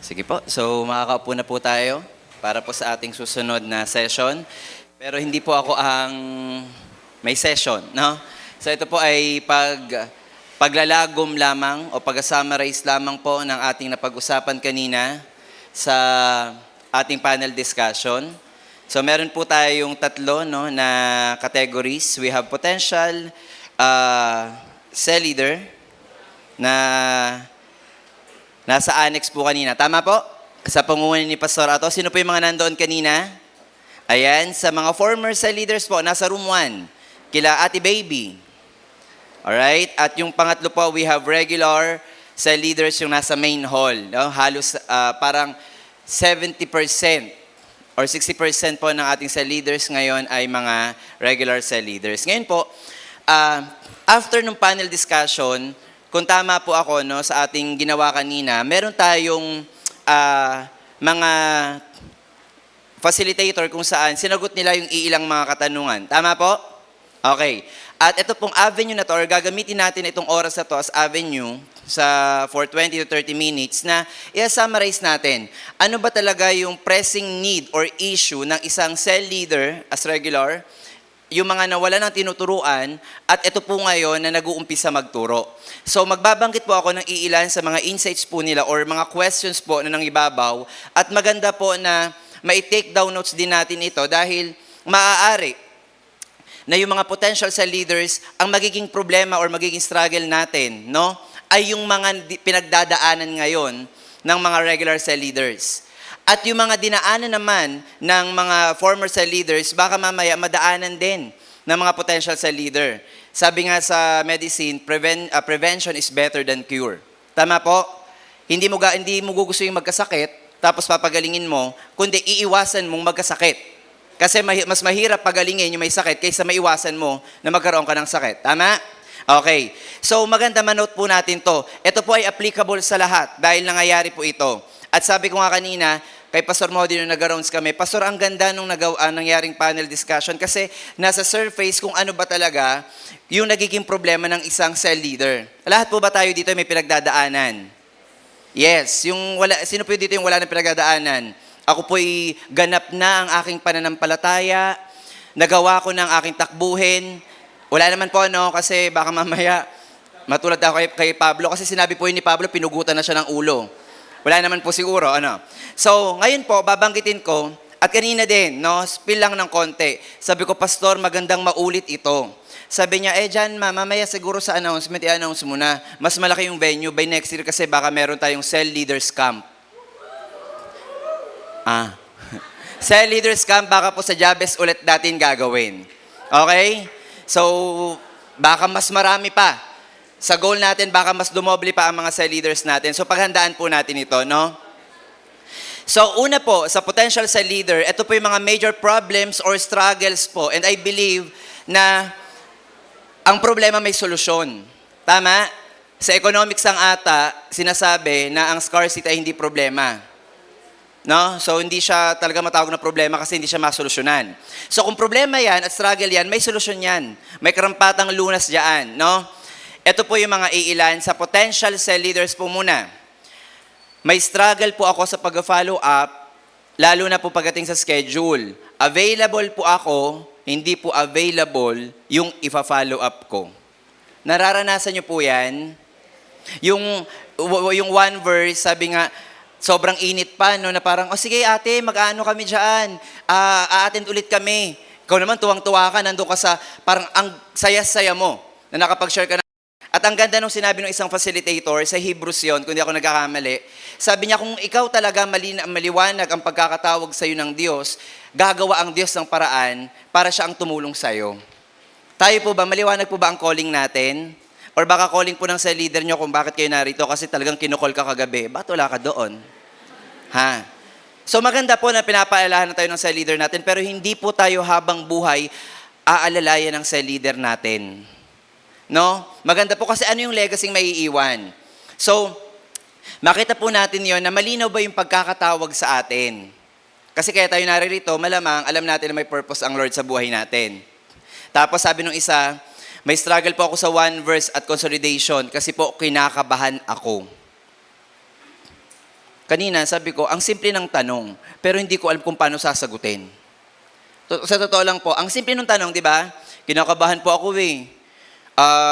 Sige po. So, makakaupo na po tayo para po sa ating susunod na session. Pero hindi po ako ang may session, no? So, ito po ay paglalagom lamang o pag-summarize lamang po ng ating napag-usapan kanina sa ating panel discussion. So, meron po tayong tatlo no, na categories. We have potential cell leader na nasa annex po kanina. Tama po? Sa pangunguna ni Pastor Ato. Sino po yung mga nandoon kanina? Ayan, sa mga former cell leaders po, nasa room 1. Kila Ate Baby. Alright? At yung pangatlo po, we have regular cell leaders yung nasa main hall. No? Halos parang 70% or 60% po ng ating cell leaders ngayon ay mga regular cell leaders. Ngayon po, after ng panel discussion, kung tama po ako no, sa ating ginawa kanina, meron tayong mga facilitator kung saan sinagot nila yung iilang mga katanungan. Tama po? Okay. At ito pong avenue na to, or gagamitin natin itong oras na to as avenue for 20 to 30 minutes na i-summarize natin. Ano ba talaga yung pressing need or issue ng isang cell leader as regular, yung mga nawala ng tinuturuan, at ito po ngayon na nag-uumpisa magturo. So magbabanggit po ako ng iilan sa mga insights po nila or mga questions po na nangibabaw, at maganda po na mai-take down notes din natin ito dahil maaari na yung mga potential cell leaders, ang magiging problema or magiging struggle natin, no, ay yung mga pinagdadaanan ngayon ng mga regular cell leaders. At yung mga dinaanan naman ng mga former cell leaders, baka mamaya madaanan din ng mga potential cell leader. Sabi nga sa medicine, prevention is better than cure. Tama po? Hindi mo gusto yung magkasakit, tapos papagalingin mo, kundi iiwasan mong magkasakit. Kasi mas mahirap pagalingin yung may sakit kaysa maiwasan mo na magkaroon ka ng sakit. Tama? Okay. So maganda manote po natin to. Ito po ay applicable sa lahat dahil nangyayari po ito. At sabi ko nga kanina, kay Pastor Modi nung nag-rounds kami, Pastor, ang ganda nung nangyaring panel discussion kasi nasa surface kung ano ba talaga yung nagiging problema ng isang cell leader. Lahat po ba tayo dito may pinagdadaanan? Yes. Sino po dito yung wala na pinagdadaanan? Ako po'y ganap na ang aking pananampalataya, nagawa ko ng aking takbuhin. Wala naman po, no? Kasi baka mamaya, matulad ako kay Pablo, kasi sinabi po yun ni Pablo, pinugutan na siya ng ulo. Wala naman po siguro, ano. So, ngayon po, babanggitin ko, at kanina din, no, spill lang ng konti. Sabi ko, Pastor, magandang maulit ito. Sabi niya, Jan, mamaya siguro sa announcement, i-announce mo na. Mas malaki yung venue by next year kasi baka meron tayong Cell Leaders Camp. Cell Leaders Camp, baka po sa Jabez ulit natin gagawin. Okay? So, baka mas marami pa. Sa goal natin, baka mas dumoble pa ang mga cell leaders natin. So, paghandaan po natin ito, no? So, una po, sa potential cell leader, ito po yung mga major problems or struggles po. And I believe na ang problema may solusyon. Tama? Sa economics ang ata, sinasabi na ang scarcity ay hindi problema. No? So, hindi siya talaga matawag na problema kasi hindi siya masolusyonan. So, kung problema yan at struggle yan, may solusyon yan. May karampatang lunas dyan, no? Ito po yung mga iilan sa potential cell leaders po muna. May struggle po ako sa pag-follow up, lalo na po pagdating sa schedule. Available po ako, hindi po available yung ifa-follow up ko. Nararanasan niyo po yan? Yung one verse, sabi nga, sobrang init pa, no, na parang, sige ate, mag-ano kami dyan, a-attend ulit kami. Ikaw naman, tuwang-tuwa ka, nandun ka sa, parang ang saya-saya mo, na nakapag-share ka na. At ang ganda nung sinabi ng isang facilitator, sa Hebrews yun, kung di ako nagkakamali, sabi niya, kung ikaw talaga maliwanag ang pagkakatawag sa iyo ng Diyos, gagawa ang Diyos ng paraan para siya ang tumulong sa iyo. Tayo po ba, maliwanag po ba ang calling natin? Or baka calling po ng sa leader nyo kung bakit kayo narito kasi talagang kinukol ka kagabi. Ba't wala ka doon? Ha? So maganda po na pinapaalahan na tayo ng cell leader natin, pero hindi po tayo habang buhay aalalayan ng cell leader natin. No? Maganda po kasi ano yung legacy maiiwan. So, makita po natin yon na malinaw ba yung pagkakatawag sa atin. Kasi kaya tayo naririto, malamang alam natin na may purpose ang Lord sa buhay natin. Tapos sabi nung isa, may struggle po ako sa one verse at consolidation kasi po kinakabahan ako. kanina sabi ko, ang simple ng tanong, pero hindi ko alam kung paano sasagutin. Sa totoo lang po, ang simple ng tanong, di ba? Kinakabahan po ako eh.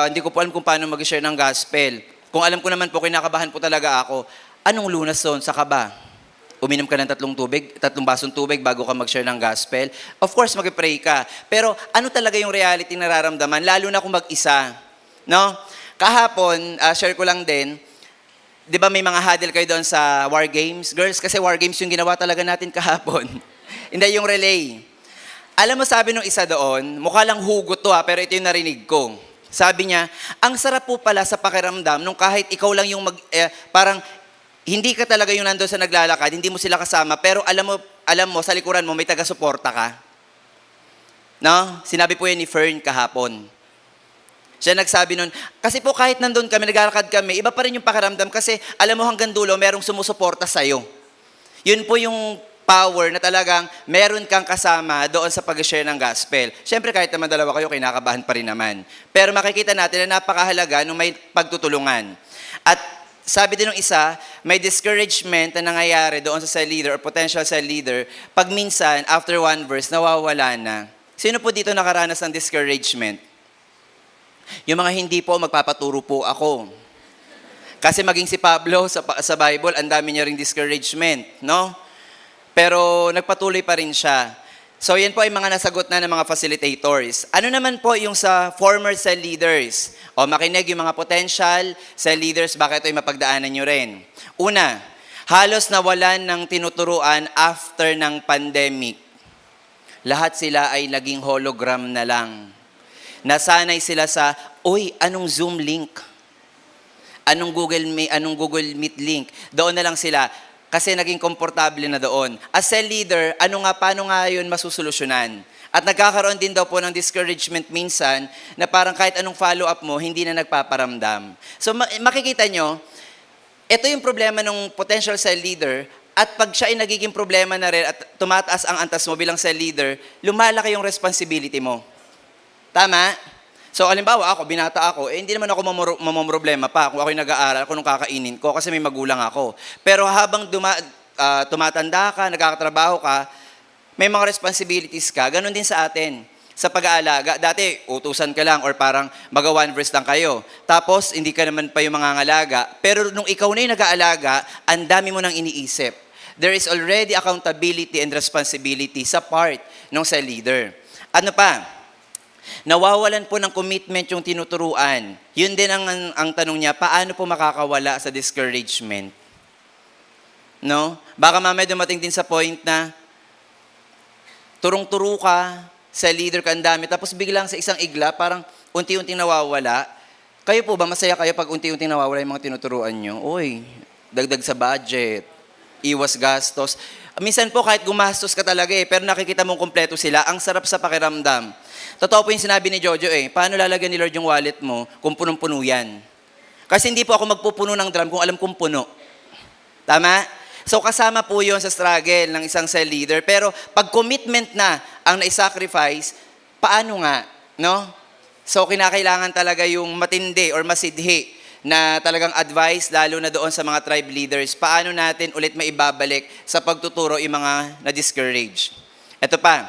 Hindi ko po alam kung paano mag-share ng gospel. Kung alam ko naman po, kinakabahan po talaga ako. Anong lunas doon sa kaba? Uminom ka ng 3 basong tubig bago ka mag-share ng gospel? Of course, mag-pray ka. Pero ano talaga yung reality na nararamdaman, lalo na kung mag-isa? No? Kahapon, share ko lang din, di ba may mga huddle kayo doon sa War Games? Girls, kasi War Games yung ginawa talaga natin kahapon. Hindi yung relay. Alam mo, sabi nung isa doon, mukha lang hugot to pero ito yung narinig ko. Sabi niya, ang sarap po pala sa pakiramdam nung kahit ikaw lang yung parang hindi ka talaga yung nandoon sa naglalakad, hindi mo sila kasama, pero alam mo sa likuran mo may taga-suporta ka. No? Sinabi po yan ni Fern kahapon. Siya nagsabi nun, kasi po kahit nandun kami, naglalakad kami, iba pa rin yung pakiramdam kasi alam mo hanggang dulo, merong sumusuporta sa'yo. Yun po yung power na talagang meron kang kasama doon sa pag-share ng gospel. Siyempre, kahit naman dalawa kayo, kinakabahan pa rin naman. Pero makikita natin na napakahalaga nung may pagtutulungan. At sabi din ng isa, may discouragement na nangyayari doon sa cell leader or potential cell leader pag minsan, after one verse, nawawala na. Sino po dito nakaranas ng discouragement? Yung mga hindi po, magpapaturo po ako. Kasi maging si Pablo sa Bible, ang dami niya ring discouragement, no? Pero nagpatuloy pa rin siya. So yan po ay mga nasagot na ng mga facilitators. Ano naman po yung sa former cell leaders? O makinig yung mga potential cell leaders, baka ito ay mapagdaanan nyo rin. Una, halos nawalan ng tinuturuan after ng pandemic. Lahat sila ay naging hologram na lang. Nasanay sila sa, uy, anong Zoom link? Anong Google Meet link? Doon na lang sila. Kasi naging komportable na doon. As cell leader, paano nga yun masusolusyonan? At nagkakaroon din daw po ng discouragement minsan na parang kahit anong follow-up mo, hindi na nagpaparamdam. So makikita nyo, ito yung problema ng potential cell leader at pag siya ay nagiging problema na rin at tumataas ang antas mo bilang cell leader, lumalaki yung responsibility mo. Tama? So, alimbawa ako, binata ako, hindi naman ako mamomroblema pa kung ako'y nag-aaral, kung anong kakainin ko, kasi may magulang ako. Pero habang tumatanda ka, nagkakatrabaho ka, may mga responsibilities ka, ganun din sa atin. Sa pag-aalaga, dati, utusan ka lang or parang one verse lang kayo. Tapos, hindi ka naman pa yung mangangalaga. Pero nung ikaw na yung nag-aalaga, ang dami mo nang iniisip. There is already accountability and responsibility sa part ng cell leader. Ano pa? Nawawalan po ng commitment yung tinuturuan. Yun din ang tanong niya, paano po makakawala sa discouragement? No? Baka mamaya dumating din sa point na turong-turo ka, sa leader ka ang dami, tapos biglang sa isang igla, parang unti-unting nawawala. Kayo po ba, masaya kayo pag unti-unting nawawala yung mga tinuturuan nyo? Uy, dagdag sa budget, iwas gastos. Minsan po kahit gumastos ka talaga pero nakikita mong kumpleto sila, ang sarap sa pakiramdam. Totoo po yung sinabi ni Jojo paano lalagyan ni Lord yung wallet mo kung punong-puno yan? Kasi hindi po ako magpupuno ng drum kung alam kong puno. Tama? So kasama po yun sa struggle ng isang cell leader. Pero pag commitment na ang naisacrifice, paano nga? No? So kinakailangan talaga yung matindi or masidhi na talagang advice, lalo na doon sa mga tribe leaders, paano natin ulit maibabalik sa pagtuturo yung mga na-discourage. Ito pa,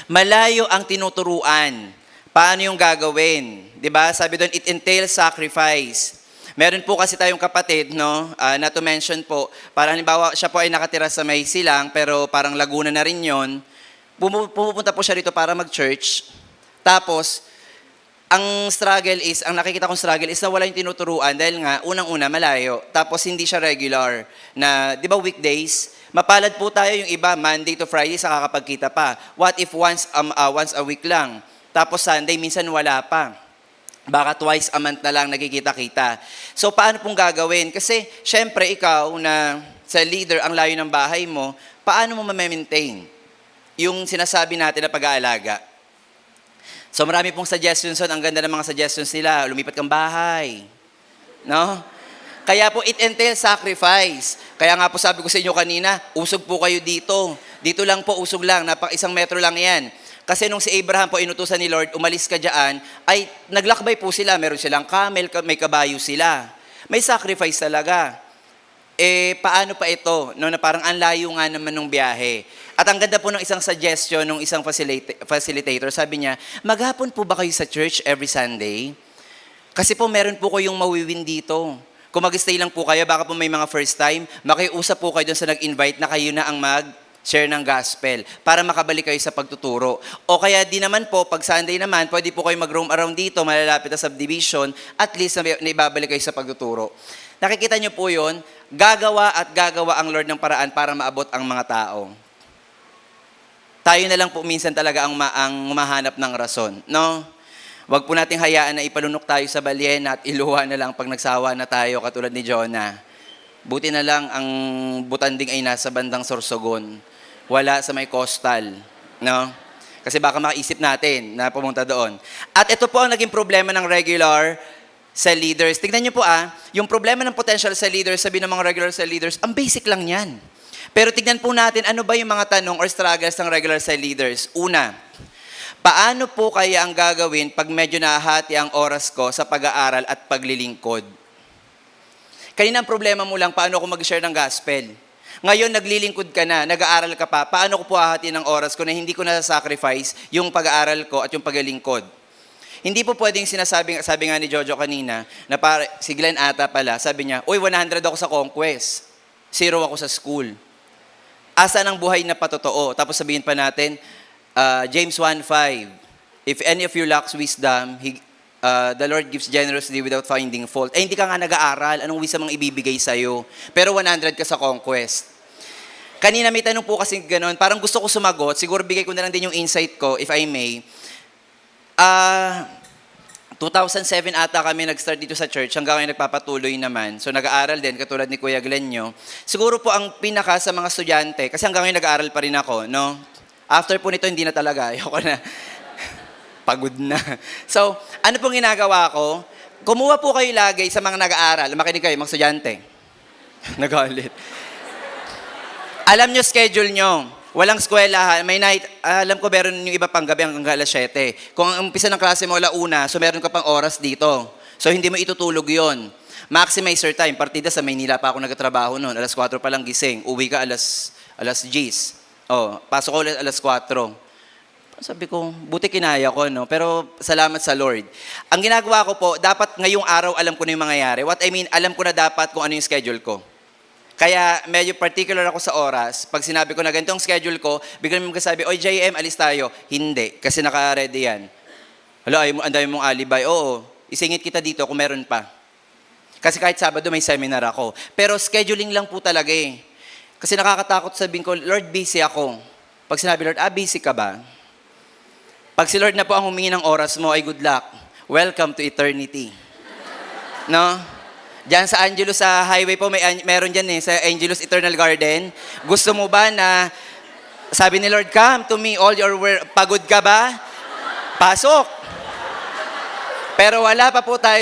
malayo ang tinuturuan. Paano yung gagawin? Diba? Sabi doon, it entails sacrifice. Meron po kasi tayong kapatid, no, na to mention po, parang halimbawa, siya po ay nakatira sa may silang, pero parang Laguna na rin yon. Pumupunta po siya rito para mag-church. Tapos, ang nakikita kong struggle is na wala yung tinuturuan dahil nga, unang-una, malayo. Tapos, hindi siya regular. Na, di ba weekdays, mapalad po tayo yung iba, Monday to Friday, sa kakapagkita pa. What if once a week lang? Tapos Sunday, minsan wala pa. Baka twice a month na lang nagkikita-kita. So, paano pong gagawin? Kasi, syempre, ikaw na sa leader, ang layo ng bahay mo, paano mo ma-maintain yung sinasabi natin na pag-aalaga? So, marami pong suggestions. Ang ganda ng mga suggestions nila. Lumipat kang bahay. No? Kaya po, it entails sacrifice. Kaya nga po sabi ko sa inyo kanina, usog po kayo dito. Dito lang po, usog lang. Isang metro lang yan. Kasi nung si Abraham po inutusan ni Lord, umalis ka dyan, ay naglakbay po sila. Meron silang camel, may kabayo sila. May sacrifice talaga. paano pa ito? No, na parang ang layo nga naman ng biyahe. At ang ganda po ng isang suggestion ng isang facilitator, sabi niya, maghapon po ba kayo sa church every Sunday? Kasi po meron po kayong mawiwin dito. Kung mag-stay lang po kayo, baka po may mga first time, makiusap po kayo dun sa nag-invite na kayo na ang mag-share ng gospel para makabalik kayo sa pagtuturo. O kaya di naman po, pag Sunday naman, pwede po kayo mag-roam around dito, malalapit na subdivision, at least na ibabalik kayo sa pagtuturo. Nakikita niyo po yun, gagawa at gagawa ang Lord ng paraan para maabot ang mga tao. Tayo na lang po minsan talaga ang mahanap ng rason, no? Huwag po nating hayaan na ipalunok tayo sa balyena at iluha na lang pag nagsawa na tayo katulad ni Jonah. Buti na lang ang butanding ay nasa bandang Sorsogon. Wala sa may coastal, no? Kasi baka makaisip natin na pumunta doon. At ito po ang naging problema ng regular sa leaders. Tignan niyo po yung problema ng potential sa leaders, sabi ng mga regular sa leaders, ang basic lang yan. Pero tignan po natin ano ba yung mga tanong or struggles ng regular sa leaders. Una, paano po kaya ang gagawin pag medyo nahahati ang oras ko sa pag-aaral at paglilingkod? Kanina ang problema mo lang, paano ako mag-share ng gospel? Ngayon, naglilingkod ka na, nag-aaral ka pa, paano ko po hahatiin ang oras ko na hindi ko na-sacrifice yung pag-aaral ko at yung paglilingkod? Hindi po pwedeng sabi nga ni Jojo kanina, na si Glenn ata pala, sabi niya, uy, 100 ako sa Conquest, 0 ako sa school. Asan ang buhay na patotoo? Tapos sabihin pa natin, James 1:5, if any of you lacks wisdom, the Lord gives generously without finding fault. Hindi ka nga nag-aaral, anong wisdom ang ibibigay sa'yo? Pero 100 ka sa Conquest. Kanina may tanong po kasi gano'n, parang gusto ko sumagot, siguro bigay ko na lang din yung insight ko, if I may. 2007 ata kami nag-start dito sa church, hanggang ngayon nagpapatuloy naman. So nag-aaral din, katulad ni Kuya Glenn nyo. Siguro po ang pinaka sa mga estudyante, kasi hanggang ngayon nag-aaral pa rin ako, no? After po nito, hindi na talaga. Ayoko na. Pagod na. So, ano pong ginagawa ko? Kumuha po kayo lagi sa mga nag-aaral. Makinig kayo, mga estudyante. Nagalit. Alam nyo, schedule nyo. Walang eskwela, may night, alam ko meron yung iba pang gabi hanggang alas 7. Kung ang umpisa ng klase mo alauna, so meron ka pang oras dito. So hindi mo itutulog yon. Maximize your time. Partida sa Maynila pa ako nagtatrabaho noon. Alas 4 pa lang gising. Uwi ka alas 10. Pasok ko ulit alas 4. Sabi ko, buti kinaya ko, no? Pero salamat sa Lord. Ang ginagawa ko po, dapat ngayong araw alam ko na yung mangyayari. What I mean, alam ko na dapat kung ano yung schedule ko. Kaya medyo particular ako sa oras. Pag sinabi ko na ganito ang schedule ko, biglang may magsasabi, oy JM, alis tayo. Hindi, kasi naka-ready yan. Hala, ang dami mong alibay. Oo, isingit kita dito kung meron pa. Kasi kahit Sabado may seminar ako. Pero scheduling lang po talaga eh. Kasi nakakatakot sabihin ko, Lord, busy ako. Pag sinabi, Lord, busy ka ba? Pag si Lord na po ang humingi ng oras mo, ay good luck. Welcome to eternity. No? Diyan sa Angelus sa highway po, meron dyan sa Angelus Eternal Garden. Gusto mo ba na, sabi ni Lord, come to me, all your work. Pagod ka ba? Pasok! Pero wala pa po tayo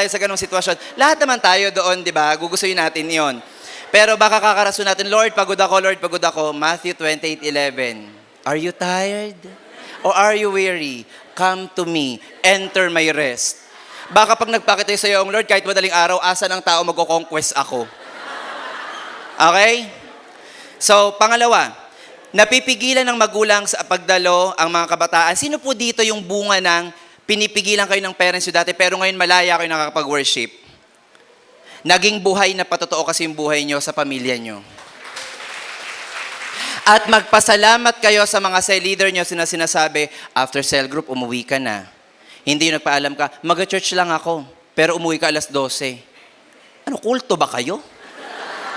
sa ganung sitwasyon. Lahat naman tayo doon, di ba? Gugustuhin natin yon. Pero baka kakarason natin, Lord, pagod ako. Matthew 28:11. Are you tired? Or are you weary? Come to me, enter my rest. Baka pag nagpakita sa'yo ang Lord, kahit madaling araw, asa ng tao magko-conquest ako. Okay? So, pangalawa, napipigilan ng magulang sa pagdalo ang mga kabataan. Sino po dito yung bunga ng pinipigilan kayo ng parents nyo dati, pero ngayon malaya kayo nakakapag-worship? Naging buhay na patotoo kasi yung buhay nyo sa pamilya nyo. At magpasalamat kayo sa mga cell leader nyo sinasabi, after cell group, umuwi ka na. Hindi yung nagpaalam ka, mag-church lang ako, pero umuwi ka alas 12. Ano, kulto ba kayo?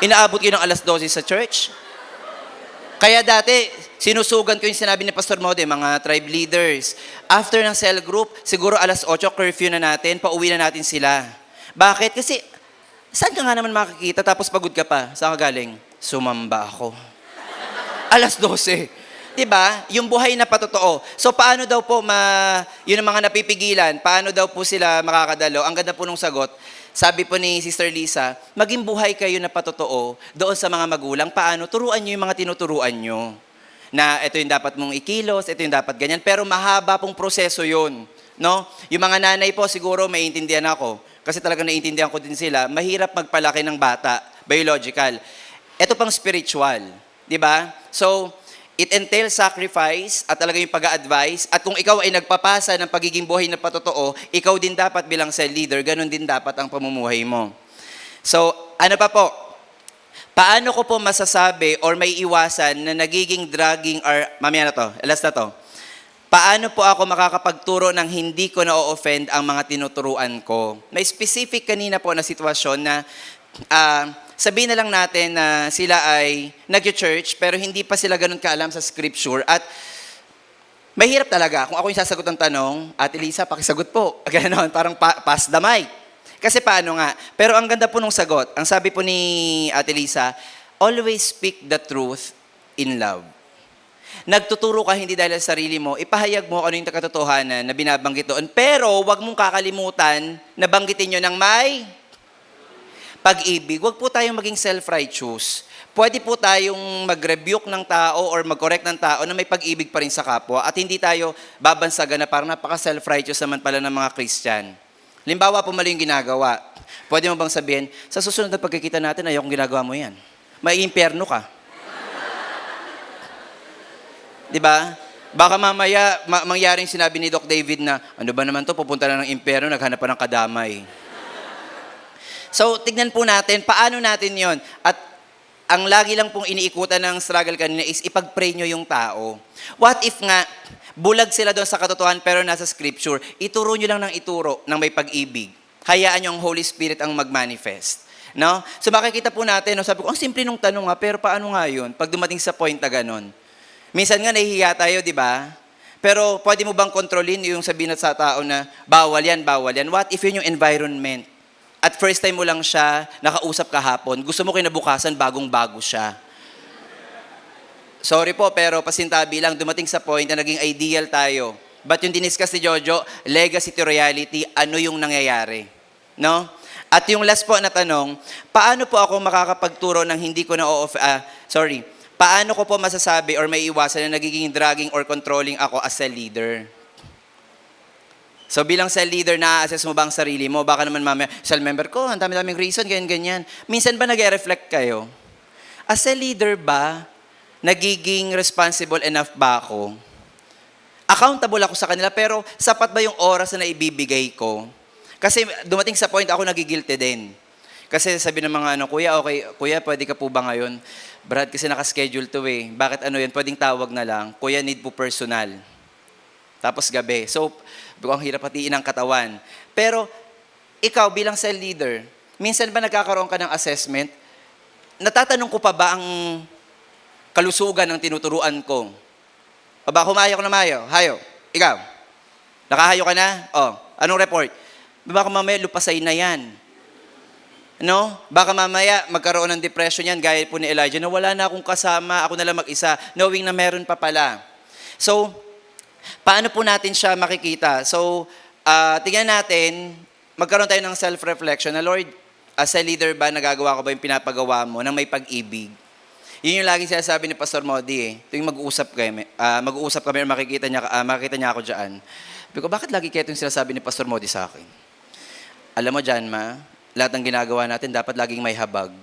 Inaabot kayo ng alas 12 sa church? Kaya dati, sinusugan ko yung sinabi ni Pastor Mode, mga tribe leaders. After ng cell group, siguro alas 8, curfew na natin, pauwi na natin sila. Bakit? Kasi, saan ka nga naman makikita tapos pagod ka pa? Saan ka galing? Sumamba ako. Alas 12. Diba? Yung buhay na patotoo. So, paano daw po yun ang mga napipigilan, paano daw po sila makakadalo? Ang ganda po nung sagot, sabi po ni Sister Lisa, maging buhay kayo na patotoo doon sa mga magulang. Paano? Turuan nyo yung mga tinuturuan nyo. Na ito yung dapat mong ikilos, ito yung dapat ganyan. Pero mahaba pong proseso yun. No? Yung mga nanay po, siguro maiintindihan ako. Kasi talaga naiintindihan ko din sila, mahirap magpalaki ng bata biological. Ito pang spiritual, di ba? So, it entails sacrifice at talaga yung pag-a-advise. At kung ikaw ay nagpapasa ng pagiging buhay na patotoo, ikaw din dapat bilang cell leader, ganun din dapat ang pamumuhay mo. So, ano pa po? Paano ko po masasabi or may iwasan na nagiging dragging or, mamaya na to, last na to. Paano po ako makakapagturo ng hindi ko na-offend ang mga tinuturuan ko? May specific kanina po na sitwasyon na sabihin na lang natin na sila ay nag-church pero hindi pa sila ganun kaalam sa scripture at mahirap talaga. Kung ako yung sasagot ng tanong, Ate Lisa, pakisagot po. Ganon, parang pass the mic. Kasi paano nga? Pero ang ganda po nung sagot. Ang sabi po ni Ate Lisa, always speak the truth in love. Nagtuturo ka hindi dahil sa sarili mo, ipahayag mo ano yung katotohanan na binabanggit doon. Pero wag mong kakalimutan na banggitin nyo ng may pag-ibig. Wag po tayong maging self-righteous. Pwede po tayong mag-rebuke ng tao or mag-correct ng tao na may pag-ibig pa rin sa kapwa at hindi tayo babansagan na parang napaka-self-righteous naman pala ng mga Christian. Limbawa po mali yung ginagawa. Pwede mo bang sabihin, sa susunod na pagkikita natin, ayokong ginagawa mo yan. May impyerno ka. Di ba? Baka mamaya mangyaring sinabi ni Doc David na, ano ba naman to, pupunta na ng impyerno, naghanap pa ng kadamay. So, tignan po natin, paano natin yon. At ang lagi lang pong iniikutan ng struggle kanina is ipag-pray nyo yung tao. What if nga, bulag sila doon sa katotohanan pero nasa scripture, ituro nyo lang ng ituro ng may pag-ibig. Hayaan nyo ang Holy Spirit ang mag-manifest. No? So makikita po natin, no, sabi ko, ang simple nung tanong nga, pero paano nga yun? Pag dumating sa point na ganun. Minsan nga nahihiya tayo, di ba? Pero pwede mo bang kontrolin yung sabihin sa tao na bawal yan, bawal yan? What if yun yung environment? At first time mo lang siya, nakausap kahapon, gusto mo kinabukasan, bagong-bago siya. Sorry po, pero pasintabi lang, dumating sa point na naging ideal tayo. But yung diniscuss ni Jojo, legacy to reality, ano yung nangyayari? No? At yung last po na tanong, paano po ako makakapagturo ng hindi ko paano ko po masasabi or may iwasan na nagiging dragging or controlling ako as a leader? So bilang cell leader, na-assess mo ba ang sarili mo? Baka naman mamaya, cell member ko, ang dami-daming reason, ganyan-ganyan. Minsan ba nag-reflect kayo? As a leader ba, nagiging responsible enough ba ako? Accountable ako sa kanila, pero sapat ba yung oras na naibibigay ko? Kasi dumating sa point ako nagigilty din. Kasi sabi ng mga kuya, okay, kuya, pwede ka po ba ngayon? Brad, kasi nakaschedule to eh. Bakit yan? Pwedeng tawag na lang. Kuya, need po personal. Tapos gabi. So, ang hirap hatiin ang katawan. Pero, ikaw bilang cell leader, minsan ba nagkakaroon ka ng assessment? Natatanong ko pa ba ang kalusugan ng tinuturuan ko? O ba, humayo ko na mayo? Hayo. Ikaw? Nakahayo ka na? Anong report? Baka mamaya lupasay na yan. No? Baka mamaya magkaroon ng depression yan, gaya po ni Elijah, na wala na akong kasama, ako na lang mag-isa, knowing na meron pa pala. So, paano po natin siya makikita? So, tingnan natin, magkaroon tayo ng self-reflection na, Lord, as a leader ba, nagagawa ko ba yung pinapagawa mo na may pag-ibig? Yun yung laging sinasabi ni Pastor Modi eh. Tuwing mag-uusap kami, makikita niya ako dyan. Sabi ko, bakit lagi kaya itong sinasabi ni Pastor Modi sa akin? Alam mo dyan, lahat ng ginagawa natin dapat laging may habag.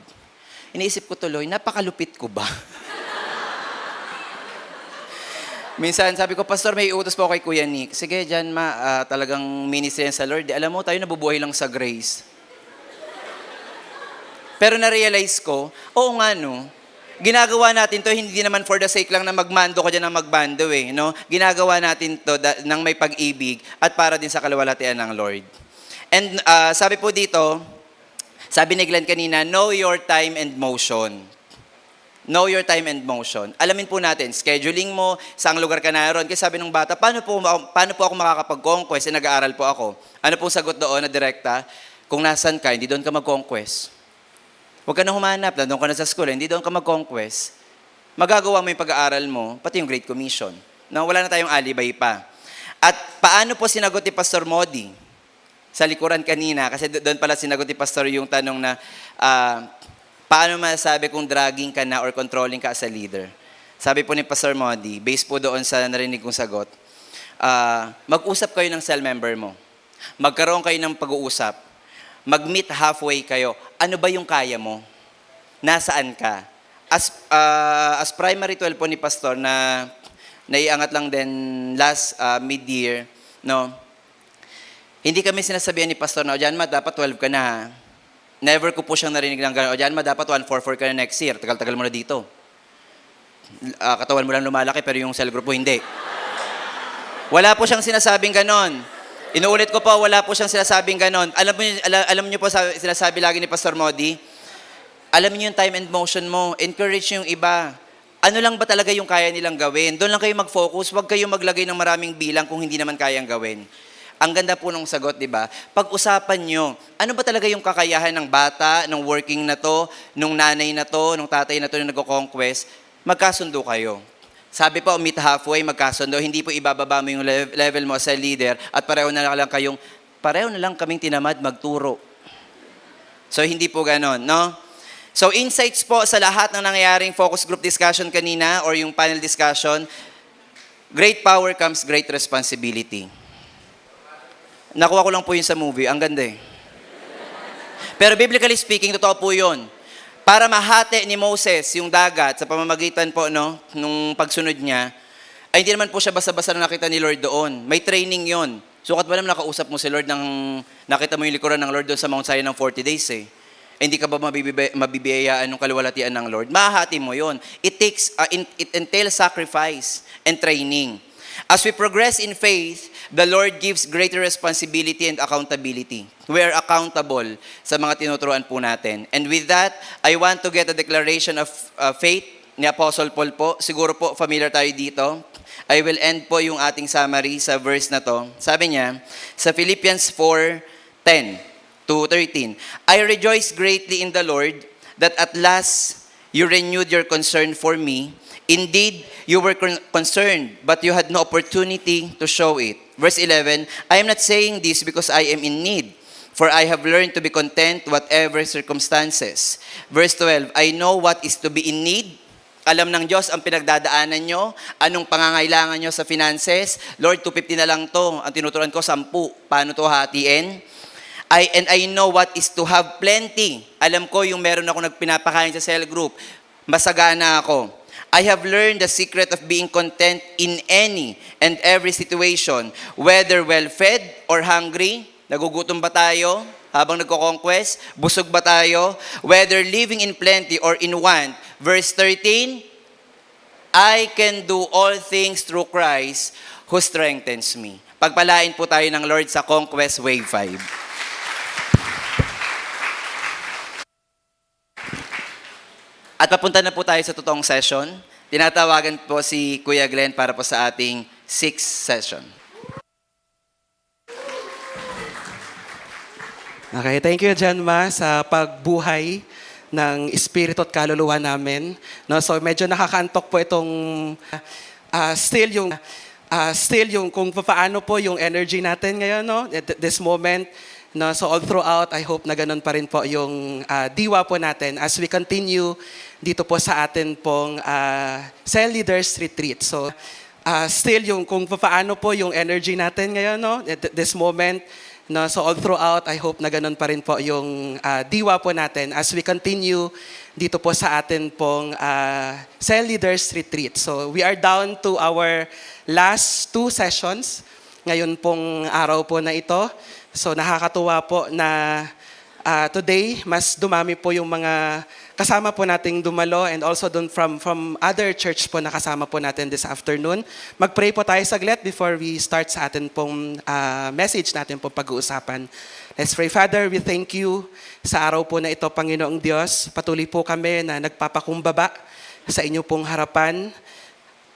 Iniisip ko tuloy, napakalupit ko ba? Minsan, sabi ko, Pastor, may utos po kay Kuya Nick. Sige, dyan talagang ministry yan sa Lord. Alam mo, tayo nabubuhay lang sa grace. Pero na-realize ko, oo nga no, ginagawa natin to hindi naman for the sake lang na magmando ka dyan ng magbando eh. No? Ginagawa natin to ng may pag-ibig at para din sa kalwalhatian ng Lord. And sabi po dito, sabi ni Glenn kanina, know your time and motion. Know your time and motion. Alamin po natin, scheduling mo, saang lugar ka naroon. Kasi sabi ng bata, paano po ako makakapag-conquest? Nag-aaral po ako. Ano pong sagot doon na direkta? Kung nasan ka, hindi doon ka mag-conquest. Huwag ka na humanap, doon ka na sa school, hindi doon ka mag-conquest. Magagawa mo yung pag-aaral mo, pati yung Great Commission. No, wala na tayong alibay pa. At paano po sinagot ni Pastor Modi? Sa likuran kanina, kasi doon pala sinagot ni Pastor yung tanong na, paano masasabi kung dragging ka na or controlling ka as a leader? Sabi po ni Pastor Modi, based po doon sa narinig kong sagot, mag-usap kayo ng cell member mo. Magkaroon kayo ng pag-uusap. Mag-meet halfway kayo. Ano ba yung kaya mo? nasaan ka. As primary 12 po ni Pastor na naiangat lang din last mid-year, no? Hindi kami sinasabihan ni Pastor na, o Janma, dapat 12 ka na ha. Never ko po siyang narinig ng gano'n, o Janma, dapat 144 ka na next year. Tagal-tagal mo na dito. Katawan mo lang lumalaki, pero yung cell group mo hindi. Wala po siyang sinasabing gano'n. Inuulit ko po, wala po siyang sinasabing gano'n. Alam niyo po, sinasabi lagi ni Pastor Modi, alam niyo yung time and motion mo. Encourage yung iba. Ano lang ba talaga yung kaya nilang gawin? Doon lang kayo mag-focus. Huwag kayo maglagay ng maraming bilang kung hindi naman kayang gawin. Ang ganda po ng sagot, di ba? Pag-usapan nyo, ano ba talaga yung kakayahan ng bata, ng working na to, nung nanay na to, nung tatay na to na nagko-conquest, magkasundo kayo. Sabi po, meet halfway, magkasundo. Hindi po ibababa mo yung level mo as a leader at pareho na lang kaming tinamad magturo. So, hindi po ganon, no? So, insights po sa lahat ng nangyayaring focus group discussion kanina or yung panel discussion, great power comes great responsibility. Nakuha ko lang po yun sa movie. Ang ganda eh. Pero biblically speaking, totoo po yun. Para mahati ni Moses yung dagat sa pamamagitan po no, nung pagsunod niya, ay hindi naman po siya basta-basta na nakita ni Lord doon. May training yon. Sukat ba naman nakausap mo si Lord nakita mo yung likuran ng Lord doon sa Mount Sinai ng 40 days eh. Hindi ka ba mabibiyayaan ng kaluwalhatian ng Lord? Mahahati mo yon. It entails sacrifice and training. As we progress in faith, the Lord gives greater responsibility and accountability. We are accountable sa mga tinuturuan po natin. And with that, I want to get a declaration of faith ni Apostle Paul po. Siguro po familiar tayo dito. I will end po yung ating summary sa verse na to. Sabi niya, sa Philippians 4:10-13, I rejoice greatly in the Lord that at last you renewed your concern for me. Indeed, you were concerned, but you had no opportunity to show it. Verse 11, I am not saying this because I am in need, for I have learned to be content whatever circumstances. Verse 12, I know what is to be in need. Alam ng Diyos ang pinagdadaanan nyo, anong pangangailangan nyo sa finances. Lord, 250 na lang to. Ang tinuturuan ko, 10. Paano to hatiin? And I know what is to have plenty. Alam ko yung meron ako nagpinapakain sa cell group. Masagana ako. I have learned the secret of being content in any and every situation, whether well-fed or hungry. Nagugutom ba tayo habang nagko-conquest? Busog ba tayo? Whether living in plenty or in want. Verse 13, I can do all things through Christ who strengthens me. Pagpalain po tayo ng Lord sa Conquest Wave 5. At papunta na po tayo sa totoong session. Tinatawagan po si Kuya Glenn para po sa ating 6th session. Okay, thank you Janma sa pagbuhay ng espiritu at kaluluwa namin. No, so medyo nakakaantok po itong still yung kung paano po yung energy natin ngayon no at this moment. No, so all throughout, I hope na ganun pa rin po yung diwa po natin as we continue dito po sa atin pong Cell Leaders Retreat. So still yung kung paano po yung energy natin ngayon no at this moment. No, so all throughout, I hope na ganun pa rin po yung diwa po natin as we continue dito po sa atin pong Cell Leaders Retreat. So we are down to our last 2 sessions ngayon pong araw po na ito. So nakakatuwa po na today mas dumami po yung mga kasama po nating dumalo and also dun from other church po na kasama po natin this afternoon. Mag-pray po tayo saglit before we start sa atin pong message natin pong pag-uusapan. Let's pray. Father, we thank you sa araw po na ito, Panginoong Diyos. Patuloy po kami na nagpapakumbaba sa inyo pong harapan.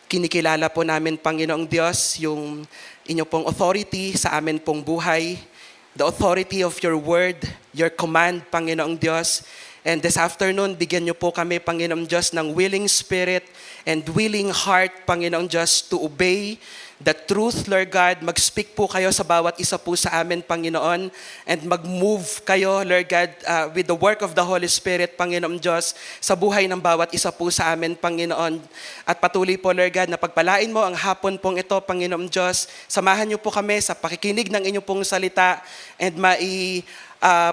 Kinikilala po namin, Panginoong Diyos, yung inyo pong authority sa amin pong buhay. The authority of your word, your command, Panginoong Diyos. And this afternoon, bigyan niyo po kami, Panginoong Diyos, ng willing spirit and willing heart, Panginoong Diyos, to obey the truth, Lord God. Mag-speak po kayo sa bawat isa po sa amin, Panginoon. And mag-move kayo, Lord God, with the work of the Holy Spirit, Panginoong Diyos, sa buhay ng bawat isa po sa amin, Panginoon. At patuloy po, Lord God, na pagpalain mo ang hapon pong ito, Panginoong Diyos. Samahan niyo po kami sa pakikinig ng inyong pong salita and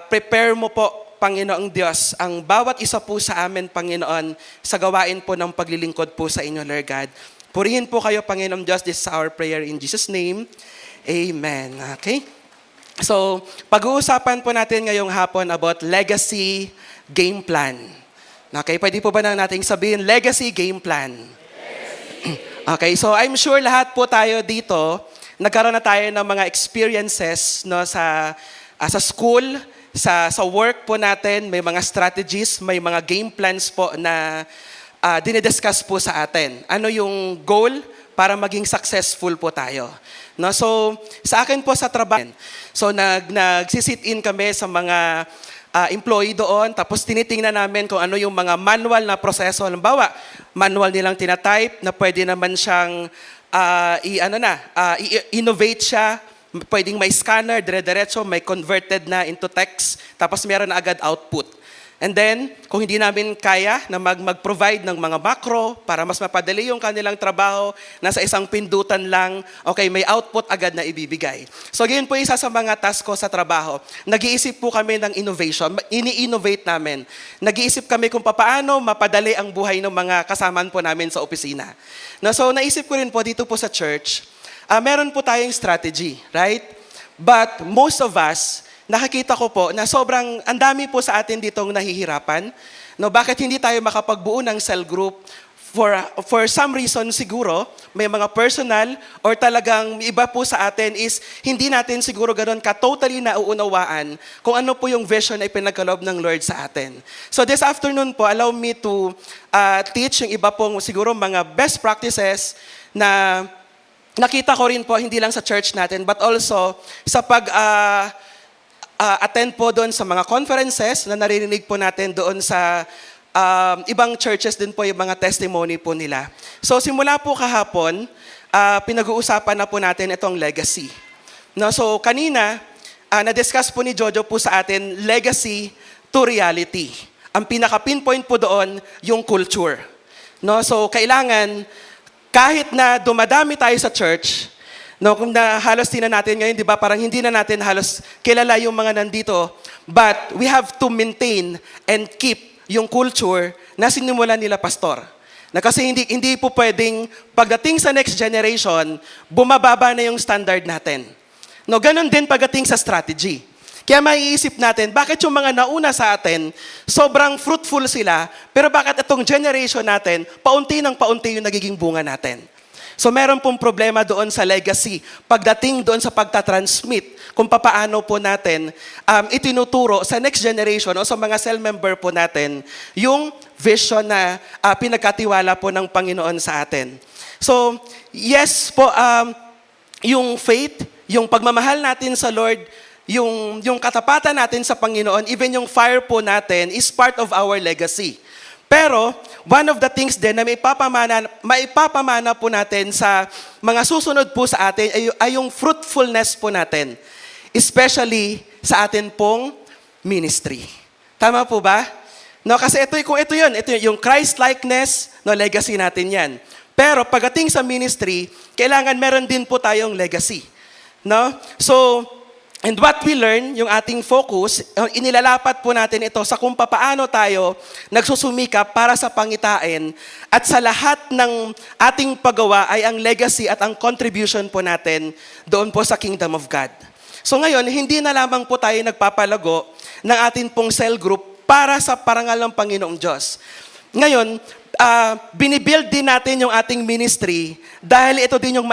prepare mo po Panginoong Diyos, ang bawat isa po sa amin, Panginoon, sa gawain po ng paglilingkod po sa inyo, Lord God. Purihin po kayo, Panginoong Diyos. This is our prayer in Jesus' name. Amen. Okay? So, pag-uusapan po natin ngayong hapon about legacy game plan. Okay, pwede po ba nating sabihin, legacy game plan? Okay, so I'm sure lahat po tayo dito, nagkaroon na tayo ng mga experiences no, sa school, sa work po natin, may mga strategies, may mga game plans po na dinidiscuss po sa atin. Ano yung goal para maging successful po tayo. No, so, sa akin po sa trabaho, so nagsisit in kami sa mga employee doon, tapos tinitingnan namin kung ano yung mga manual na proseso. Halimbawa, manual nilang tinatype na pwede naman siyang i-innovate siya. Pwedeng may scanner, dire-diretso, may converted na into text, tapos meron na agad output. And then, kung hindi namin kaya na mag-provide ng mga macro para mas mapadali yung kanilang trabaho, nasa isang pindutan lang, okay, may output agad na ibibigay. So, ganyan po isa sa mga task ko sa trabaho. Nag-iisip po kami ng innovation, ini-innovate namin. Nag-iisip kami kung paano mapadali ang buhay ng mga kasamaan po namin sa opisina. No, so, naisip ko rin po dito po sa church, meron po tayong strategy, right? But most of us, nakikita ko po na sobrang ang dami po sa atin ditong nahihirapan. No, bakit hindi tayo makapagbuo ng cell group? For some reason siguro, may mga personal or talagang iba po sa atin is hindi natin siguro ganoon ka-totally nauunawaan kung ano po yung vision na ipinagkaloob ng Lord sa atin. So this afternoon po, allow me to teach yung iba pong siguro mga best practices na nakita ko rin po, hindi lang sa church natin, but also sa attend po doon sa mga conferences na naririnig po natin doon sa ibang churches din po yung mga testimony po nila. So simula po kahapon, pinag-uusapan na po natin itong legacy. No, so kanina, na-discuss po ni Jojo po sa atin, legacy to reality. Ang pinaka-pinpoint po doon, yung culture. No, so kailangan, kahit na dumadami tayo sa church, no, kung halos tina natin ngayon, di ba, parang hindi na natin halos kilala yung mga nandito, but we have to maintain and keep yung culture na sinimulan nila pastor. Na kasi hindi po pwedeng pagdating sa next generation, bumababa na yung standard natin. No, ganun din pagdating sa strategy. Kaya maiisip natin, bakit yung mga nauna sa atin, sobrang fruitful sila, pero bakit itong generation natin, paunti ng paunti yung nagiging bunga natin. So meron pong problema doon sa legacy, pagdating doon sa pagtatransmit, kung papaano po natin itinuturo sa next generation o sa mga cell member po natin, yung vision na pinagkatiwala po ng Panginoon sa atin. So yes po, yung faith, yung pagmamahal natin sa Lord, yung katapatan natin sa Panginoon, even yung fire po natin is part of our legacy. Pero, one of the things din na maipapamana po natin sa mga susunod po sa atin ay yung fruitfulness po natin. Especially sa atin pong ministry. Tama po ba? No, kasi ito yung Christ-likeness, no, legacy natin yan. Pero pagdating sa ministry, kailangan meron din po tayong legacy. No? So, and what we learn, yung ating focus, inilalapat po natin ito sa kung paano tayo nagsusumikap para sa pangitain at sa lahat ng ating paggawa ay ang legacy at ang contribution po natin doon po sa Kingdom of God. So ngayon, hindi na lamang po tayo nagpapalago ng ating pong cell group para sa parangal ng Panginoong Diyos. Ngayon, binibuild din natin yung ating ministry dahil ito din yung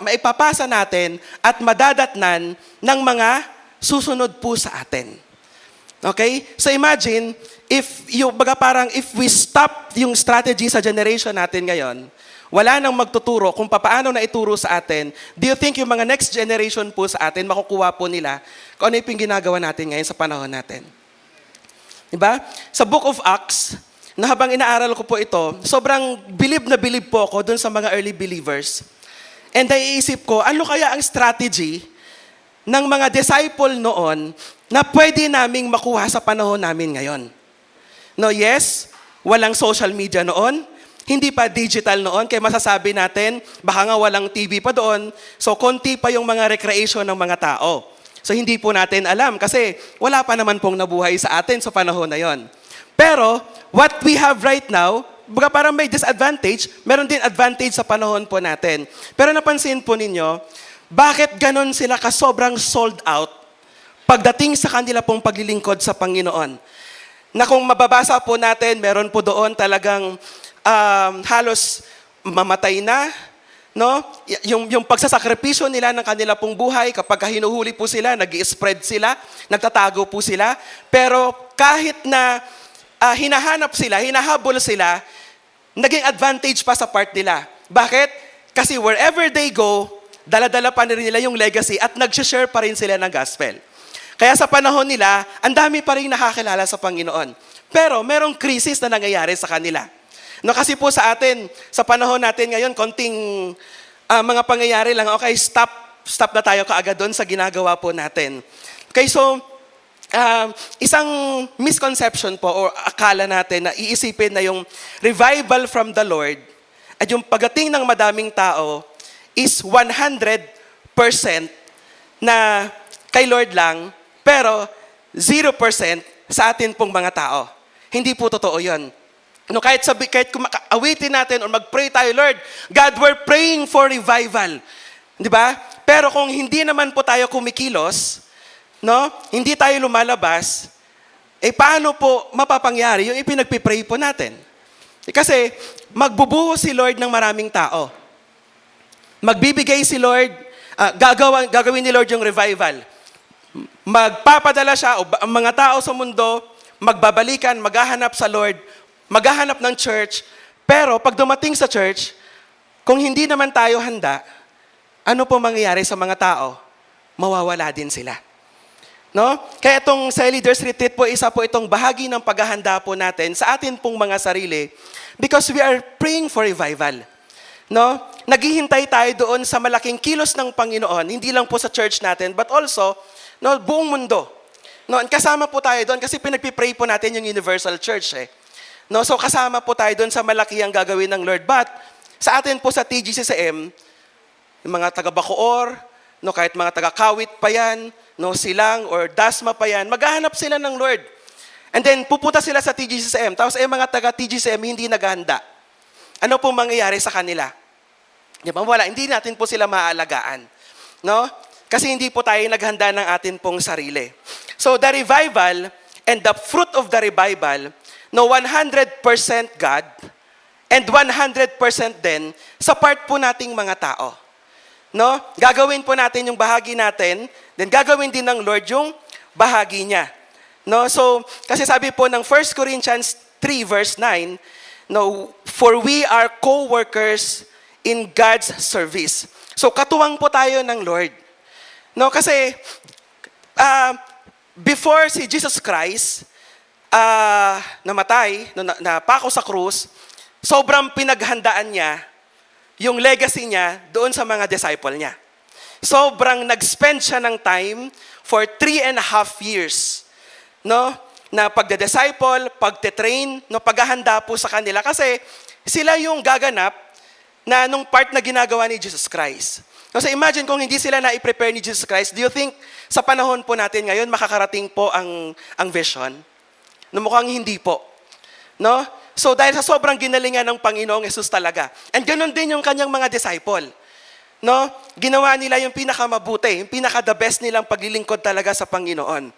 maipapasa natin at madadatnan ng mga susunod po sa atin. Okay? So imagine, if we stop yung strategy sa generation natin ngayon, wala nang magtuturo kung paano na ituro sa atin, do you think yung mga next generation po sa atin, makukuha po nila kung ano yung ginagawa natin ngayon sa panahon natin? Diba? Sa Book of Acts, na habang inaaral ko po ito, sobrang bilib na bilib po ako dun sa mga early believers. And naiisip ko, ano kaya ang strategy ng mga disciple noon na pwede naming makuha sa panahon namin ngayon? No, yes, walang social media noon, hindi pa digital noon, kaya masasabi natin, baka nga walang TV pa doon, so konti pa yung mga recreation ng mga tao. So hindi po natin alam kasi wala pa naman pong nabuhay sa atin sa panahon na yon. Pero what we have right now, baga parang may disadvantage, meron din advantage sa panahon po natin. Pero napansin po ninyo, bakit ganon sila kasobrang sold out pagdating sa kanila pong paglilingkod sa Panginoon? Na kung mababasa po natin, meron po doon talagang halos mamatay na, no? Yung pagsasakripisyo nila ng kanila pong buhay, kapag hinuhuli po sila, nag-i-spread sila, nagtatago po sila. Pero kahit na hinahanap sila, hinahabol sila, naging advantage pa sa part nila. Bakit? Kasi wherever they go, dala-dala pa rin nila yung legacy at nag-share pa rin sila ng gospel. Kaya sa panahon nila, ang dami pa rin nakakilala sa Panginoon. Pero merong krisis na nangyayari sa kanila. No, kasi po sa atin, sa panahon natin ngayon, konting mga pangyayari lang, okay, stop na tayo kaagad doon sa ginagawa po natin. Okay, so, isang misconception po o akala natin na iisipin na yung revival from the Lord at yung pagdating ng madaming tao is 100% na kay Lord lang, pero 0% sa atin pong mga tao. Hindi po totoo yun. No, kahit awitin natin o mag-pray tayo, Lord, God, we're praying for revival. Di ba? Pero kung hindi naman po tayo kumikilos, no, hindi tayo lumalabas, paano po mapapangyari yung ipinagpipray po natin? Kasi magbubuo si Lord ng maraming tao. Magbibigay si Lord, gagawin ni Lord yung revival. Magpapadala siya, o ang mga tao sa mundo, magbabalikan, maghahanap sa Lord, maghahanap ng church, pero pag dumating sa church, kung hindi naman tayo handa, ano po mangyayari sa mga tao? Mawawala din sila. No? Kaya itong sa Leaders Retreat po, isa po itong bahagi ng paghahanda po natin sa atin pong mga sarili because we are praying for revival. No? Naghihintay tayo doon sa malaking kilos ng Panginoon, hindi lang po sa church natin, but also no, buong mundo. No, kasama po tayo doon kasi pinagpipray po natin yung Universal Church. No, so kasama po tayo doon sa malaki ang gagawin ng Lord. But sa atin po sa TGCCM, yung mga taga-Bacoor, no, kahit mga taga-Kawit pa yan, no, Silang or Dasma pa yan, maghahanap sila ng Lord. And then pupunta sila sa TGCCM. Tapos mga taga-TGCM hindi naghahanda. Ano pong mangyayari sa kanila? Di ba? Wala, hindi natin po sila maaalagaan. No? Kasi hindi po tayo naghanda ng atin pong sarili. So the revival and the fruit of the revival, no, 100% God and 100% din sa part po nating mga tao. No? Gagawin po natin yung bahagi natin, then gagawin din ng Lord yung bahagi niya. No? So, kasi sabi po ng 1 Corinthians 3 verse 9, no, for we are co-workers in God's service. So, katuwang po tayo ng Lord. No, kasi before si Jesus Christ namatay, napako sa krus, sobrang pinaghandaan niya yung legacy niya doon sa mga disciple niya. Sobrang nag-spend siya ng time for 3.5 years. No? Na pagde-disciple, pagte-train, no, paghahanda po sa kanila. Kasi sila yung gaganap na nung part na ginagawa ni Jesus Christ. So imagine kung hindi sila na-prepare ni Jesus Christ, do you think sa panahon po natin ngayon makakarating po ang vision? No, mukhang hindi po. No? So dahil sa sobrang ginalingan ng Panginoong Yesus talaga. And ganoon din yung kanyang mga disciple. No? Ginawa nila yung pinakamabuti, yung pinaka-the best nilang paglilingkod talaga sa Panginoon.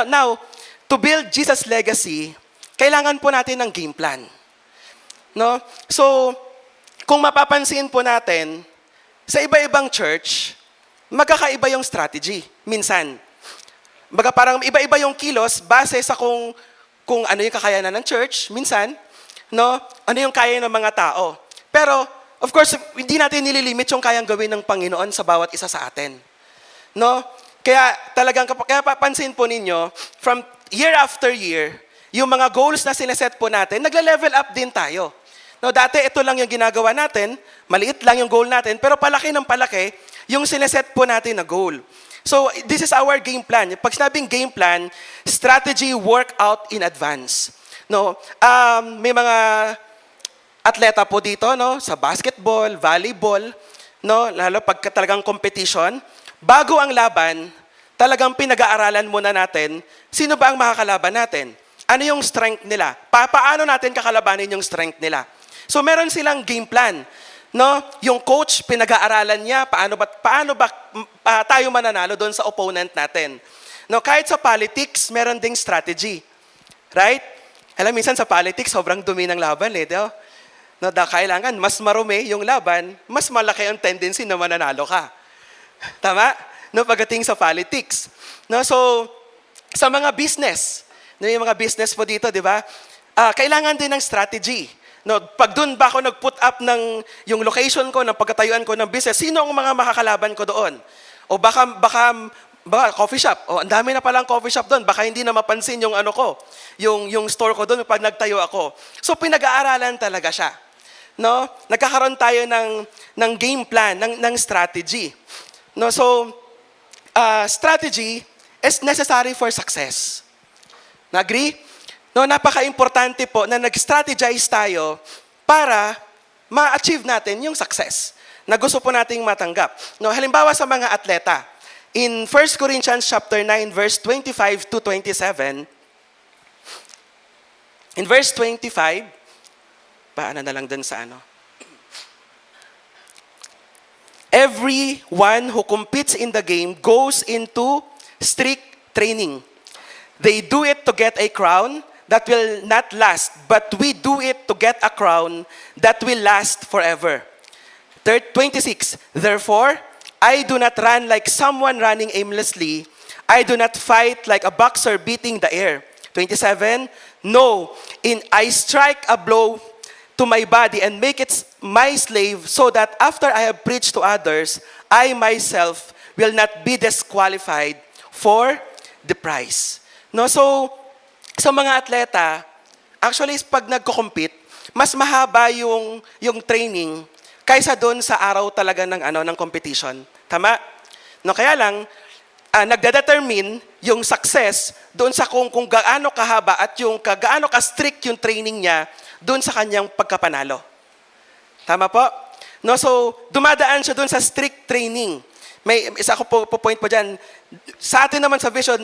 Now, to build Jesus' legacy, kailangan po natin ng game plan. No? So, kung mapapansin po natin, sa iba-ibang church, magkakaiba yung strategy. Minsan. Baga parang iba-iba yung kilos base sa kung ano yung kakayanan ng church, minsan, no? Ano yung kaya ng mga tao. Pero, of course, hindi natin nililimit yung kayang gawin ng Panginoon sa bawat isa sa atin. No? Kaya kaya papansin po ninyo, from year after year, yung mga goals na sineset po natin, nagle-level up din tayo. No, dati ito lang yung ginagawa natin, maliit lang yung goal natin, pero palaki ng palaki yung sineset po natin na goal. So, this is our game plan. Pag sinabing game plan, strategy work out in advance. No, may mga atleta po dito, no, sa basketball, volleyball, no, lalo pag talagang competition, bago ang laban, talagang pinag-aaralan muna natin, sino ba ang makakalaban natin? Ano yung strength nila? Paano natin kakalabanin yung strength nila? So meron silang game plan. No? Yung coach, pinag-aaralan niya, paano ba tayo mananalo doon sa opponent natin. No, kahit sa politics, meron ding strategy. Right? Alam, minsan sa politics, sobrang dumi ng laban. No, kailangan, mas marumi yung laban, mas malaki ang tendency na mananalo ka. Tama? No, pagdating sa politics. No, so, sa mga business, no, yung mga business po dito, di ba? Kailangan din ng strategy. No, pag doon ba ako nag-put up ng yung location ko, ng pagkatayuan ko ng business, sino ang mga makakalaban ko doon? O baka coffee shop. O ang dami na palang coffee shop doon. Baka hindi na mapansin yung ano ko, yung store ko doon pag nagtayo ako. So pinag-aaralan talaga siya. No? Nagkakaroon tayo ng game plan, ng strategy. No, so strategy is necessary for success. Na-agree? No, napaka-importante po na nag-strategize tayo para ma-achieve natin yung success na gusto po nating matanggap. No, halimbawa sa mga atleta, in 1 Corinthians chapter 9 verse 25 to 27, in verse 25, paano na lang dun sa ano? Everyone who competes in the game goes into strict training. They do it to get a crown that will not last, but we do it to get a crown that will last forever. 26, therefore, I do not run like someone running aimlessly. I do not fight like a boxer beating the air. 27, no, I strike a blow to my body and make it my slave so that after I have preached to others, I myself will not be disqualified for the prize. No, so, sa mga atleta, actually, pag nagko-compete, mas mahaba yung training kaysa doon sa araw talaga ng competition. Tama? No, kaya lang, nagdedetermine yung success doon sa kung gaano kahaba at yung gaano ka-strict yung training niya doon sa kanyang pagkapanalo. Tama po? No, so, dumadaan siya doon sa strict training. May isa ko po point po dyan. Sa atin naman sa vision,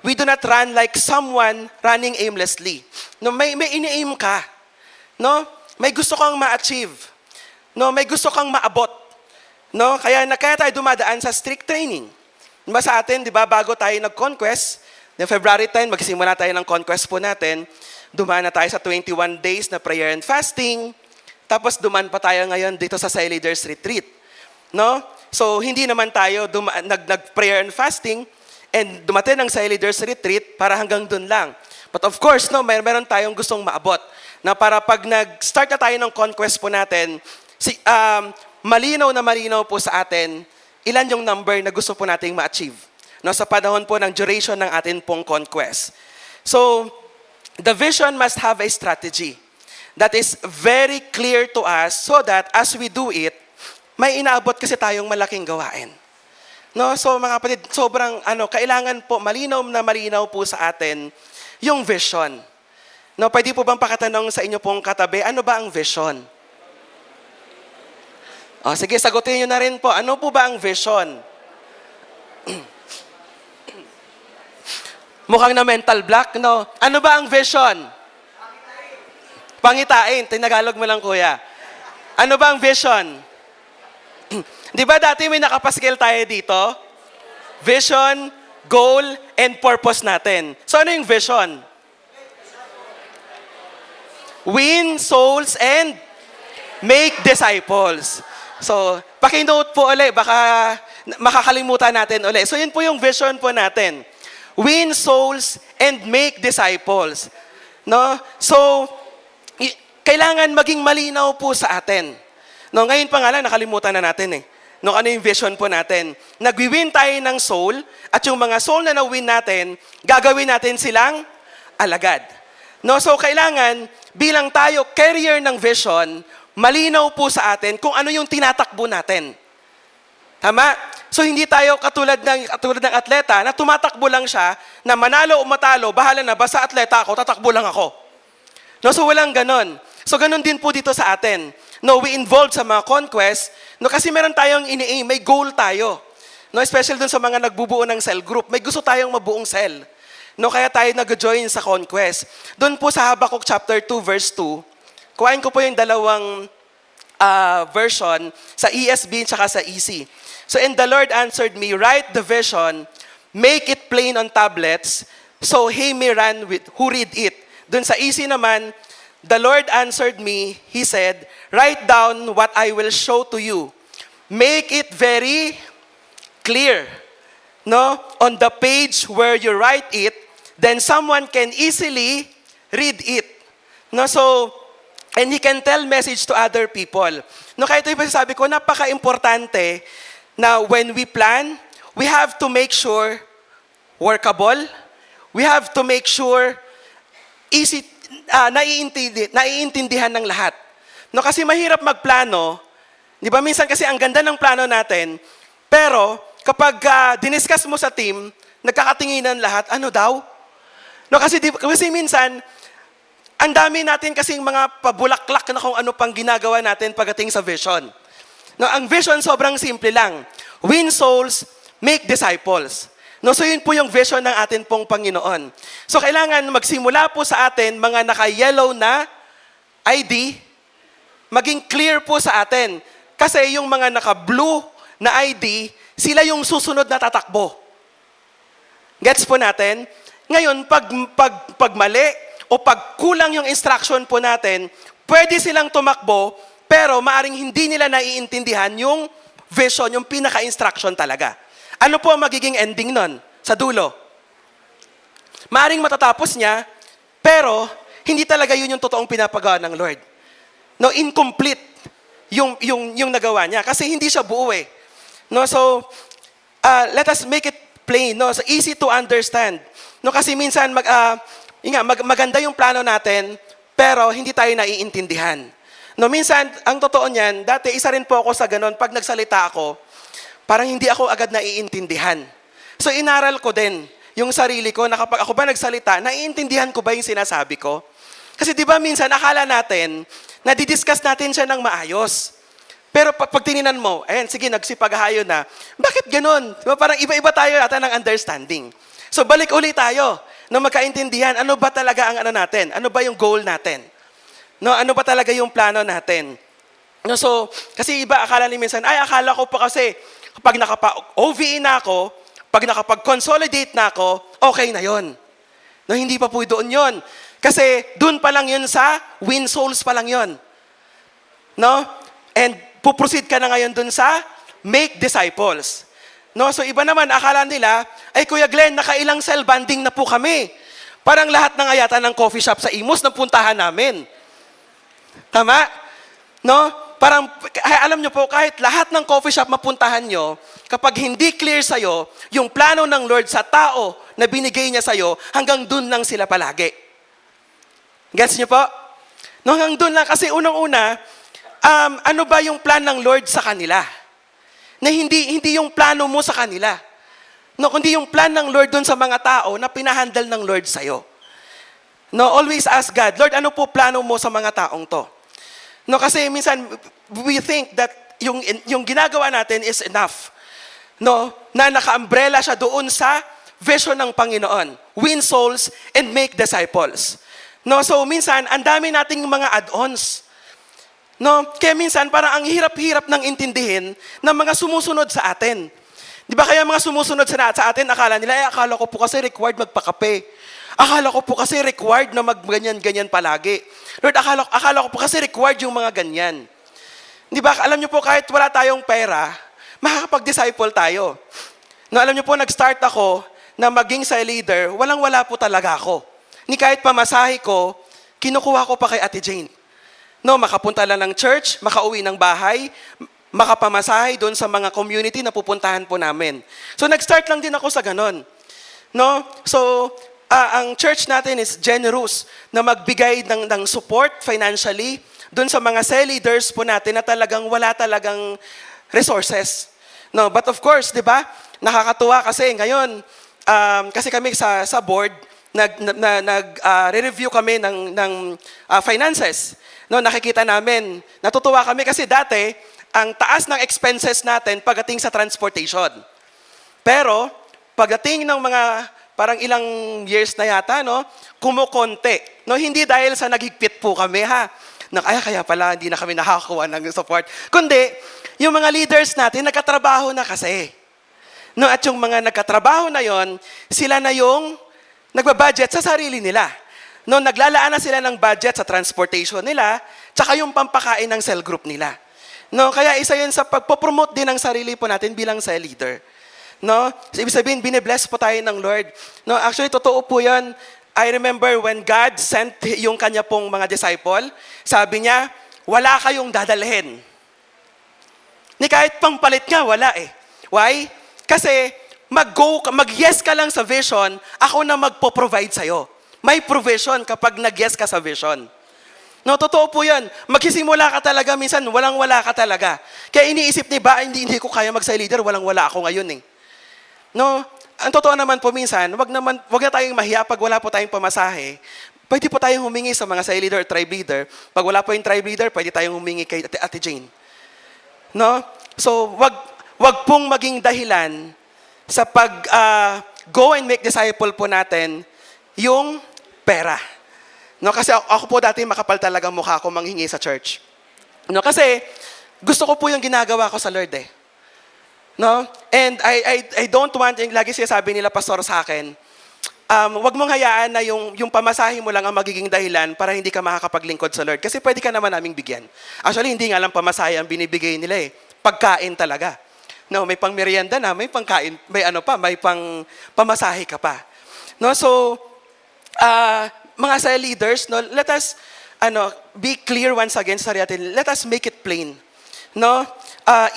we do not run like someone running aimlessly. No, may ini-aim ka. No? May gusto kang ma-achieve. No, may gusto kang maabot. No? Kaya tayo dumadaan sa strict training. Diba sa atin, di ba, bago tayo nag-conquest, February 10, magsimula tayo ng conquest po natin, dumaan na tayo sa 21 days na prayer and fasting, tapos dumaan pa tayo ngayon dito sa Sai Leaders Retreat. No? So, hindi naman tayo nag-prayer and fasting, and dumating ng Sai Leaders Retreat para hanggang dun lang. But of course, no, meron tayong gustong maabot na para pag nag-start na tayo ng conquest po natin, malinaw na malinaw po sa atin ilan yung number na gusto po nating ma-achieve no, sa panahon po ng duration ng atin pong conquest. So, the vision must have a strategy that is very clear to us so that as we do it, may inaabot kasi tayong malaking gawain. No, so mga kapatid, sobrang kailangan po malinaw na malinaw po sa atin yung vision. No, pwede po bang pakatanong sa inyo pong katabi, ano ba ang vision? O, sige, sagutin niyo na rin po, ano po ba ang vision? Mukhang na mental block, no? Ano ba ang vision? Pangitain. Tinagalog mo lang, kuya. Ano ba ang vision? Di ba dati may nakapaskil tayo dito? Vision, goal, and purpose natin. So ano yung vision? Win souls and make disciples. So, paki-note po ulit, baka makakalimutan natin ulit. So yun po yung vision po natin. Win souls and make disciples. No? So, kailangan maging malinaw po sa atin. No, ngayon pa nga lang, nakalimutan na natin eh. No, ano yung vision po natin? Nagwi-win tayo ng soul, at yung mga soul na na-win natin, gagawin natin silang alagad. No, so kailangan, bilang tayo carrier ng vision, malinaw po sa atin kung ano yung tinatakbo natin. Tama? So hindi tayo katulad ng atleta na tumatakbo lang siya, na manalo o matalo, bahala na, basta atleta ako, tatakbo lang ako. No, so walang ganon. So ganon din po dito sa atin. No, we involved sa mga conquest, no, kasi meron tayong ini-aim, may goal tayo. No, especially dun sa mga nagbubuo ng cell group. May gusto tayong mabuong cell. No, kaya tayo nag-join sa Conquest. Doon po sa Habakkuk chapter 2 verse 2, kuhain ko po yung dalawang version sa ESV at sa EC. So, and the Lord answered me, write the vision, make it plain on tablets, so he may run with who read it. Doon sa EC naman, the Lord answered me, he said, write down what I will show to you. Make it very clear, no? On the page where you write it, then someone can easily read it. No, so, and he can tell message to other people. No, kaya ito yung sabi ko, napaka-importante na when we plan, we have to make sure workable, we have to make sure easy, naiintindihan ng lahat. No, kasi mahirap magplano, di ba minsan kasi ang ganda ng plano natin, pero kapag diniscuss mo sa team, nagkakatinginan lahat, ano daw? No, kasi minsan, ang dami natin kasing mga pabulaklak na kung ano pang ginagawa natin pagdating sa vision. No, ang vision sobrang simple lang. Win souls, make disciples. No, so yun po yung vision ng atin pong Panginoon. So kailangan magsimula po sa atin, mga naka-yellow na ID, maging clear po sa atin. Kasi yung mga naka-blue na ID, sila yung susunod na tatakbo. Gets po natin? Ngayon, pag mali o pag kulang yung instruction po natin, pwede silang tumakbo, pero maaring hindi nila naiintindihan yung vision, yung pinaka-instruction talaga. Ano po ang magiging ending nun sa dulo? Maaring matatapos niya, pero hindi talaga yun yung totoong pinapagawa ng Lord. No, incomplete yung nagawa niya kasi hindi siya buo eh. No, so let us make it plain, no, so easy to understand. No, kasi minsan maganda yung plano natin, pero hindi tayo naiintindihan. No, minsan ang totoo niyan, dati isa rin po ako sa ganun, pag nagsalita ako, parang hindi ako agad naiintindihan. So inaral ko din yung sarili ko na kapag ako ba nagsalita, naiintindihan ko ba yung sinasabi ko? Kasi di ba minsan akala natin, nadidiscuss natin siya ng maayos. Pero pag tininan mo, ayan, sige, nagsipaghayo na. Bakit ganun? Diba, parang iba-iba tayo ata ng understanding. So balik ulit tayo na magkaintindihan, ano ba talaga ang ano natin? Ano ba yung goal natin? No, ano ba talaga yung plano natin? No, so, kasi iba akala ni minsan, ay akala ko pa kasi kapag nakapa-OVE na ako, pag nakapag-consolidate na ako, okay na yon. No, hindi pa po doon yon. Kasi doon pa lang yun sa win souls pa lang yon. No? And puproceed ka na ngayon dun sa make disciples. No? So iba naman, akala nila, ay Kuya Glenn, nakailang cell banding na po kami. Parang lahat ng ayatan ng coffee shop sa Imus na puntahan namin. Tama? No? Parang, alam nyo po, kahit lahat ng coffee shop mapuntahan nyo, kapag hindi clear sa'yo, yung plano ng Lord sa tao na binigay niya sa'yo, hanggang dun lang sila palagi. Gets nyo po? No, hanggang dun lang, kasi unang-una, ano ba yung plan ng Lord sa kanila? Na hindi yung plano mo sa kanila. No, kundi yung plan ng Lord dun sa mga tao na pinahandle ng Lord sa'yo. No, always ask God, Lord, ano po plano mo sa mga taong to? No, kasi minsan, we think that yung ginagawa natin is enough. No, na naka-umbrella siya doon sa vision ng Panginoon. Win souls and make disciples. No, so minsan, ang dami nating mga add-ons. No, kaya minsan parang ang hirap-hirap ng intindihin ng mga sumusunod sa atin. Di ba kaya mga sumusunod sa atin, akala nila, akala ko po kasi required magpakape. Akala ko po kasi required na magganyan-ganyan palagi. Lord, akala ko po kasi required yung mga ganyan. Di ba, alam niyo po kahit wala tayong pera, makakapag-disciple tayo. No, alam niyo po, nag-start ako na maging sa leader, walang-wala po talaga ako. Ni kahit pamasahe ko, kinukuha ko pa kay Ate Jane. No, makapunta lang ng church, makauwi ng bahay, makapamasahe doon sa mga community na pupuntahan po namin. So nag-start lang din ako sa ganon. No? So ang church natin is generous na magbigay ng support financially doon sa mga cell leaders po natin na talagang wala talagang resources. No, but of course, 'di ba? Nakakatuwa kasi ngayon kasi kami sa board nag-review kami ng finances. No, nakikita namin, natutuwa kami kasi dati, ang taas ng expenses natin pagdating sa transportation. Pero, pagdating ng mga parang ilang years na yata, no, kumukonti. No, hindi dahil sa naghigpit po kami, ha. Kaya pala hindi na kami nakakuha ng support. Kundi, yung mga leaders natin, nagkatrabaho na kasi. No, at yung mga nagkatrabaho na yon, sila na yung nagbabudget sa sarili nila. No, naglalaan na sila ng budget sa transportation nila, tsaka yung pampakain ng cell group nila. No, kaya isa yun sa pagpopromote din ng sarili po natin bilang cell leader. No? So, ibig sabihin, bine-bless po tayo ng Lord. No, actually, totoo po yan. I remember when God sent yung kanya pong mga disciple, sabi niya, wala kayong dadalhin. Ni kahit pangpalit nga, wala eh. Why? Kasi mag-yes ka lang sa vision, ako na magpo-provide sa'yo. May provision kapag nag-yes ka sa vision. No, totoo po yan. Magsisimula ka talaga, minsan walang-wala ka talaga. Kaya iniisip ni ba, hindi ko kaya mag-side leader, walang-wala ako ngayon eh. No, ang totoo naman po minsan, wag na tayong mahiya pag wala po tayong pamasahe. Pwede po tayong humingi sa mga side leader, tribe leader. Pag wala po yung tribe leader, pwede tayong humingi kay Ate Jane. No? So, wag pong maging dahilan sa go and make disciple po natin yung pera. No, kasi ako po dati makapal talaga mukha ko manghingi sa church. No, kasi gusto ko po yung ginagawa ko sa Lord eh. No? And I don't want, lagi sinasabi nila pastor sa akin, wag mong hayaan na yung pamasahe mo lang ang magiging dahilan para hindi ka makakapaglingkod sa Lord. Kasi pwede ka naman naming bigyan. Actually, hindi nga lang pamasahe ang binibigay nila eh. Pagkain talaga. No, may pang merienda na, may pangkain, may pamasahe ka pa. No, so, mga cell leaders, no, let us be clear once again sa natin. Let us make it plain. No?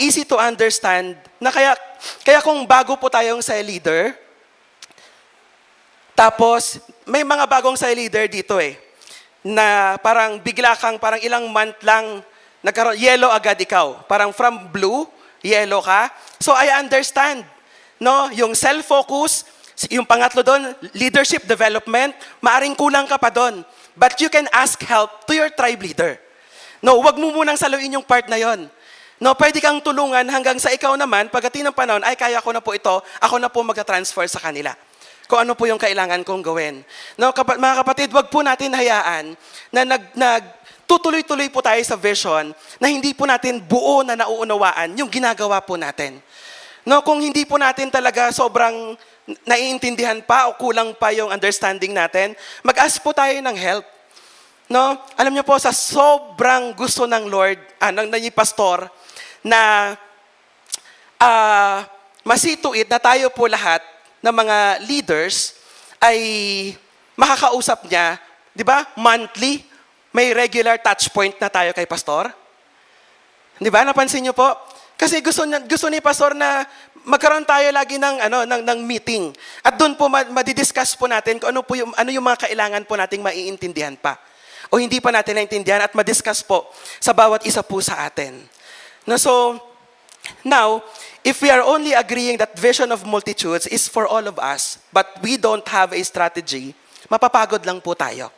Easy to understand na kaya kung bago po tayong cell leader, tapos may mga bagong cell leader dito eh, na parang bigla kang parang ilang month lang nagkaroon, yellow agad ikaw. Parang from blue, yellow ka. So I understand, no? Yung self-focus, yung pangatlo doon, leadership development, maaring kulang ka pa doon. But you can ask help to your tribe leader. No, wag mo munang saluin yung part na yon. No, pwede kang tulungan hanggang sa ikaw naman, pagdating ng panahon, ay kaya ko na po ito, ako na po magta-transfer sa kanila. Kung ano po yung kailangan kong gawin. No, mga kapatid, wag po natin hayaan na tutuloy-tuloy po tayo sa vision na hindi po natin buo na nauunawaan yung ginagawa po natin. No, kung hindi po natin talaga sobrang naiintindihan pa o kulang pa yung understanding natin, mag-ask po tayo ng help. No, alam niyo po, sa sobrang gusto ng Lord, ng pastor, na masituit na tayo po lahat ng mga leaders ay makakausap niya, di ba? Monthly, may regular touch point na tayo kay pastor. Di ba? Napansin niyo po? Kasi gusto ni pastor na magkaroon tayo lagi ng meeting. At doon po madidiscuss po natin kung ano yung mga kailangan po nating maiintindihan pa. O hindi pa natin naintindihan at madiscuss po sa bawat isa po sa atin. No, so, now, if we are only agreeing that vision of multitudes is for all of us, but we don't have a strategy, mapapagod lang po tayo.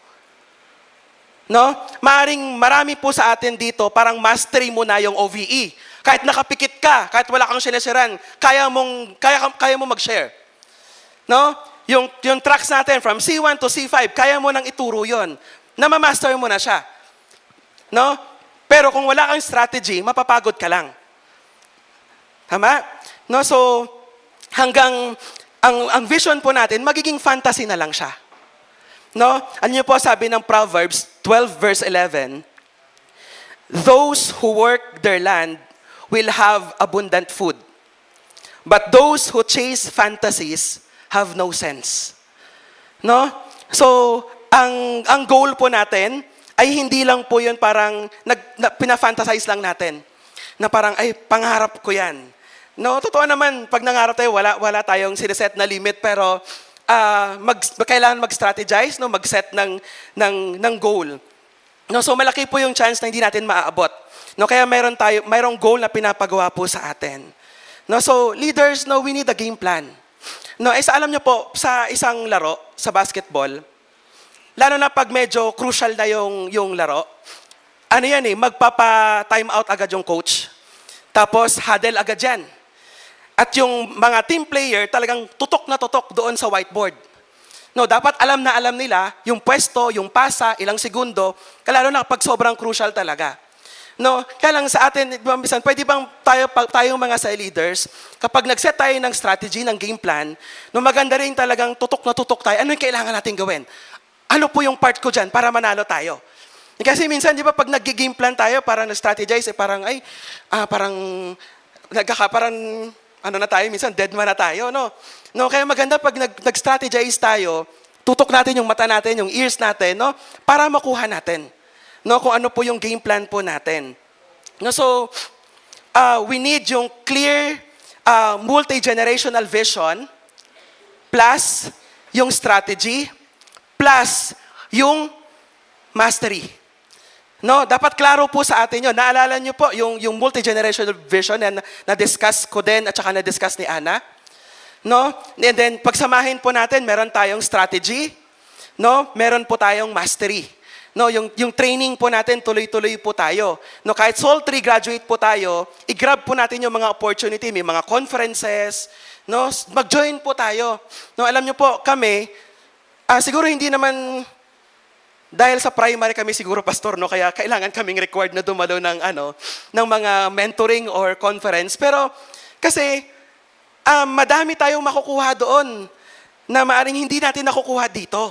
No? Maaring marami po sa atin dito, parang mastery mo na yung OVE. Kahit nakapikit ka, kahit wala kang sinasiran, kaya mo mag-share. No? Yung tracks natin from C1 to C5, kaya mo nang ituro yon. Namamaster mo na siya. No? Pero kung wala kang strategy, mapapagod ka lang. Tama? No? So, hanggang ang vision po natin, magiging fantasy na lang siya. No? Ano niyo po sabi ng Proverbs 12 verse 11, those who work their land will have abundant food. But those who chase fantasies have no sense. No? So, ang goal po natin ay hindi lang po yun parang pinafantasize lang natin. Na parang, ay, pangarap ko yan. No, totoo naman, pag nangarap tayo, wala tayong sineset na limit, pero kailangan mag-strategize, no, mag-set ng goal. No, so malaki po yung chance na hindi natin maaabot. No, kaya mayroong goal na pinapagawa po sa atin. No, so leaders, no, we need a game plan. No, alam niyo po, sa isang laro, sa basketball, lalo na pag medyo crucial na yung laro, ano yan magpapa-time out agad yung coach. Tapos, huddle agad yan. At yung mga team player talagang tutok na tutok doon sa whiteboard. No, dapat alam na alam nila yung pwesto, yung pasa, ilang segundo, lalo na kapag sobrang crucial talaga. No, kaya lang sa atin, minsan, pwede bang tayong mga sales leaders, kapag nag-set tayo ng strategy, ng game plan, no, maganda rin talagang tutok na tutok tayo, ano yung kailangan natin gawin? Ano po yung part ko dyan para manalo tayo? Kasi minsan, di ba, pag nag-game plan tayo, parang nag-strategize, parang, parang, ano na tayo, minsan dead man na tayo, no? No, kaya maganda pag nag-strategize tayo, tutok natin yung mata natin, yung ears natin, no? Para makuha natin, no? Kung ano po yung game plan po natin. No, so, we need yung clear multi-generational vision plus yung strategy plus yung mastery. No, dapat klaro po sa atin yun. Naalala niyo po yung multi-generational vision na na-discuss ko din at saka na-discuss ni Ana. No? And then, pagsamahin po natin, meron tayong strategy. No? Meron po tayong mastery. No, yung training po natin, tuloy-tuloy po tayo. No, kahit Soul 3 graduate po tayo, i-grab po natin yung mga opportunity, may mga conferences, no? Mag-join po tayo. No, alam niyo po, kami, siguro hindi naman dahil sa primary kami siguro, pastor, no, kaya kailangan kaming required na dumalo ng ng mga mentoring or conference. Pero kasi madami tayong makukuha doon na maaring hindi natin nakukuha dito.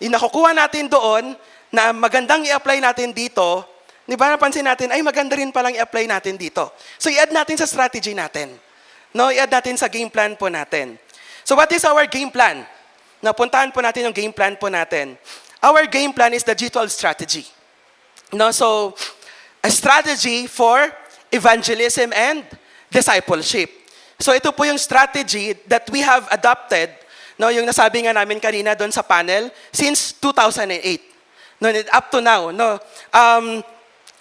Yung nakukuha natin doon na magandang i-apply natin dito, di ba napansin natin, ay maganda rin palang i-apply natin dito. So i-add natin sa strategy natin. No, i-add natin sa game plan po natin. So what is our game plan? Napuntahan po natin yung game plan po natin. Our game plan is the G12 strategy. No, so a strategy for evangelism and discipleship. So ito po yung strategy that we have adopted, no, yung nasabi nga namin kanina doon sa panel, since 2008. No, up to now, no.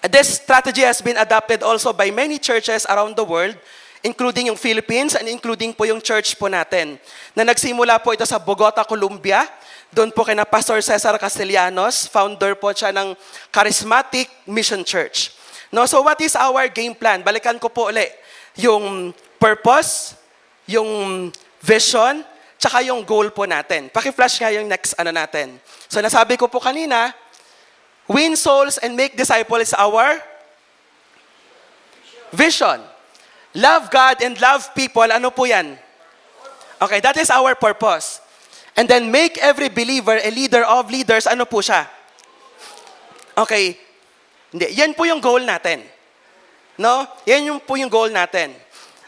This strategy has been adopted also by many churches around the world, including yung Philippines and including po yung church po natin. Na nagsimula po ito sa Bogota, Colombia. Doon po kina Pastor Cesar Castellanos, founder po siya ng Charismatic Mission Church. No, so what is our game plan? Balikan ko po ulit. Yung purpose, yung vision, tsaka yung goal po natin. Paki-flash nga yung next natin. So nasabi ko po kanina, win souls and make disciples is our vision. Love God and love people, ano po yan? Okay, that is our purpose. And then make every believer a leader of leaders, ano po siya? Okay, hindi, yan po yung goal natin. No? Yan po yung goal natin.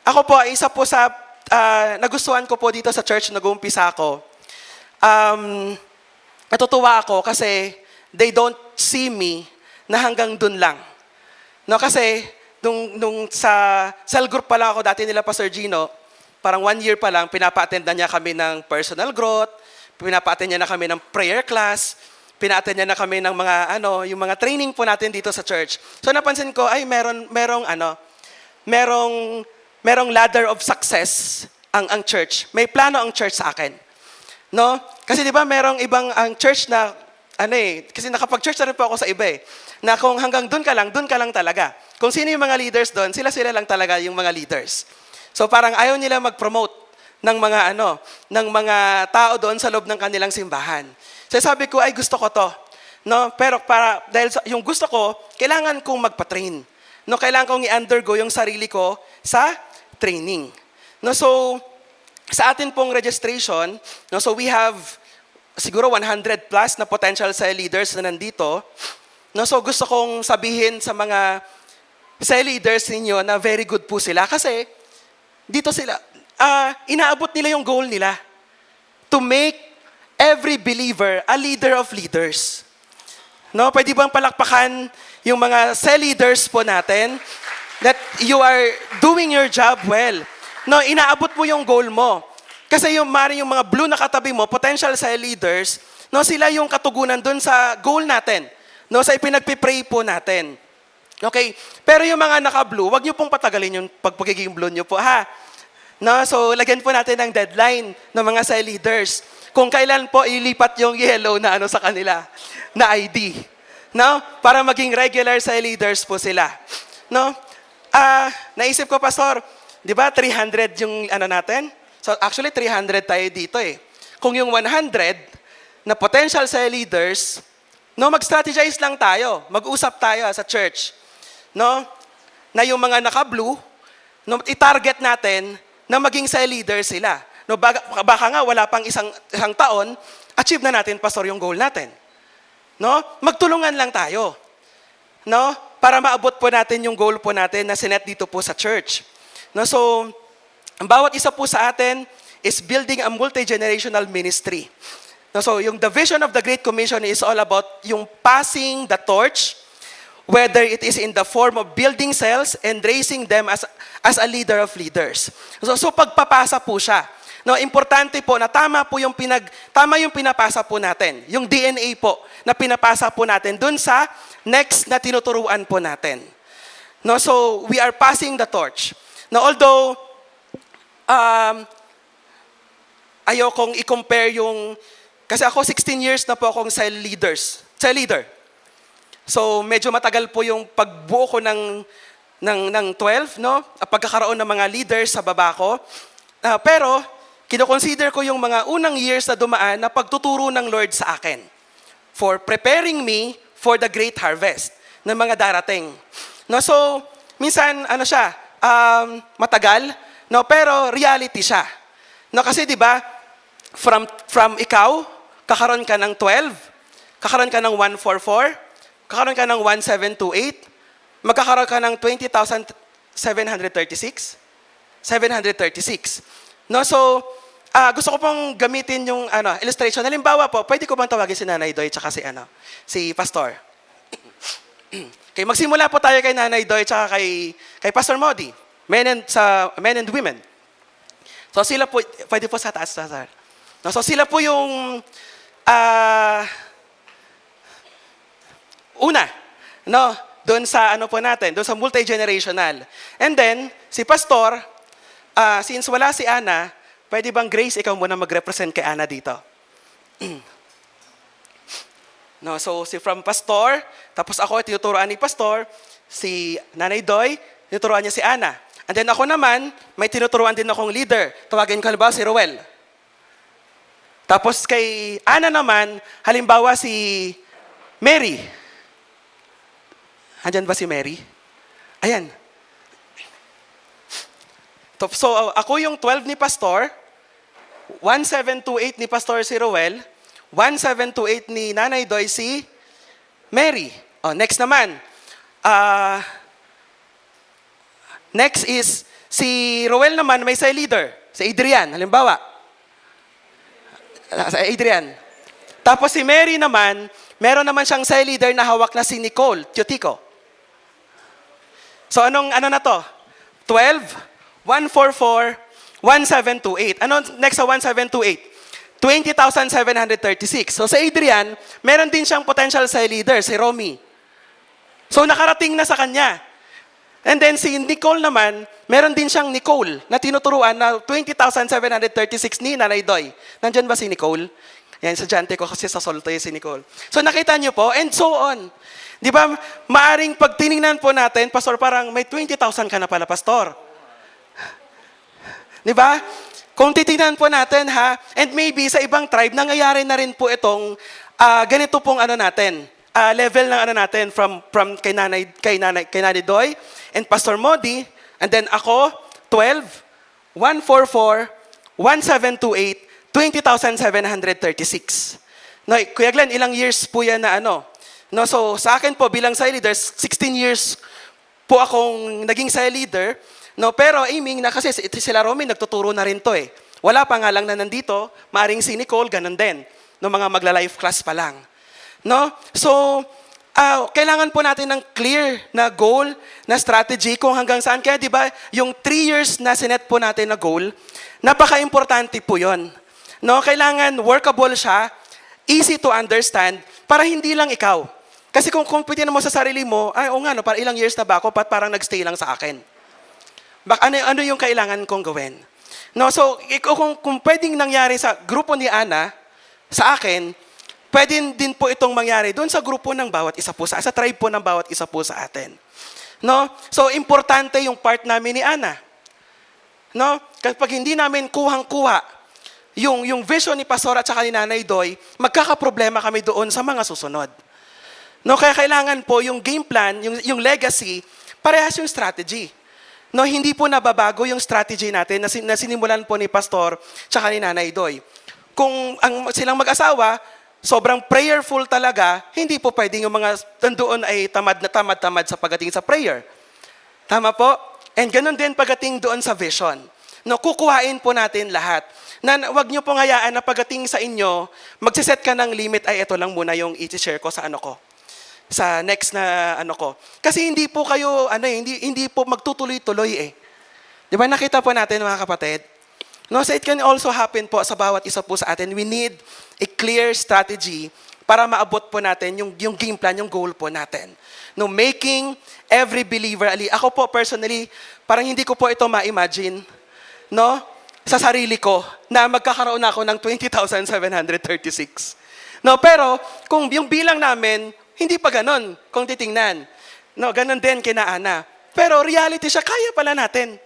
Ako po, isa po sa nagustuhan ko po dito sa church, nag-uumpisa ako. Natutuwa ako kasi they don't see me na hanggang dun lang. No, kasi nung sa cell group pala ako dati nila Pastor Gino, parang 1 year pa lang, pinapa-attend na niya kami ng personal growth, pinapa-attend niya na kami ng prayer class, pina-attend niya na kami ng mga yung mga training po natin dito sa church. So napansin ko ay merong ladder of success ang church. May plano ang church sa akin. No? Kasi 'di ba merong ibang ang church na kasi nakapag-church na rin po ako sa iba na kung hanggang doon ka lang talaga. Kung sino yung mga leaders doon, sila lang talaga yung mga leaders. So parang ayaw nila mag-promote ng mga tao doon sa loob ng kanilang simbahan. So sabi ko, ay gusto ko to. No, pero dahil yung gusto ko, kailangan kong magpa-train. No, kailangan kong i-undergo yung sarili ko sa training. No, so sa atin pong registration, no, so we have siguro 100 plus na potential cell leaders na nandito. No, so gusto kong sabihin sa mga cell leaders ninyo na very good po sila kasi dito sila, inaabot nila yung goal nila to make every believer a leader of leaders. No, pwede bang palakpakan yung mga cell leaders po natin that you are doing your job well. No, inaabot mo yung goal mo. Kasi yung mga blue na katabi mo, potential cell leaders, no, sila yung katugunan dun sa goal natin. No, sa ipinagpipray po natin. Okay? Pero yung mga naka-blue, wag niyo pong patagalin yung pagiging blue niyo po, ha? No, so lagyan po natin ng deadline ng mga cell leaders. Kung kailan po ilipat yung yellow na sa kanila, na ID. No? Para maging regular cell leaders po sila. No? Naisip ko, Pastor, Di ba, 300 yung ano natin? So actually, 300 tayo dito eh. Kung yung 100 na potential cell leaders, no, mag-strategize lang tayo. Mag-usap tayo sa church. No? Na yung mga naka-blue, no, i-target natin na maging cell leader sila. No, baka nga wala pang isang taon, achieve na natin, Pastor, yung goal natin. No? Magtulungan lang tayo. No? Para maabot po natin yung goal po natin na sinet dito po sa church. No? So, ang bawat isa po sa atin is building a multi-generational ministry. No? So, the vision of the Great Commission is all about yung passing the torch, whether it is in the form of building cells and raising them as a leader of leaders. So pagpapasa po siya. No, importante po na tama yung pinapasa po natin. Yung DNA po na pinapasa po natin dun sa next na tinuturuan po natin. No, so we are passing the torch. Now, although ayokong i-compare kasi ako 16 years na po akong cell leader. So medyo matagal po yung pagbuo ko ng 12, no? Pagkakaroon ng mga leaders sa baba ko. Pero kino-consider ko yung mga unang years na dumaan na pagtuturo ng Lord sa akin for preparing me for the great harvest ng mga darating. No, so minsan siya, matagal, no, pero reality siya. No, kasi 'di ba, from ikaw, kakaroon ka ng 12, kakaroon ka ng 144, kakaroon ka ng 1728, magkakaroon ka ng 20,736. 736. No, so, gusto ko pong gamitin yung illustration. Halimbawa po, pwede ko bang tawagin si Nanay Doy tsaka si Pastor? Okay, magsimula po tayo kay Nanay Doy tsaka kay Pastor Modi. Men and women. So sila po, pwede po sa taas, Pastor. No, so sila po yung una, no, doon sa po natin, doon sa multi-generational. And then, si Pastor, since wala si Ana, pwede bang Grace, ikaw muna mag-represent kay Ana dito? No, so si from Pastor, tapos ako tinuturoan ni Pastor, si Nanay Doy, tinuturoan niya si Ana. And then ako naman, may tinuturoan din akong leader. Tawagin ko halimbawa si Roel. Tapos kay Ana naman, halimbawa si Mary. Andyan ba si Mary? Ayan. So, ako yung 12 ni Pastor, 1728 ni Pastor si Roel, 1728 ni Nanay Doy si Mary. Next naman. Next is, si Roel naman may sa leader, si Adrian, halimbawa. Sa Adrian. Tapos si Mary naman, meron naman siyang sa leader na hawak na si Nicole Tiotico. So ano na to? 12, 144, 1728. Ano next sa 1728? 20,736. So sa Adrian, meron din siyang potential sa leader, si Romy. So nakarating na sa kanya. And then si Nicole naman, meron din siyang Nicole na tinuturuan na 20,736 ni Nanay Doy. Nandyan ba si Nicole? Yan, sa Jante ko kasi sa Solto si Nicole. So nakita niyo po, and so on. Di ba, maaring pag tinignan po natin, Pastor, parang may 20,000 ka na pala, Pastor. Di ba? Kung titignan po natin, and maybe sa ibang tribe, nangyayari na rin po itong ganito pong natin, level ng natin from kay Nanay Doy and Pastor Modi, and then ako, 12, 144, 1728, 20,736. No, Kuya Glenn, ilang years po yan na No, so sa akin po bilang side leader, 16 years po akong naging side leader. No, pero aiming na kasi sila Romy nagtuturo na rin to eh. Wala pa nga lang na nandito, maaring si Nicole ganun din. No, mga magla-life class pa lang. No? So kailangan po natin ng clear na goal, na strategy kung hanggang saan. Kaya di ba, yung 3 years na sinet po natin na goal, napaka-importante po 'yon. No, kailangan workable siya, easy to understand para hindi lang ikaw. Kasi kung pwede mo sa sarili mo, para ilang years na ba ako, parang nagstay lang sa akin. Ano yung kailangan kong gawin? No, so kung pwedeng nangyari sa grupo ni Ana, sa akin, pwede din po itong mangyari doon sa grupo ng bawat isa po, sa tribe po ng bawat isa po sa atin. No? So importante yung part namin ni Ana. No? Kapag hindi namin kuhang-kuha yung vision ni Pastor at saka ni Nanay Doy, magkakaproblema kami doon sa mga susunod. No, kaya kailangan po yung game plan, yung legacy, parehas yung strategy. No, hindi po nababago yung strategy natin na sinimulan po ni Pastor tsaka ni Nanay Doy. Kung silang mag-asawa, sobrang prayerful talaga, hindi po pwedeng yung mga nandoon ay tamad sa pagdating sa prayer. Tama po? And ganun din pagdating doon sa vision. No, kukuhain po natin lahat. Wag niyo pong hayaan na pagdating sa inyo, magsiset ka ng limit, ay ito lang muna yung i-share ko sa sa next na ko. Kasi hindi po kayo, hindi po magtutuloy-tuloy eh. Di ba nakita po natin mga kapatid? No, so it can also happen po sa bawat isa po sa atin. We need a clear strategy para maabot po natin yung game plan, yung goal po natin. No, making every believer, ako po personally, parang hindi ko po ito ma-imagine, no, sa sarili ko, na magkakaroon ako ng 20,736. No, pero kung yung bilang namin, hindi pa ganon, kung titingnan. No, ganon din kina Ana. Pero reality siya, kaya pala natin.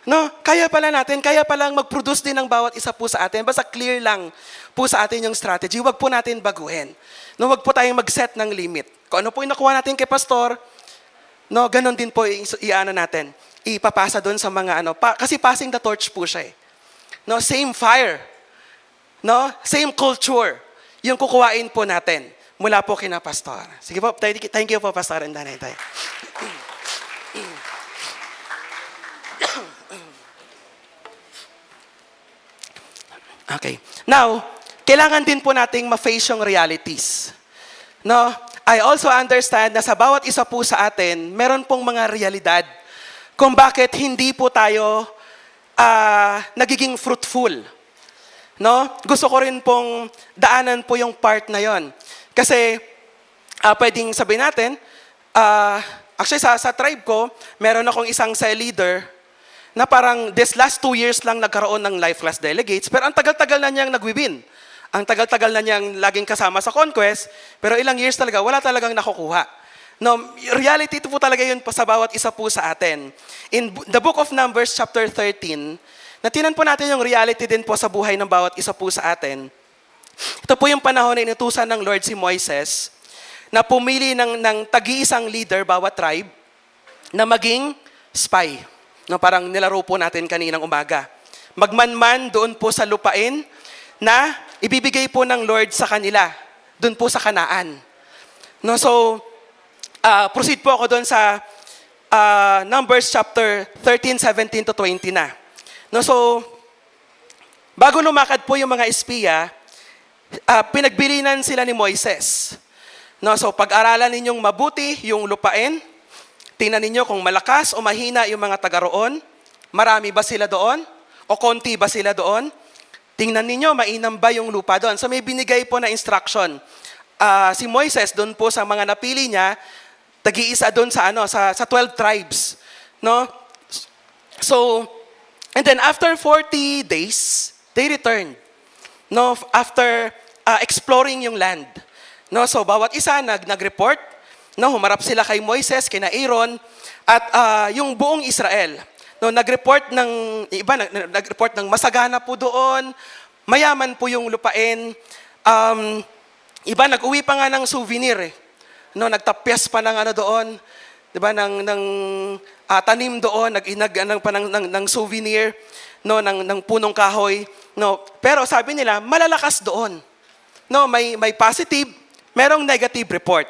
No, kaya palang mag-produce din ng bawat isa po sa atin. Basta clear lang po sa atin yung strategy. Huwag po natin baguhin. No, huwag po tayong mag-set ng limit. Kung ano po yung nakuha natin kay Pastor, no, ganon din po natin. Ipapasa doon sa mga kasi passing the torch po siya eh. No, same fire. No, same culture. Yung kukuhain po natin mula po kina Pastor. Sige po, thank you po Pastor and Nanay Tay. Okay. Now, kailangan din po nating ma-face yung realities. No, I also understand na sa bawat isa po sa atin, meron pong mga realidad kung bakit hindi po tayo nagiging fruitful. No? Gusto ko rin pong daanan po yung part na yon. Kasi pwedeng sabihin natin, actually sa tribe ko, meron akong isang cell leader na parang this last 2 years lang nagkaroon ng life class delegates, pero ang tagal-tagal na niyang nagwi-win. Ang tagal-tagal na niyang laging kasama sa conquest, pero ilang years talaga, wala talagang nakukuha. No, reality ito po talaga yun sa bawat isa po sa atin. In the book of Numbers chapter 13, natinan po natin yung reality din po sa buhay ng bawat isa po sa atin. Ito po yung panahon na inutusan ng Lord si Moises na pumili ng tagi-isang leader bawat tribe na maging spy. No, parang nilaro po natin kaninang umaga. Magmanman doon po sa lupain na ibibigay po ng Lord sa kanila, doon po sa Kanaan. No, so, proceed po ako doon sa Numbers chapter 13, 17 to 20 na. No, so, bago lumakad po yung mga espiya, pinagbilinan sila ni Moises. No, so, pag-aralan ninyong mabuti yung lupain, tingnan ninyo kung malakas o mahina yung mga taga roon, marami ba sila doon, o konti ba sila doon, tingnan ninyo, mainam ba yung lupa doon. So, may binigay po na instruction. Si Moises doon po sa mga napili niya, tagi-isa doon sa 12 tribes, no? So, and then after 40 days, they returned. No, after exploring yung land. No, so bawat isa nag-report, no, humarap sila kay Moises, kina Aaron, at yung buong Israel. No, nag-report ng masagana po doon, mayaman po yung lupain. Iba nag-uwi pa nga ng souvenir eh. No, nagtapyas pa ng doon, 'di ba, ng tanim doon, ng souvenir, no, ng punong kahoy, no. Pero sabi nila, malalakas doon. No, may positive, merong negative report.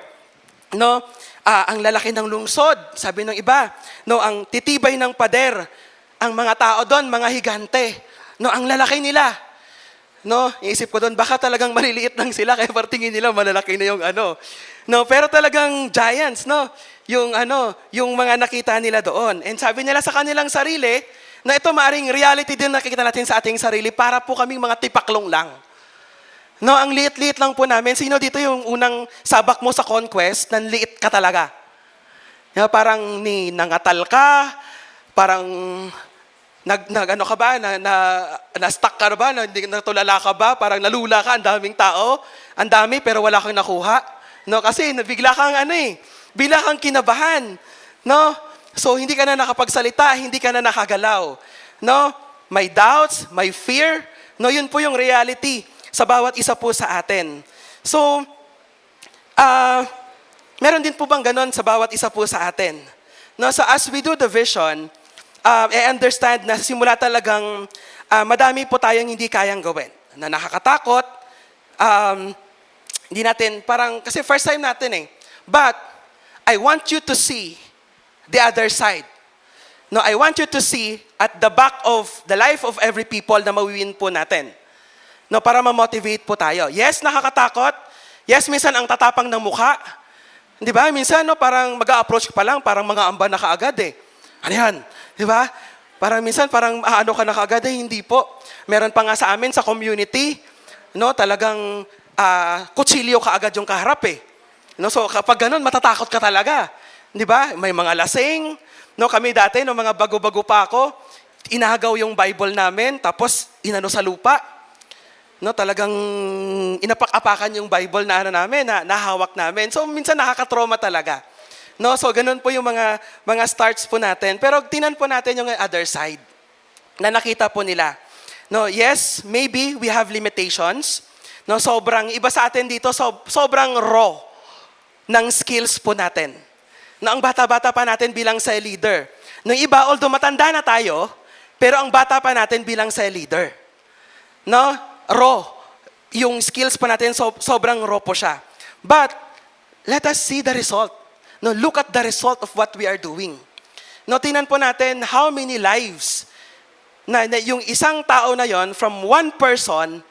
No, ang lalaki ng lungsod, sabi ng iba, no, ang titibay ng pader, ang mga tao doon, mga higante. No, ang lalaki nila. No, iisip ko doon, baka talagang maliliit lang sila kaya partingin nila malalaki na yung No, pero talagang giants, no? Yung mga nakita nila doon. And sabi nila sa kanilang sarili, na ito maaring reality din nakikita natin sa ating sarili, para po kaming mga tipaklong lang. No, ang liit-liit lang po namin. Sino dito yung unang sabak mo sa conquest, nanliit ka talaga? Parang nangatal ka, parang ka ba, na-stuck ka ba, natulala ka ba, parang nalula ka, ang daming tao, ang dami pero wala kang nakuha. No, kasi bigla kang bigla kang kinabahan. No? So hindi ka na nakapagsalita, hindi ka na nakagalaw. no? May doubts, may fear. No, yun po yung reality sa bawat isa po sa atin. So, meron din po bang ganon sa bawat isa po sa atin? No, so as we do the vision, I understand na simula talagang madami po tayong hindi kayang gawin. Na nakakatakot, hindi natin, parang, kasi first time natin eh. But, I want you to see the other side. No, I want you to see at the back of the life of every people na mawiwin po natin. No, para ma-motivate po tayo. Yes, nakakatakot. Yes, minsan ang tatapang ng mukha. Di ba? Minsan, no, parang mag-a-approach ka pa lang, parang mga amba na kaagad eh. Ano yan? Di ba? Parang minsan, parang ano ka na kaagad eh. Hindi po. Meron pa nga sa amin, sa community, no, talagang kutsilyo kaagad yung kaharap eh. No, so kapag ganun, matatakot ka talaga. Di ba? May mga lasing. No, kami dati, no, mga bago-bago pa ako, inagaw yung Bible namin, tapos inano sa lupa. No, talagang inapak-apakan yung Bible na ano namin, na nahawak namin. So minsan nakaka-trauma talaga. No, so ganun po yung mga starts po natin. Pero tinan po natin yung other side na nakita po nila. No, yes, maybe we have limitations. No, sobrang iba sa atin dito, sobrang raw ng skills po natin. No, ang bata-bata pa natin bilang sa leader. Nung iba, although matanda na tayo, pero ang bata pa natin bilang sa leader. No, raw. Yung skills pa natin, sobrang raw po siya. But, let us see the result. No, look at the result of what we are doing. No, tingnan po natin how many lives na yung isang tao na yon from one person,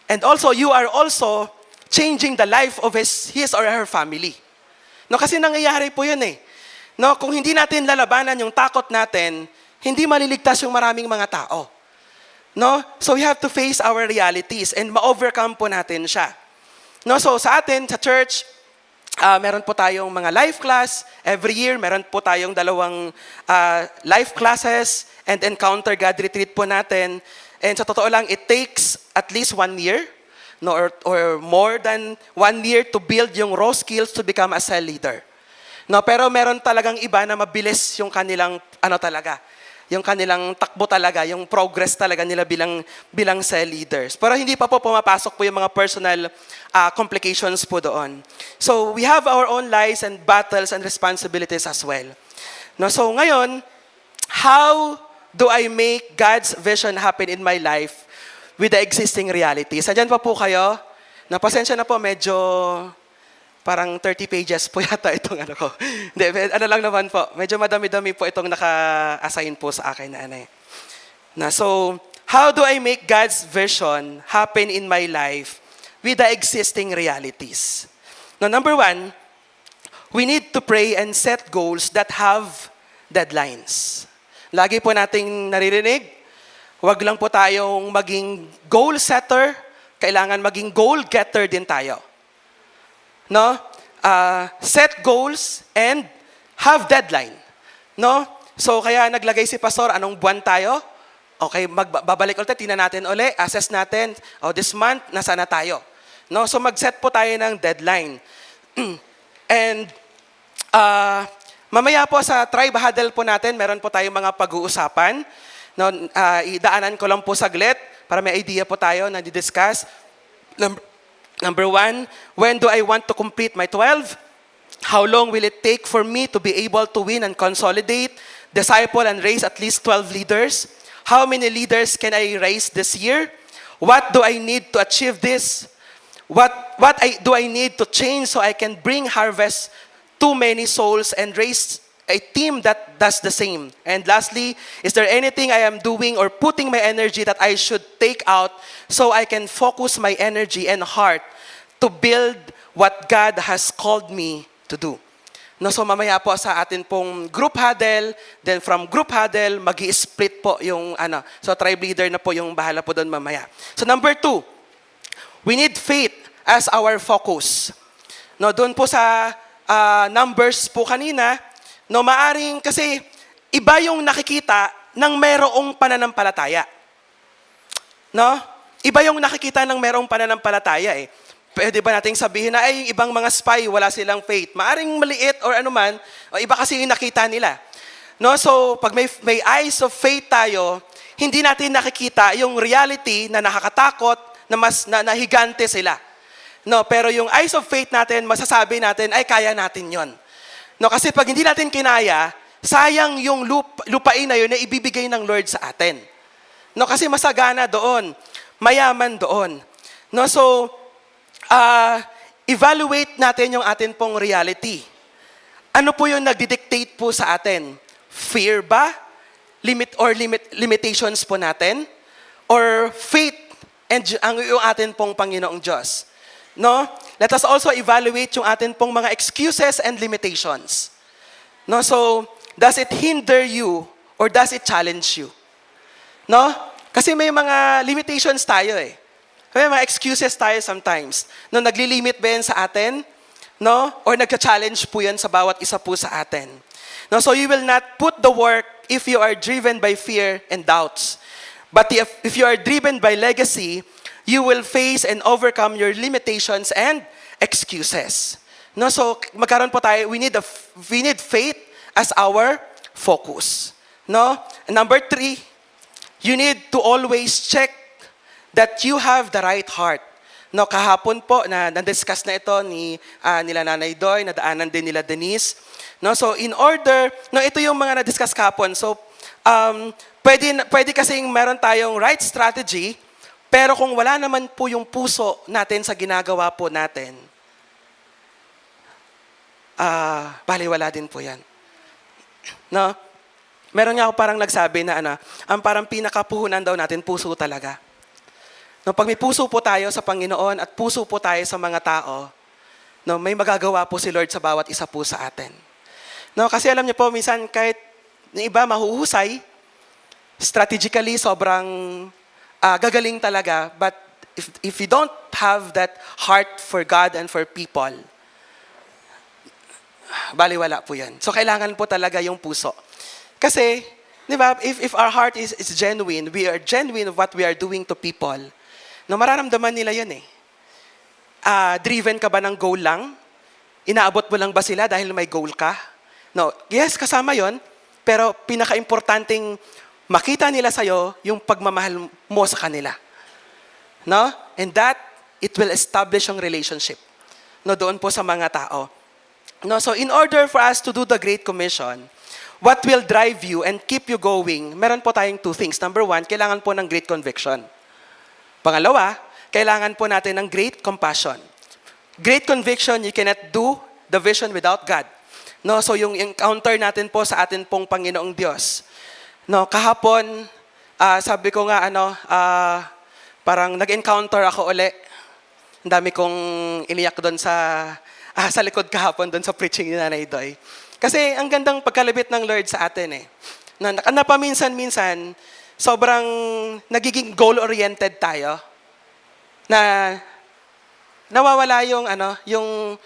and also you are also changing the life of his or her family. No, kasi nangyayari po yun eh. No, kung hindi natin lalabanan yung takot natin, hindi maliligtas yung maraming mga tao. No? So we have to face our realities and ma-overcome po natin siya. No, so sa atin, sa church, meron po tayong mga life class. Every year, meron po tayong 2 life classes and encounter God retreat po natin. And sa totoo lang, it takes at least 1 year, no, or more than 1 year to build yung raw skills to become a cell leader. No, pero meron talagang iba na mabilis yung kanilang yung kanilang takbo talaga, yung progress talaga nila bilang cell leaders. Pero hindi pa po pumapasok po yung mga personal complications po doon. So we have our own lives and battles and responsibilities as well. No, so ngayon, how do I make God's vision happen in my life with the existing realities? Andyan pa po kayo? Napasensya na po, medyo parang 30 pages po yata itong ano ko. Hindi, ano lang naman po. Medyo madami-dami po itong naka-assign po sa akin na. So, how do I make God's vision happen in my life with the existing realities? Now, number 1, we need to pray and set goals that have deadlines. Lagi po nating naririnig, huwag lang po tayong maging goal setter, kailangan maging goal getter din tayo. No? Set goals and have deadline. No? So kaya naglagay si Pastor, anong buwan tayo? Okay, babalik ulit, tingnan natin ulit, assess natin, this month, nasaan na tayo? No? So mag-set po tayo ng deadline. And mamaya po sa Tribe Huddle po natin, meron po tayong mga pag-uusapan. No? Idaanan ko lang po saglit para may idea po tayo na di-discuss. Number 1, when do I want to complete my 12? How long will it take for me to be able to win and consolidate, disciple and raise at least 12 leaders? How many leaders can I raise this year? What do I need to achieve this? What do I need to change so I can bring harvest to many souls and raise a team that does the same? And lastly, is there anything I am doing or putting my energy that I should take out so I can focus my energy and heart to build what God has called me to do? No, so mamaya po sa atin pong group huddle, then from group huddle, magi-split po yung so tribe leader na po yung bahala po doon mamaya. So number 2, we need faith as our focus. No, doon po sa numbers po kanina, no, maaring kasi iba yung nakikita ng merong pananampalataya. No? Iba yung nakikita ng merong pananampalataya eh. Pwede ba nating sabihin na ay yung ibang mga spy wala silang faith? Maaring maliit or anuman, o iba kasi yung nakita nila. No, so pag may eyes of faith tayo, hindi natin nakikita yung reality na nakakatakot, na mas na higante sila. No, pero yung eyes of faith natin, masasabi natin, ay kaya natin yon. No, kasi pag hindi natin kinaya, sayang yung lupain na yun na ibibigay ng Lord sa atin. No, kasi masagana doon, mayaman doon. No, so, evaluate natin yung atin pong reality. Ano po yung nagdidictate po sa atin? Fear ba? Limitations po natin? Or faith and yung atin pong Panginoong Diyos? No? Let us also evaluate yung atin pong mga excuses and limitations. No? So, does it hinder you or does it challenge you? No? Kasi may mga limitations tayo eh. May mga excuses tayo sometimes. No, naglilimit ba yan sa atin? No? Or nagka-challenge po yan sa bawat isa po sa atin. No, so you will not put the work if you are driven by fear and doubts. But if you are driven by legacy, you will face and overcome your limitations and excuses. No, so magkaroon po tayo, we need faith as our focus. No? And number 3, you need to always check that you have the right heart. No, kahapon po na na-discuss na ito nila Nanay Doy, nadaanan din nila Denise. No, so in order, no, ito yung mga na-discuss kahapon. So pwede kasing meron tayong right strategy, pero kung wala naman po yung puso natin sa ginagawa po natin, baliwala din po yan. No? Meron nga ako parang nagsabi na ang parang pinakapuhunan daw natin, puso talaga. No, pag may puso po tayo sa Panginoon at puso po tayo sa mga tao, no, may magagawa po si Lord sa bawat isa po sa atin. No, kasi alam niyo po, minsan kahit yung iba mahuhusay, strategically sobrang gagaling talaga, but if you don't have that heart for God and for people, baliwala po yan. So kailangan po talaga yung puso. Kasi, di ba, if our heart is genuine, we are genuine of what we are doing to people, no, mararamdaman nila yun eh. Driven ka ba ng goal lang? Inaabot mo lang ba sila dahil may goal ka? No, yes, kasama yon, pero pinaka-importanting makita nila sa'yo yung pagmamahal mo sa kanila. No? And that, it will establish yung relationship. No, doon po sa mga tao. No, so in order for us to do the Great Commission, what will drive you and keep you going, meron po tayong 2 things. Number 1, kailangan po ng great conviction. Pangalawa, kailangan po natin ng great compassion. Great conviction, you cannot do the vision without God. No, so yung encounter natin po sa atin pong Panginoong Diyos. No, kahapon, sabi ko nga parang nag-encounter ako uli. Ang dami kong iniyak doon sa likod kahapon doon sa preaching ni Nanay Doy. Kasi ang gandang pagkalabit ng Lord sa atin eh. Na paminsan-minsan, sobrang nagiging goal-oriented tayo. Na nawawala yung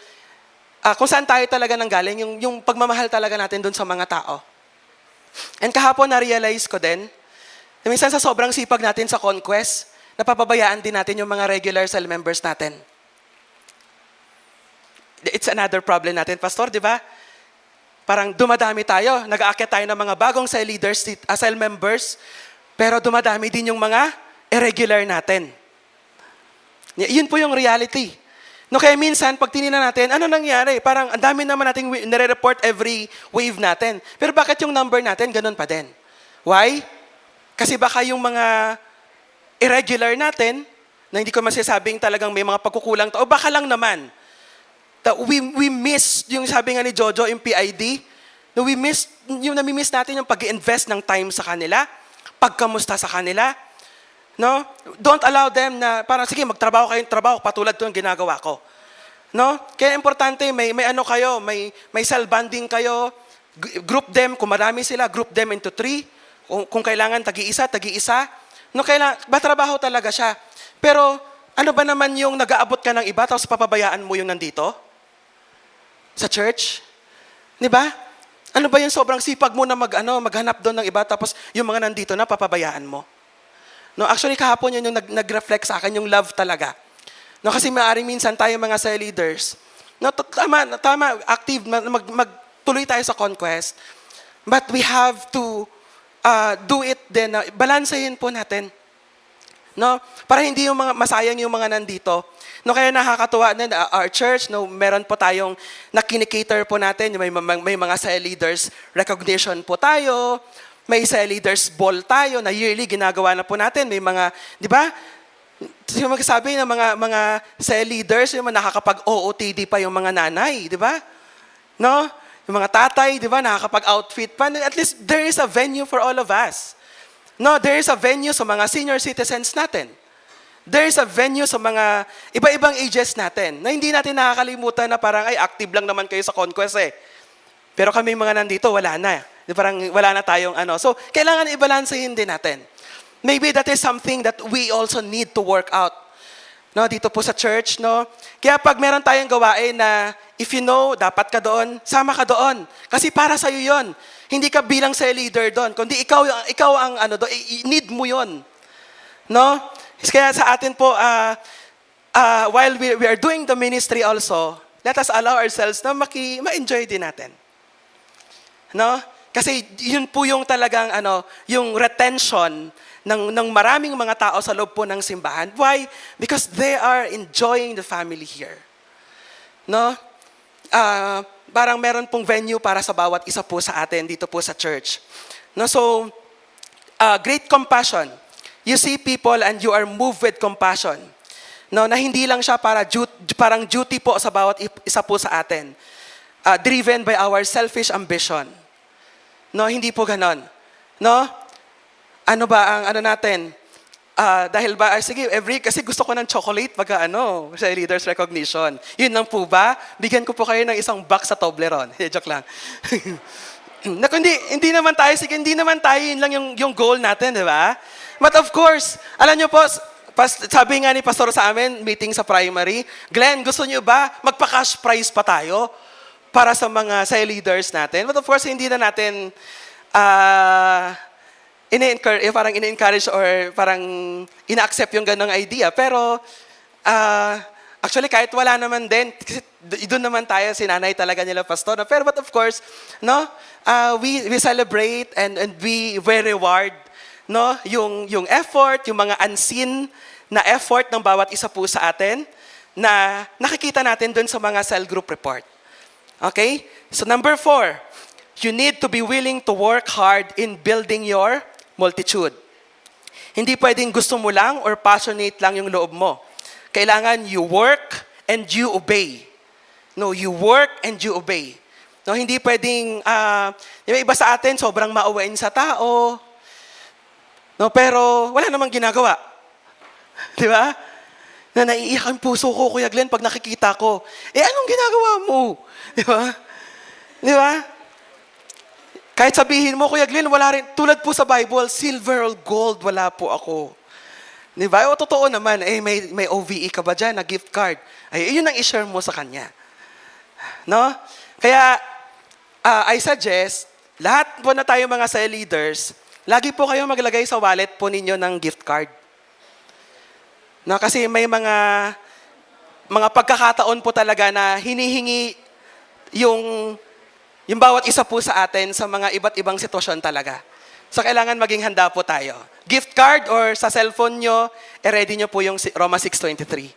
kung saan tayo talaga nanggaling, yung pagmamahal talaga natin doon sa mga tao. And kahapon na-realize ko din, na minsan sa sobrang sipag natin sa conquest, napapabayaan din natin yung mga regular cell members natin. It's another problem natin, Pastor, di ba? Parang dumadami tayo, nag-aakyat tayo ng mga bagong cell leaders, cell members, pero dumadami din yung mga irregular natin. Yun po yung reality. No, kaya minsan, pag tinignan natin, ano nangyari? Parang ang dami naman nating nire-report every wave natin. Pero bakit yung number natin, ganun pa din? Why? Kasi baka yung mga irregular natin, na hindi ko masasabing talagang may mga pagkukulang, o baka lang naman, we miss, yung sabi nga ni Jojo, yung PID, no, yung nami-miss natin yung pag-invest ng time sa kanila, pagkamusta sa kanila. No? Don't allow them na parang sige magtrabaho kayong trabaho patulad 'to ng ginagawa ko. No? Kaya importante may ano kayo, may cell bonding kayo, group them kung marami sila, group them into 3. Kung kailangan tagi-isa. No, trabaho talaga siya. Pero ano ba naman yung nag-aabot ka ng iba tapos papabayaan mo yung nandito? Sa church? 'Di ba? Ano ba yung sobrang sipag mo na maghanap doon ng iba tapos yung mga nandito na papabayaan mo? No, actually kahapon yun yung nag-reflect sa akin yung love talaga. No, kasi maaaring minsan tayo mga cell leaders, no, tama, active, magtuloy tayo sa conquest, but we have to do it din, balansehin po natin. No? Para hindi yung mga masayang yung mga nandito. No, kaya nakakatuwa din our church, no, meron po tayong nakinikater po natin, may mga cell leaders recognition po tayo, may cell leaders ball tayo na yearly ginagawa na po natin, may mga, di ba? Yung magsasabi ng mga cell leaders, yung mga nakakapag-OOTD pa yung mga nanay, di ba? No? Yung mga tatay, di ba, nakakapag-outfit pa. At least there is a venue for all of us. No, there is a venue sa mga senior citizens natin. There is a venue sa mga iba-ibang ages natin na hindi natin nakakalimutan na parang, ay, active lang naman kayo sa conquest eh. Pero kami mga nandito, wala na. Parang wala na tayong ano. So, kailangan i-balansehin din natin. Maybe that is something that we also need to work out. No, dito po sa church, no? Kaya pag meron tayong gawain na if you know, dapat ka doon, sama ka doon. Kasi para sa'yo yon. Hindi ka bilang sa leader doon, kundi ikaw ang ano doon, need mo yon. No? Kaya sa atin po, while we are doing the ministry also, let us allow ourselves na ma-enjoy din natin. No? Kasi yun po yung talagang yung retention ng maraming mga tao sa loob po ng simbahan. Why? Because they are enjoying the family here. No? Parang meron pong venue para sa bawat isa po sa atin dito po sa church. No? So, great compassion. You see people and you are moved with compassion. No, na hindi lang siya parang duty po sa bawat isa po sa atin. Driven by our selfish ambition. No, hindi po ganon. No? Ano ba ang natin? Dahil ba, sige, kasi gusto ko ng chocolate pagka sa leaders recognition. Yun lang po ba? Bigyan ko po kayo ng isang box sa Toblerone. Joke lang. Hindi naman tayo, yun lang yung goal natin, di ba? But of course, alam nyo po, sabi nga ni Pastor sa amin, meeting sa primary, Glenn, gusto nyo ba magpa-cash prize pa tayo para sa mga leaders natin? But of course, hindi na natin parang ina-encourage or parang ina-accept yung ganong idea. Pero actually, kahit wala naman din, kasi doon naman tayo, sinanay talaga nila pastor. Pero but of course, no, we celebrate and we reward no, yung effort, yung mga unseen na effort ng bawat isa po sa atin na nakikita natin doon sa mga cell group report. Okay? So number 4, you need to be willing to work hard in building your multitude. Hindi pwedeng gusto mo lang or passionate lang yung loob mo. Kailangan you work and you obey. No, you work and you obey. No, hindi pwedeng, iba sa atin, sobrang mauwain sa tao. No, pero wala namang ginagawa. Di ba? Na naiiyak ang puso ko, Kuya Glenn, pag nakikita ko. Anong ginagawa mo? Di ba? Di ba? Kahit sabihin mo, Kuya Glenn, wala rin. Tulad po sa Bible, silver or gold, wala po ako. Di ba? O totoo naman, may OVE ka ba dyan na gift card? Yun ang i-share mo sa kanya. No? Kaya, I suggest, lahat po na tayo mga cell leaders, lagi po kayo maglagay sa wallet po ninyo ng gift card. No, kasi may mga pagkakataon po talaga na hinihingi yung bawat isa po sa atin sa mga iba't ibang sitwasyon talaga. So, kailangan maging handa po tayo. Gift card or sa cellphone nyo, ready nyo po yung Roma 6:23.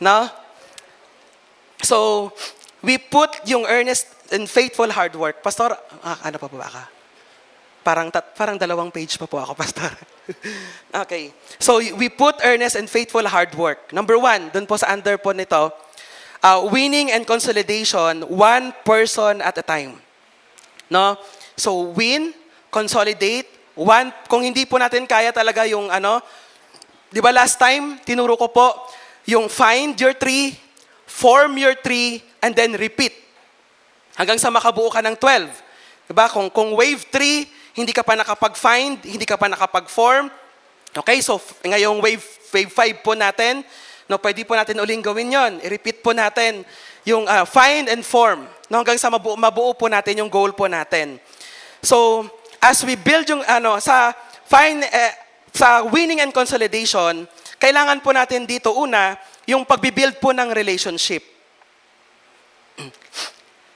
No? So, we put yung earnest and faithful hard work. Pastor, ano pa ba ka? Parang 2 page pa po ako, Pastor. Okay. So, we put earnest and faithful hard work. Number 1, dun po sa under po nito, winning and consolidation, one person at a time. No? So, win, consolidate, one, kung hindi po natin kaya talaga yung di ba last time, tinuro ko po, yung find your tree, form your tree, and then repeat. Hanggang sa makabuo ka ng 12. Diba? Kung wave 3, hindi ka pa nakapag-find, hindi ka pa nakapag-form. Okay, so ngayong wave 5 po natin, no, pwede po natin uling gawin yon. I-repeat po natin yung find and form. No, hanggang sa mabuo po natin yung goal po natin. So, as we build yung sa winning and consolidation, kailangan po natin dito una, yung pagbibuild po ng relationship.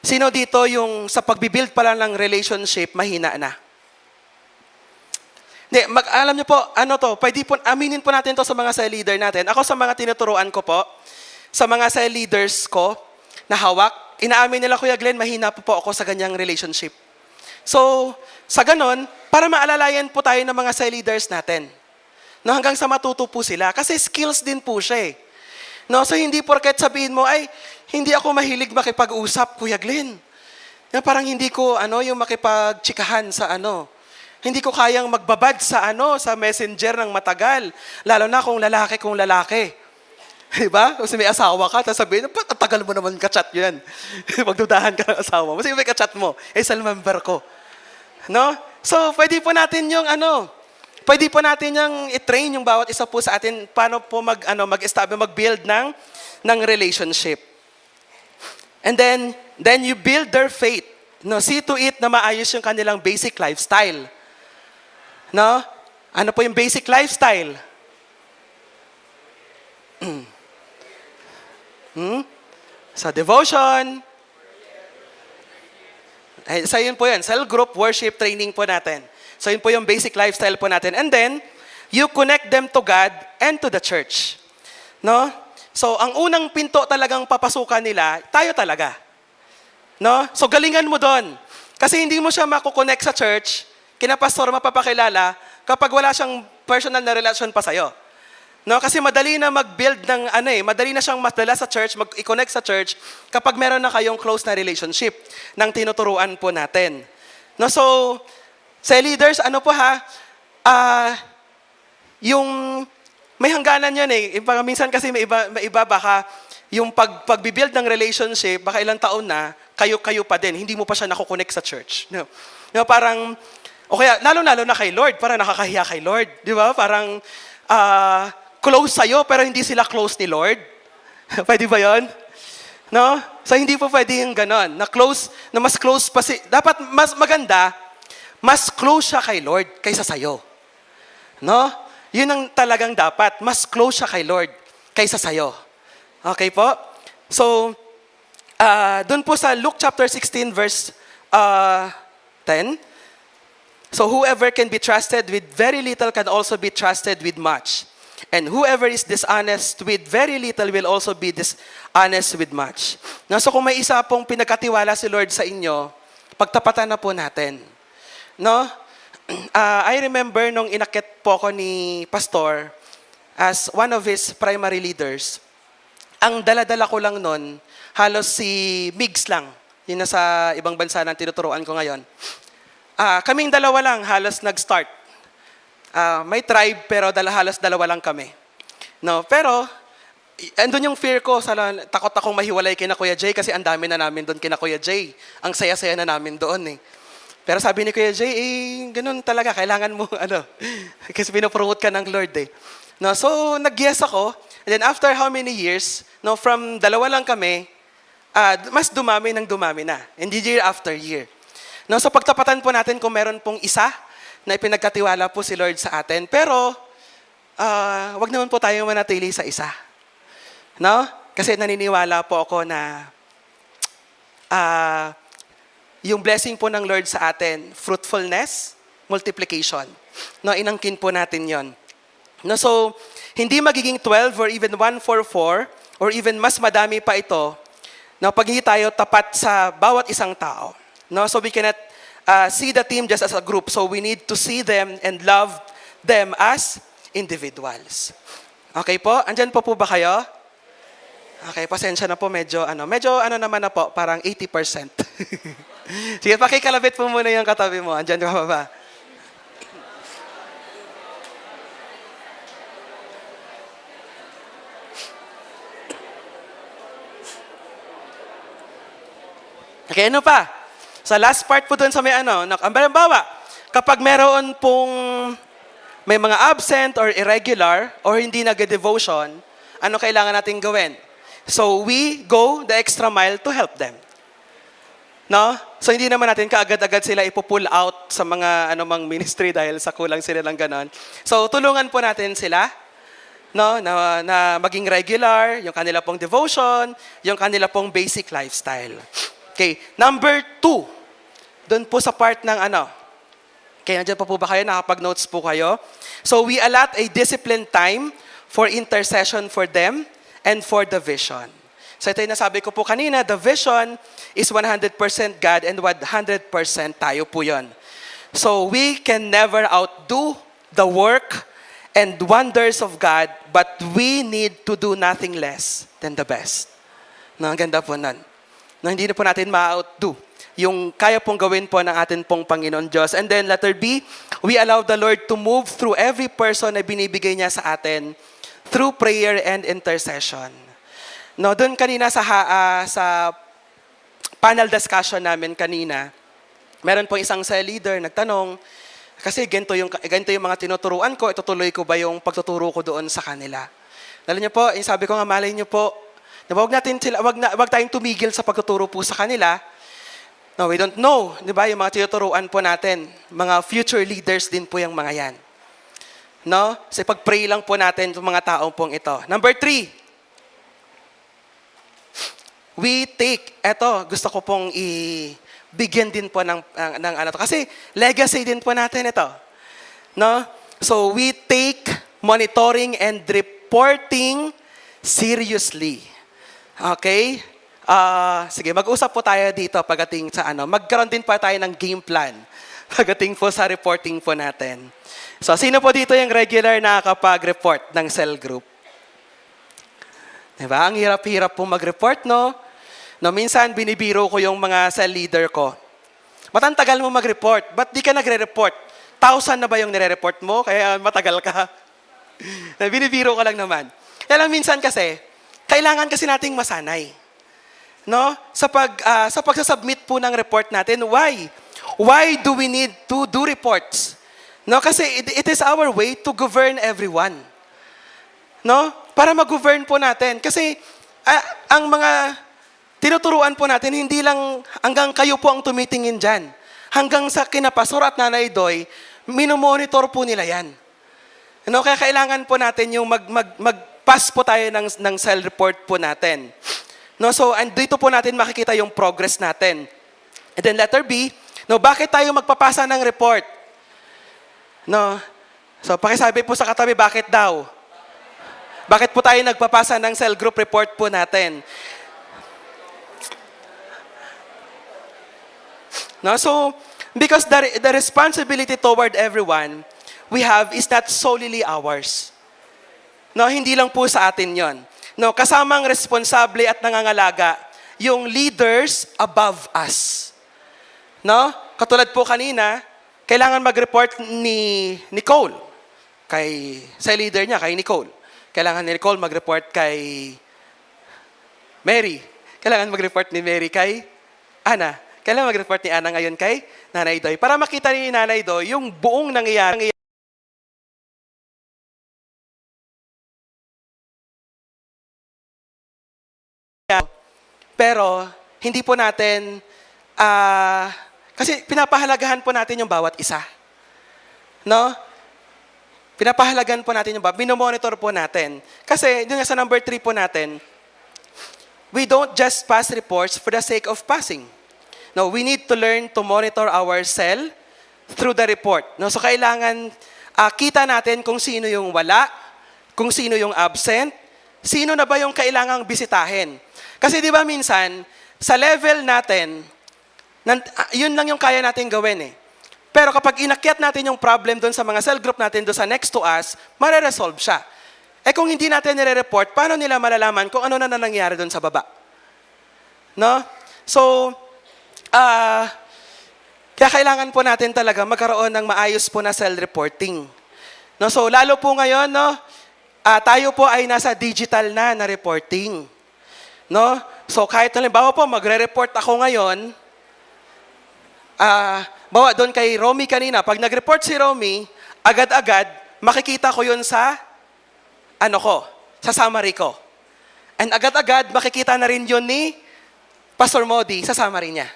Sino dito yung sa pagbibuild pa lang ng relationship, mahina na? Hindi, alam niyo po, ano to, pwede po, aminin po natin to sa mga cell leader natin. Ako sa mga tinuturuan ko po, sa mga cell leaders ko na hawak, inaamin nila, Kuya Glenn, mahina po ako sa ganyang relationship. So, sa ganon, para maalalayan po tayo ng mga cell leaders natin. No, hanggang sa matuto po sila. Kasi skills din po siya eh. No, so hindi porket sabihin mo, ay, hindi ako mahilig makipag-usap, Kuya Glenn. Na parang hindi ko, yung makipag-chikahan sa Hindi ko kayang magbabad sa sa messenger ng matagal. Lalo na kung lalaki. Diba? Kasi may asawa ka, tapos sabihin, ba't ang tagal mo naman ka-chat yan? Magdudahan ka ng asawa mo. Kasi may ka-chat mo, cell member ko. No? So, pwede po natin yung pwede po natin yung i-train yung bawat isa po sa atin paano po mag-build ng relationship. And then you build their faith. No, see to it na maayos yung kanilang basic lifestyle. No? Ano po yung basic lifestyle? Sa devotion. So yun po yun. Cell group worship training po natin. So yun po yung basic lifestyle po natin. And then, you connect them to God and to the church. No? So ang unang pinto talagang papasukan nila, tayo talaga. No? So galingan mo doon. Kasi hindi mo siya makukonect sa church, kina pastor mapapakilala, kapag wala siyang personal na relasyon pa sa'yo. No, kasi madali na mag-build ng madali na siyang madala sa church, mag-connect sa church kapag meron na kayong close na relationship ng tinuturuan po natin. No, so sa leaders, yung may hangganan 'yan eh. Minsan kasi may iba baka yung pagbi-build ng relationship, baka ilang taon na kayo pa din, hindi mo pa siya nako-connect sa church. No, parang o kaya lalo na kay Lord, para nakakahiya kay Lord, di ba? Parang close sa'yo, pero hindi sila close ni Lord. Pwede ba yon? No? So, hindi po pwede yung ganon. Na mas close pa dapat mas maganda, mas close siya kay Lord kaysa sa'yo. No? Yun ang talagang dapat. Mas close siya kay Lord kaysa sa'yo. Okay po? So, dun po sa Luke chapter 16, verse 10, so, whoever can be trusted with very little can also be trusted with much. And whoever is dishonest with very little will also be dishonest with much. No, so kung may isa pong pinagkatiwala si Lord sa inyo, pagtapatan na po natin. No? I remember nung inakit po ako ni Pastor as one of his primary leaders. Ang dala-dala ko lang nun, halos si Migs lang. Yun na sa ibang bansa na tinuturuan ko ngayon. Kaming dalawa lang halos nag-start. May tribe pero halos dalawa lang kami. No, pero andun yung fear ko, takot akong mahiwalay kina Kuya Jay kasi ang dami na namin doon kina Kuya Jay. Ang saya-saya na namin doon eh. Pero sabi ni Kuya Jay, ganun talaga, kailangan mo kasi pinopromote ka ng Lord eh. No, so nag-yes ako, and then after how many years, no, from dalawa lang kami, mas dumami na, and year after year. No, so pagtapatan po natin kung meron pong isa na ipinagkatiwala po si Lord sa atin. Pero, wag naman po tayo manatili sa isa. No? Kasi naniniwala po ako na yung blessing po ng Lord sa atin, fruitfulness, multiplication. No, inangkin po natin yon. No, so, hindi magiging 12 or even 144 or even mas madami pa ito na pag hindi tayo tapat sa bawat isang tao. No, so we cannot see the team just as a group. So we need to see them and love them as individuals. Okay po? Andyan po ba kayo? Okay, pasensya na po. Medyo naman na po, parang 80%. Sige, pakikalabit po muna yung katabi mo. Andyan ka pa ba? Okay, ano pa? Sa last part po dun sa halimbawa, kapag meron pong may mga absent or irregular or hindi nag-devotion, ano kailangan natin gawin? So we go the extra mile to help them. No? So hindi naman natin kaagad-agad sila ipo-pull out sa mga anumang ministry dahil sa kulang sila ng ganon. So tulungan po natin sila, no, na maging regular, yung kanila pong devotion, yung kanila pong basic lifestyle. Okay, number 2. Doon po sa part ng Kaya nandiyan pa po ba kayo? Nakapag-notes po kayo? So we allot a disciplined time for intercession for them and for the vision. So ito yung nasabi ko po kanina, the vision is 100% God and 100% tayo po yun. So we can never outdo the work and wonders of God, but we need to do nothing less than the best. No, ang ganda po nun. No, hindi na po natin ma-outdo yung kaya pong gawin po ng atin pong Panginoon Diyos. And then letter B, we allow the Lord to move through every person na binibigay niya sa atin through prayer and intercession. No, doon kanina sa panel discussion namin kanina, meron po isang cell leader nagtanong, kasi ganito yung mga tinuturuan ko, itutuloy ko ba yung pagtuturo ko doon sa kanila? Alam niyo po, yung sabi ko nga, malay niyo po, na wag tayong tumigil sa pagtuturo po sa kanila. No, we don't know, di ba, yung mga tinuturuan po natin, mga future leaders din po yung mga yan. No? So pag-pray lang po natin sa mga taong pong ito. Number 3, we take, eto, gusto ko pong bigyan din po ng ano to. Kasi legacy din po natin ito. No? So we take monitoring and reporting seriously. Okay? Sige, mag-usap po tayo dito pagdating sa ano. Magkaroon din pa tayo ng game plan pagdating po sa reporting po natin. So, sino po dito yung regular na nakakapag-report ng cell group? Diba? Ang hirap-hirap po mag-report, no? No, minsan binibiro ko yung mga cell leader ko. Matantagal mo mag-report. Ba't di ka nagre-report? 1,000 na ba yung nire-report mo? Kaya matagal ka. Binibiro ko lang naman. Kaya lang minsan kasi, kailangan kasi nating masanay. No? Sa pagsasubmit po ng report natin, why? Why do we need to do reports? No, kasi it is our way to govern everyone. No? Para mag-govern po natin. Kasi ang mga tinuturuan po natin, hindi lang hanggang kayo po ang tumitingin dyan. Hanggang sa kinapasor at Nanay Doy, minomonitor po nila yan. No? Kaya kailangan po natin yung mag-pass po tayo ng cell report po natin. No, so dito po natin makikita yung progress natin. And then letter B, no, bakit tayo magpapasa ng report? No. So pakisabi po sa katabi, bakit daw? Bakit po tayo nagpapasa ng cell group report po natin? No, so because the responsibility toward everyone we have is not solely ours. No, hindi lang po sa atin 'yon. No, kasamang responsable at nangangalaga yung leaders above us. No? Katulad po kanina, kailangan mag-report ni Nicole sa leader niya, kay Nicole. Kailangan ni Nicole mag-report kay Mary. Kailangan mag-report ni Mary kay Ana. Kailangan mag-report ni Ana ngayon kay Nanay Doy. Para makita ni Nanay Doy yung buong nangyayari. Pero, hindi po natin, kasi pinapahalagahan po natin yung bawat isa. No? Pinapahalagahan po natin yung bawat, binomonitor po natin. Kasi, yung sa number 3 po natin, we don't just pass reports for the sake of passing. No, we need to learn to monitor our cell through the report. No? So, kailangan kita natin kung sino yung wala, kung sino yung absent, sino na ba yung kailangang bisitahin. Kasi di ba minsan, sa level natin, yun lang yung kaya natin gawin eh. Pero kapag inakyat natin yung problem doon sa mga cell group natin doon sa next to us, mare-resolve siya. Eh kung hindi natin nire-report, paano nila malalaman kung ano na nangyari doon sa baba? No? So, kaya kailangan po natin talaga magkaroon ng maayos po na cell reporting. No? So, lalo po ngayon, no, tayo po ay nasa digital na reporting. No? So kahit halimbawa po, magre-report ako ngayon, bawa doon kay Romy kanina, pag nag-report si Romy, agad-agad, makikita ko yun sa, sa summary ko. And agad-agad, makikita na rin yun ni Pastor Modi sa summary niya.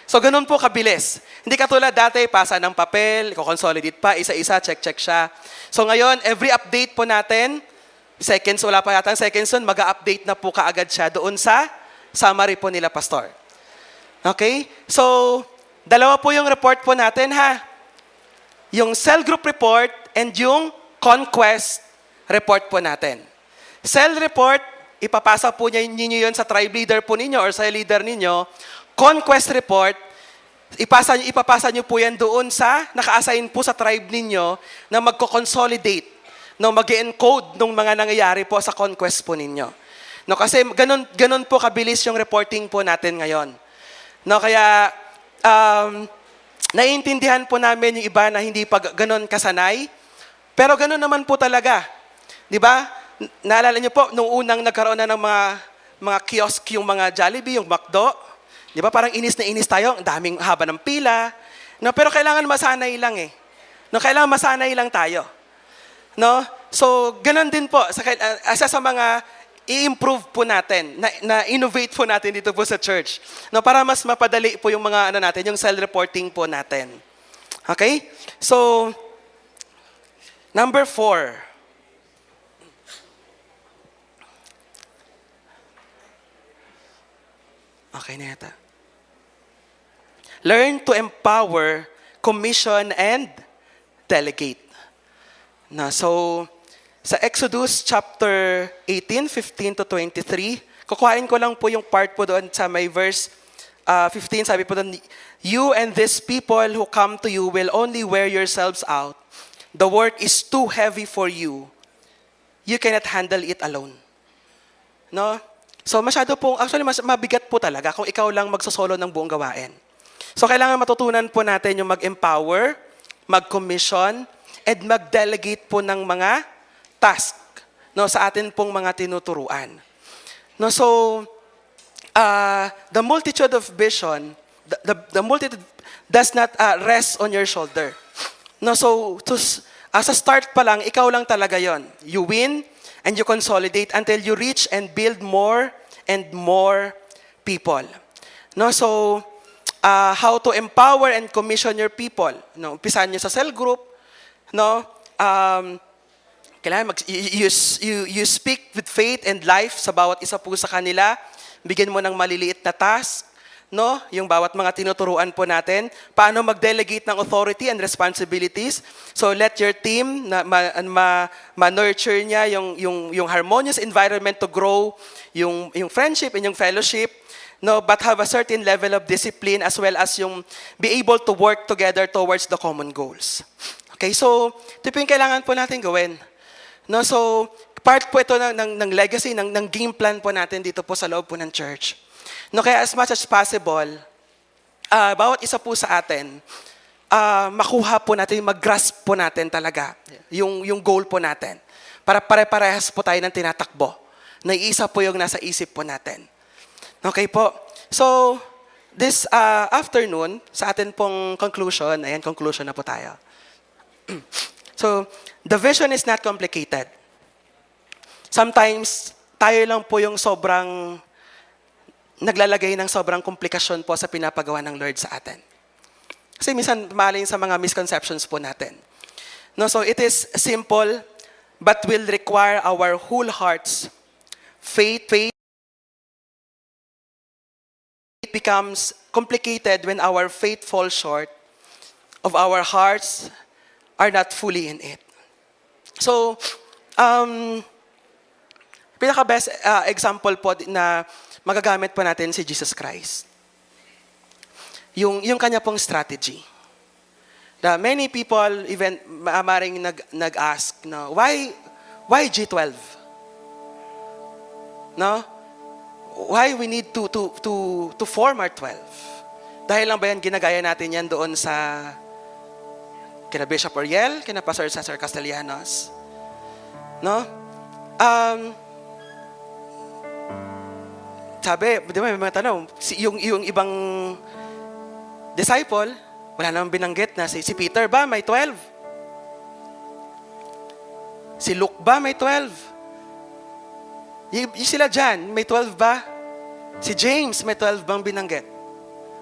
So ganun po kabilis. Hindi katulad dati, pasa ng papel, i-consolidate pa, isa-isa, check-check siya. So ngayon, every update po natin, seconds, wala pa yata seconds nun, mag-update na po kaagad siya doon sa summary po nila, Pastor. Okay? So, dalawa po yung report po natin, ha? yung cell group report and yung conquest report po natin. Cell report, ipapasa po ninyo yun sa tribe leader po ninyo or sa leader ninyo. Conquest report, ipapasa nyo po yan doon sa, naka-assign po sa tribe ninyo na magko-consolidate, no, mag-encode ng mga nangyayari po sa conquest po ninyo. No, kasi ganun po kabilis yung reporting po natin ngayon. No, kaya naiintindihan po namin yung iba na hindi pa ganun kasanay, pero ganun naman po talaga. Di ba? Naalala niyo po, nung unang nagkaroon na ng mga kiosk, yung mga Jollibee, yung McDo, di ba? Parang inis na inis tayo, ang daming haba ng pila. No, pero kailangan masanay lang eh. No, kailangan masanay lang tayo. No? So, ganun din po. Isa sa mga i-improve po natin, na-innovate po natin dito po sa church. No, para mas mapadali po yung mga natin, yung self-reporting po natin. Okay? So, number 4. Okay na yata. Learn to empower, commission, and delegate. So, sa Exodus chapter 18, 15 to 23, kukuhain ko lang po yung part po doon sa may verse 15, sabi po doon, "You and these people who come to you will only wear yourselves out. The work is too heavy for you. You cannot handle it alone." No? So masyado pong, actually mas mabigat po talaga kung ikaw lang magsosolo ng buong gawain. So kailangan matutunan po natin yung mag-empower, mag-commission, and mag-delegate po ng mga task, no, sa atin pong mga tinuturuan. No, so the multitude of vision, the multitude does not rest on your shoulder. No, so as a start pa lang, ikaw lang talaga yon. You win and you consolidate until you reach and build more and more people. No, so how to empower and commission your people? No, umpisahan niyo sa cell group. No, kailangan you speak with faith and life sa bawat isa po sa kanila. Bigyan mo ng maliliit na task, no? Yung bawat mga tinuturuan po natin. Paano mag-delegate ng authority and responsibilities. So let your team ma-nurture niya yung harmonious environment to grow, yung friendship and yung fellowship, no? But have a certain level of discipline as well as yung be able to work together towards the common goals. Okay, so ito po yung kailangan po natin gawin. No, so part po ito ng legacy, ng game plan po natin dito po sa loob po ng church. No, kaya as much as possible, bawat isa po sa atin, makuha po natin, mag-grasp po natin talaga yung goal po natin. Para pare-parehas po tayo ng tinatakbo. Na isa po yung nasa isip po natin. Okay po? So, this afternoon, sa atin pong conclusion, ayan, conclusion na po tayo. So, the vision is not complicated. Sometimes, tayo lang po yung sobrang naglalagay ng sobrang komplikasyon po sa pinapagawa ng Lord sa atin. Kasi minsan, maling sa mga misconceptions po natin. No, so, it is simple, but will require our whole hearts. Faith becomes complicated when our faith falls short of our hearts are not fully in it. So, pinaka-best example po na magagamit po natin si Jesus Christ. Yung kanya pong strategy. Many people even maaaring nag-ask, no, why G12? No? Why we need to form our 12? Dahil lang ba yan ginagaya natin yan doon sa kina Bishop Oriel, kina Pastor Cesar Castellanos? No? Sabi, di ba, may mga tanong, yung ibang disciple, wala namang binanggit na si Peter ba may 12? Si Luke ba may 12? Yung sila dyan, may 12 ba? Si James, may 12 bang binanggit?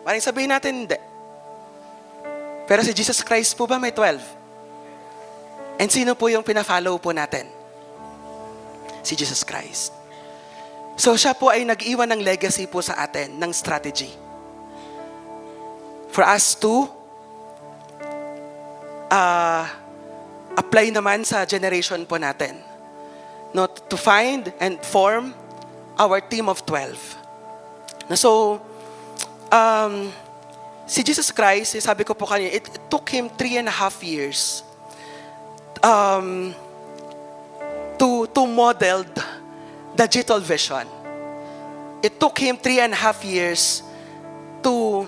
Maring sabihin natin, hindi. Pero si Jesus Christ po ba may 12? And sino po yung pina-follow po natin? Si Jesus Christ. So siya po ay nag-iwan ng legacy po sa atin, ng strategy. For us to apply naman sa generation po natin. No, to find and form our team of 12. So, si Jesus Christ, sabi ko po kanina, it took Him 3.5 years to model the digital vision. It took Him 3.5 years to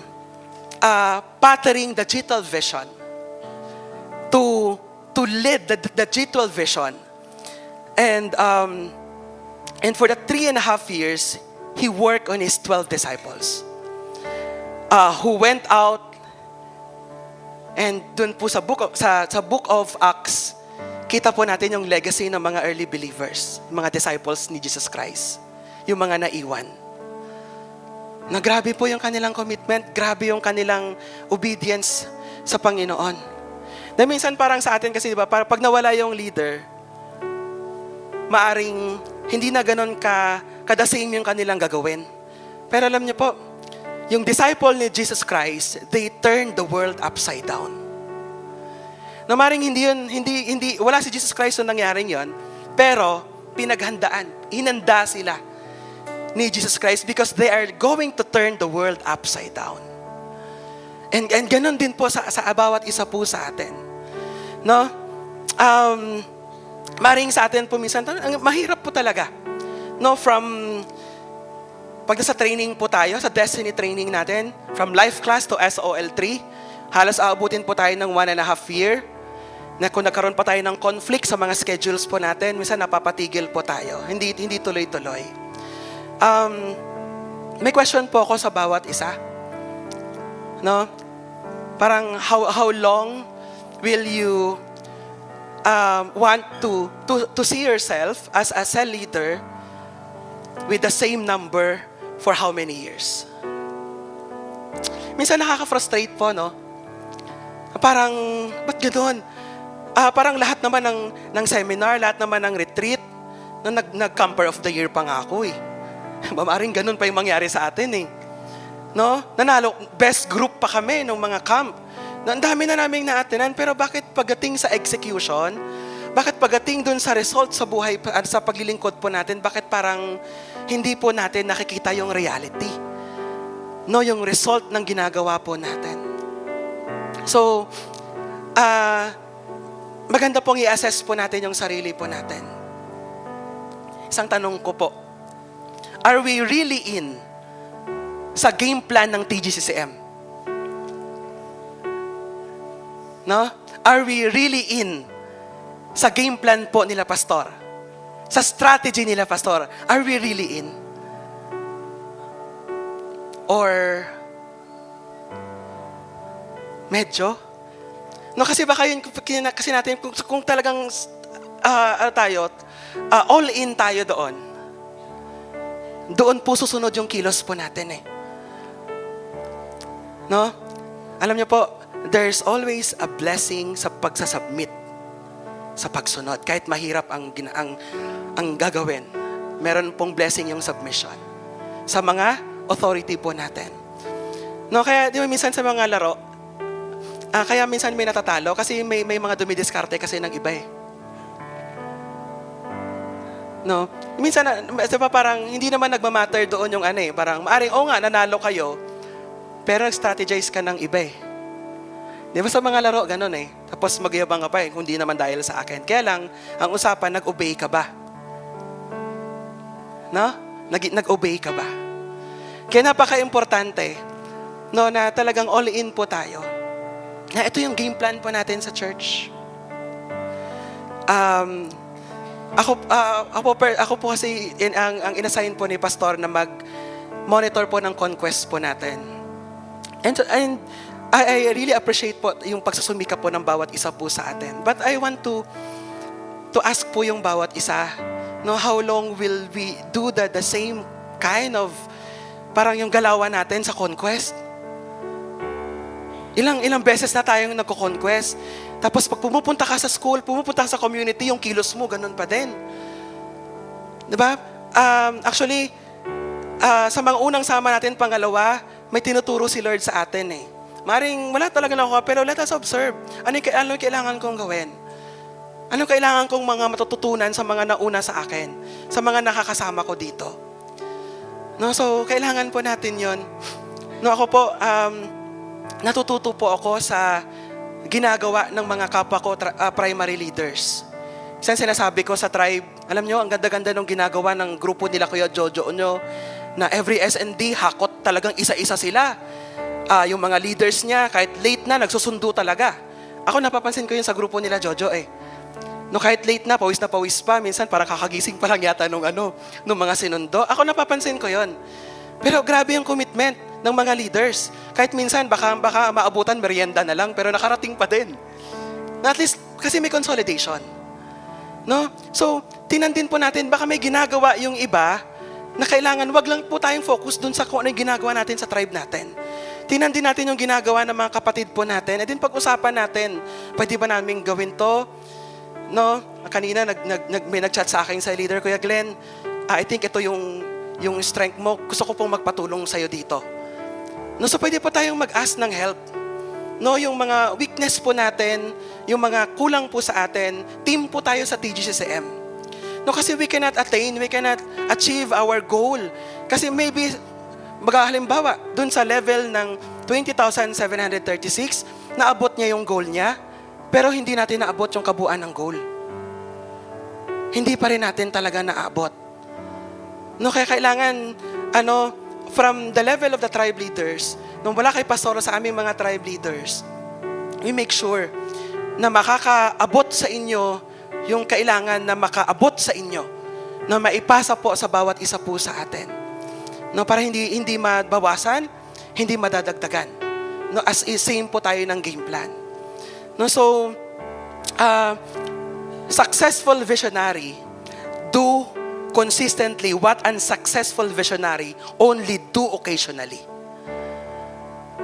pattering the digital vision, to lead the digital vision. And for the 3.5 years, He worked on His 12 disciples who went out, and dun po sa book of Acts, kita po natin yung legacy ng mga early believers, mga disciples ni Jesus Christ, yung mga naiwan. Na grabe po yung kanilang commitment, grabe yung kanilang obedience sa Panginoon. Na minsan parang sa atin kasi, di ba, pag nawala yung leader, maaring hindi na ganun kada same yung kanilang gagawin. Pero alam niyo po, yung disciple ni Jesus Christ, they turned the world upside down. Na maring hindi, wala si Jesus Christ nung nangyaring yon, pero pinaghandaan, hinanda sila ni Jesus Christ because they are going to turn the world upside down. And ganun din po sa bawat isa po sa atin. No? Maring sa atin po minsan, mahirap po talaga. No, pag nasa training po tayo, sa Destiny training natin, from life class to SOL3, halos aabutin po tayo ng 1.5 year, na kung nagkaroon pa tayo ng conflict sa mga schedules po natin, minsan napapatigil po tayo. Hindi tuloy-tuloy. May question po ako sa bawat isa. No? Parang how long will you want to see yourself as a cell leader with the same number for how many years? Minsan nakaka-frustrate po, no? Parang, ba't gano'n? Parang lahat naman ng seminar, lahat naman ng retreat, nag-camper of the year pa nga ako eh. Maaaring ganun pa yung mangyari sa atin eh. No? Nanalo, best group pa kami ng mga camp. Ang dami na naming naatinan, pero bakit pagdating sa execution, bakit pagdating dun sa result sa buhay, sa paglilingkod po natin, bakit parang hindi po natin nakikita yung reality? No, yung result ng ginagawa po natin. So, maganda pong i-assess po natin yung sarili po natin. Isang tanong ko po, are we really in sa game plan ng TGCCM? No? Are we really in sa game plan po nila Pastor? Sa strategy nila Pastor? Are we really in? Or medyo? No, kasi baka yun, kasi natin, kung talagang all in tayo doon po susunod yung kilos po natin eh. No? Alam niyo po, there's always a blessing sa pagsasubmit, sa pagsunod. Kahit mahirap ang gagawin, meron pong blessing yung submission sa mga authority po natin. No, kaya di ba minsan sa mga laro, kaya minsan may natatalo kasi may mga dumidiskarte kasi ng iba eh. No? Minsan, diba, parang hindi naman nagmamatter doon yung parang maaring, nga, nanalo kayo, pero nag-strategize ka ng iba eh. Di ba sa mga laro, ganun eh. Tapos magyabang ka pa eh, kung di naman dahil sa akin. Kaya lang, ang usapan, nag-obey ka ba? No? Nag-obey ka ba? Kaya napaka-importante, no, na talagang all in po tayo. Na ito yung game plan po natin sa church. Ako po kasi ang inassign po ni Pastor na mag-monitor po ng conquest po natin. And I really appreciate po yung pagsusumika po ng bawat isa po sa atin. But I want to ask po yung bawat isa, no, how long will we do the same kind of parang yung galawan natin sa conquest? Ilang beses na tayong nagko-conquest. Tapos pag pumupunta ka sa school, pumupunta ka sa community, yung kilos mo, ganun pa din. Diba? Actually, sa mga unang sama natin, pangalawa, may tinuturo si Lord sa atin eh. Maring wala talaga nakuha, pero let us observe. Ano yung kailangan kong gawin? Ano kailangan kong mga matututunan sa mga nauna sa akin? Sa mga nakakasama ko dito? No, so, kailangan po natin yon. No, ako po, natututo po ako sa ginagawa ng mga kapwa ko primary leaders. Isang sinasabi ko sa tribe, alam nyo, ang ganda-ganda ng ginagawa ng grupo nila Kuya Jojo nyo, na every S&D, hakot talagang isa-isa sila. Yung mga leaders niya, kahit late na, nagsusundo talaga. Ako napapansin ko yun sa grupo nila Jojo eh. No, kahit late na pawis pa, minsan parang kakagising pa lang yata nung mga sinundo. Ako napapansin ko yon. Pero grabe yung commitment ng mga leaders. Kahit minsan, baka maabutan, merienda na lang, pero nakarating pa din. At least, kasi may consolidation. No? So, tinandin po natin, baka may ginagawa yung iba na kailangan, wag lang po tayong focus dun sa kung ano yung ginagawa natin sa tribe natin. Tinandin natin yung ginagawa ng mga kapatid po natin. At din pag-usapan natin, pwede ba namin gawin to? No? Kanina, may nag-chat sa akin sa leader, Kuya Glenn, I think ito yung strength mo. Gusto ko pong magpatulong sa'yo dito. No, so pwede po tayong mag-ask ng help. No, yung mga weakness po natin, yung mga kulang po sa atin, team po tayo sa TGCCM. No, kasi we cannot achieve our goal. Kasi maybe, halimbawa, dun sa level ng 20,736, naabot niya yung goal niya, pero hindi natin naabot yung kabuuan ng goal. Hindi pa rin natin talaga naabot. No, kaya kailangan, from the level of the tribe leaders, nung wala kay Pastor sa aming mga tribe leaders, we make sure na makakaabot sa inyo yung kailangan na makaabot sa inyo, na maipasa po sa bawat isa po sa atin. No, para hindi mabawasan, hindi madadagdagan. No, as same po tayo ng game plan. No, so successful visionary do consistently what unsuccessful visionary only do occasionally.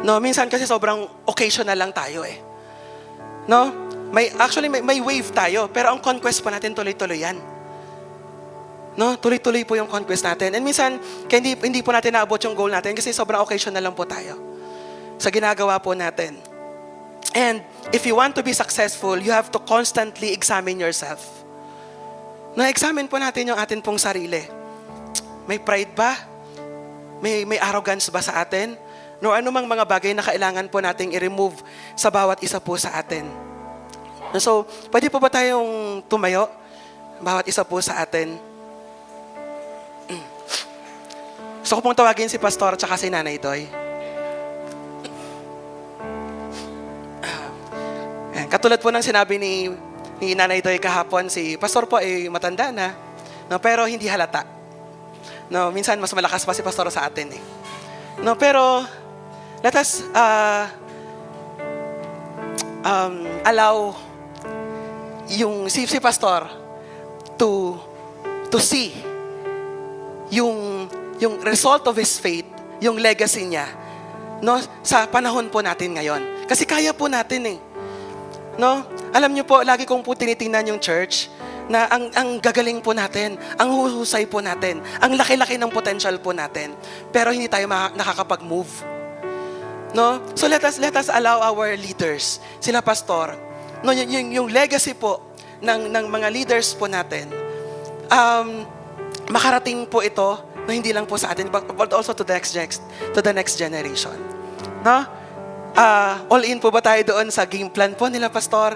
No, minsan kasi sobrang occasional lang tayo eh. No? May wave tayo, pero ang conquest pa natin tuloy-tuloy yan. No, tuloy-tuloy po yung conquest natin. And minsan, kaya hindi po natin naabot yung goal natin kasi sobrang occasional lang po tayo sa ginagawa po natin. And if you want to be successful, you have to constantly examine yourself. Na-examine po natin yung atin pong sarili. May pride ba? May arrogance ba sa atin? No, anumang mga bagay na kailangan po nating i-remove sa bawat isa po sa atin. So, pwede po ba tayong tumayo? Bawat isa po sa atin. Gusto ko pong tawagin si Pastor at si Nanay Doy. Katulad po ng sinabi ni Nanay Doy kahapon, si Pastor po ay matanda na, no, pero hindi halata. No, minsan mas malakas pa si Pastor sa atin eh. No, pero let us allow yung si Pastor to see yung result of his faith, yung legacy niya, no, sa panahon po natin ngayon. Kasi kaya po natin eh. No? Alam niyo po, lagi kong po tinitingnan yung church na ang gagaling po natin, ang huhusay po natin, ang laki-laki ng potential po natin, pero hindi tayo nakakapag-move. No? So let us allow our leaders, sila pastor, no, yung legacy po ng mga leaders po natin, makarating po ito, no, hindi lang po sa atin, but also to the next generation. No? All in po ba tayo doon sa game plan po nila, Pastor?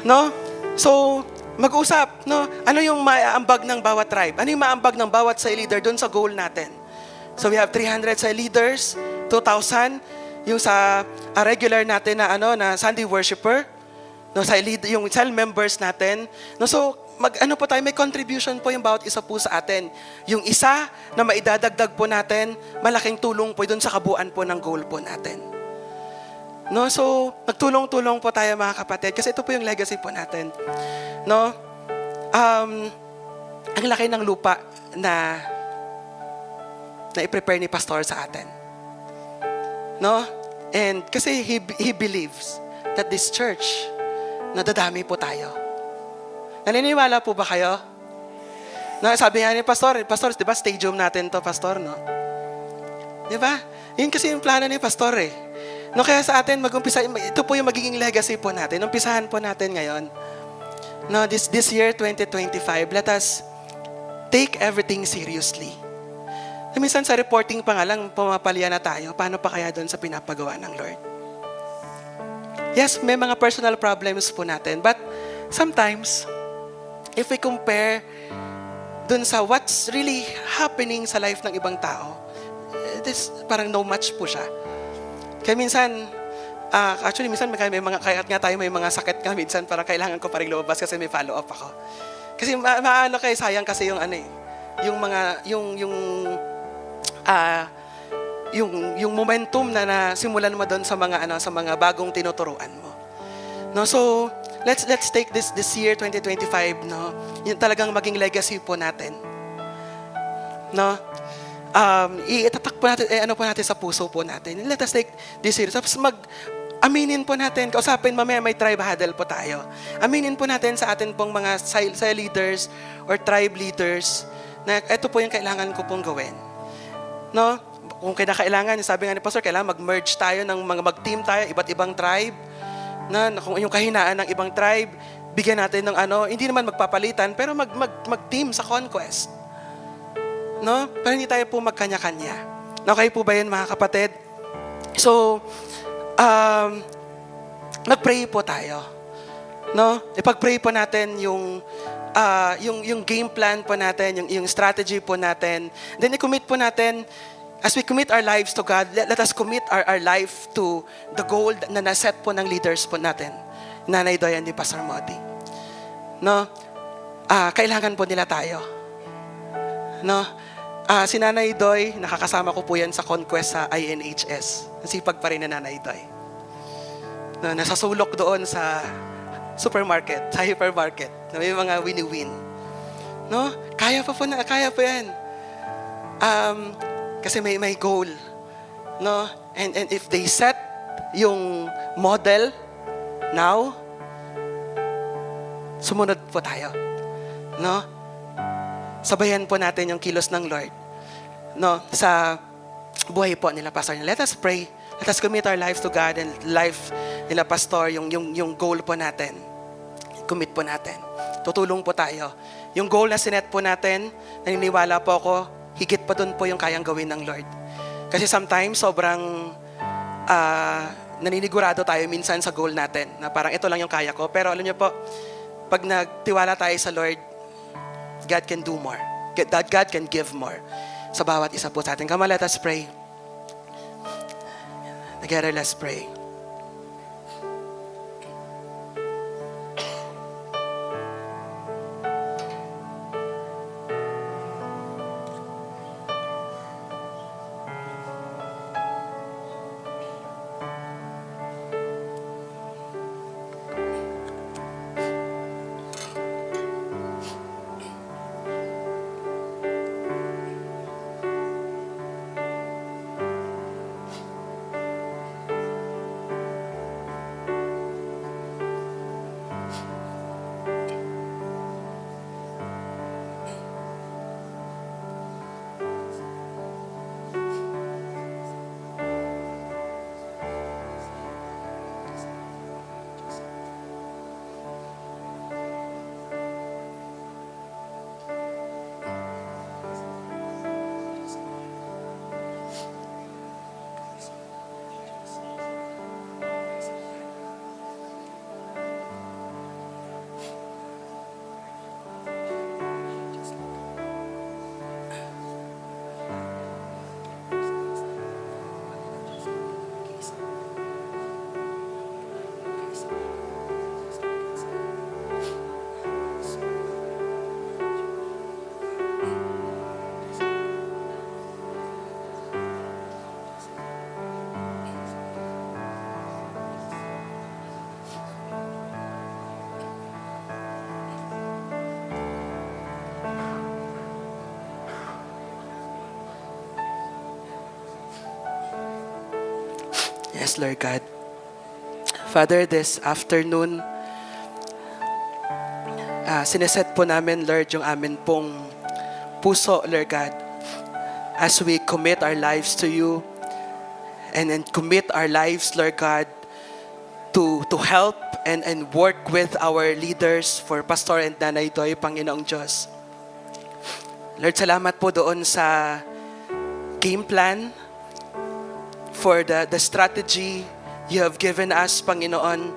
No? So, mag-usap, no? Ano yung maaambag ng bawat tribe? Ano yung maaambag ng bawat sa leader doon sa goal natin? So, we have 300 sa leaders, 2,000 yung sa regular natin na Sunday worshiper, no, sa yung cell members natin. No, so, po tayo, may contribution po yung bawat isa po sa atin. Yung isa na maidadagdag po natin, malaking tulong po doon sa kabuuan po ng goal po natin. No, so nagtulong-tulong po tayo mga kapatid kasi ito po yung legacy po natin. No? Ang laki ng lupa na i-prepare ni Pastor sa atin. No? And kasi he believes that this church, nadadami po tayo. Naniniwala po ba kayo? No, sabi nga ni Pastor, di ba stadium natin to, Pastor, no? Di ba? Yun kasi yung plano ni Pastor eh. No, kaya sa atin, ito po yung magiging legacy po natin. Umpisahan po natin ngayon. No, this year, 2025, let us take everything seriously. Minsan sa reporting pa nga lang, pumapalya na tayo. Paano pa kaya doon sa pinapagawa ng Lord? Yes, may mga personal problems po natin. But sometimes, if we compare doon sa what's really happening sa life ng ibang tao, parang no match po siya. Kaya minsan, actually minsan kaya nga tayo may mga sakit nga minsan, parang kailangan ko pa rin lumabas kasi may follow up ako. Kasi maano kayo, sayang kasi yung yung momentum na nasimulan mo doon sa mga bagong tinuturuan mo. No, so let's take this year 2025, no. Yung talagang maging legacy po natin. No? Itatak po natin, po natin sa puso po natin. Let us take this year. Tapos aminin po natin, kausapin mamaya may tribe huddle po tayo. Aminin po natin sa atin pong mga cell leaders or tribe leaders na ito po yung kailangan ko pong gawin. No? Kung kailangan, sabi nga ni Pastor, kailangan mag-merge tayo mag-team tayo, iba't ibang tribe. Kung yung kahinaan ng ibang tribe, bigyan natin ng hindi naman magpapalitan, pero mag-team sa conquest. No? Para hindi tayo po magkanya-kanya. Okay po ba yun, mga kapatid? So, mag-pray po tayo. No? Ipag-pray po natin yung game plan po natin, yung strategy po natin. Then i-commit po natin, as we commit our lives to God, let us commit our life to the goal na naset po ng leaders po natin. Nanay Doy and Pastor Modi. No? Kailangan po nila tayo. No? Si Nanay Doy, nakakasama ko po yan sa conquest sa INHS. Nasipag pa rin na Nanay Doy. No, nasa sulok doon sa supermarket, sa hypermarket, na may mga win-win. No? Kaya pa yan. Kasi may goal. No? And if they set yung model now, sumunod po tayo. No? Sabayan po natin yung kilos ng Lord. No, sa buhay po nila Pastor. Let us pray. Let us commit our lives to God and life nila Pastor, yung goal po natin. Commit po natin. Tutulong po tayo. Yung goal na sinet po natin, naniniwala po ako, higit pa dun po yung kayang gawin ng Lord. Kasi sometimes, sobrang naninigurado tayo minsan sa goal natin, na parang ito lang yung kaya ko. Pero alam niyo po, pag nagtiwala tayo sa Lord, God can do more. God can give more sa bawat isa po sa atin. Come on, let us pray. Together, let's pray. Yes, Lord God. Father, this afternoon, sineset po namin, Lord, yung amin pong puso, Lord God, as we commit our lives to you. and commit our lives, Lord God, to help and work with our leaders for Pastor and Nanay Doy, Panginoong Diyos. Lord, salamat po doon sa game plan, for the strategy you have given us, Panginoon.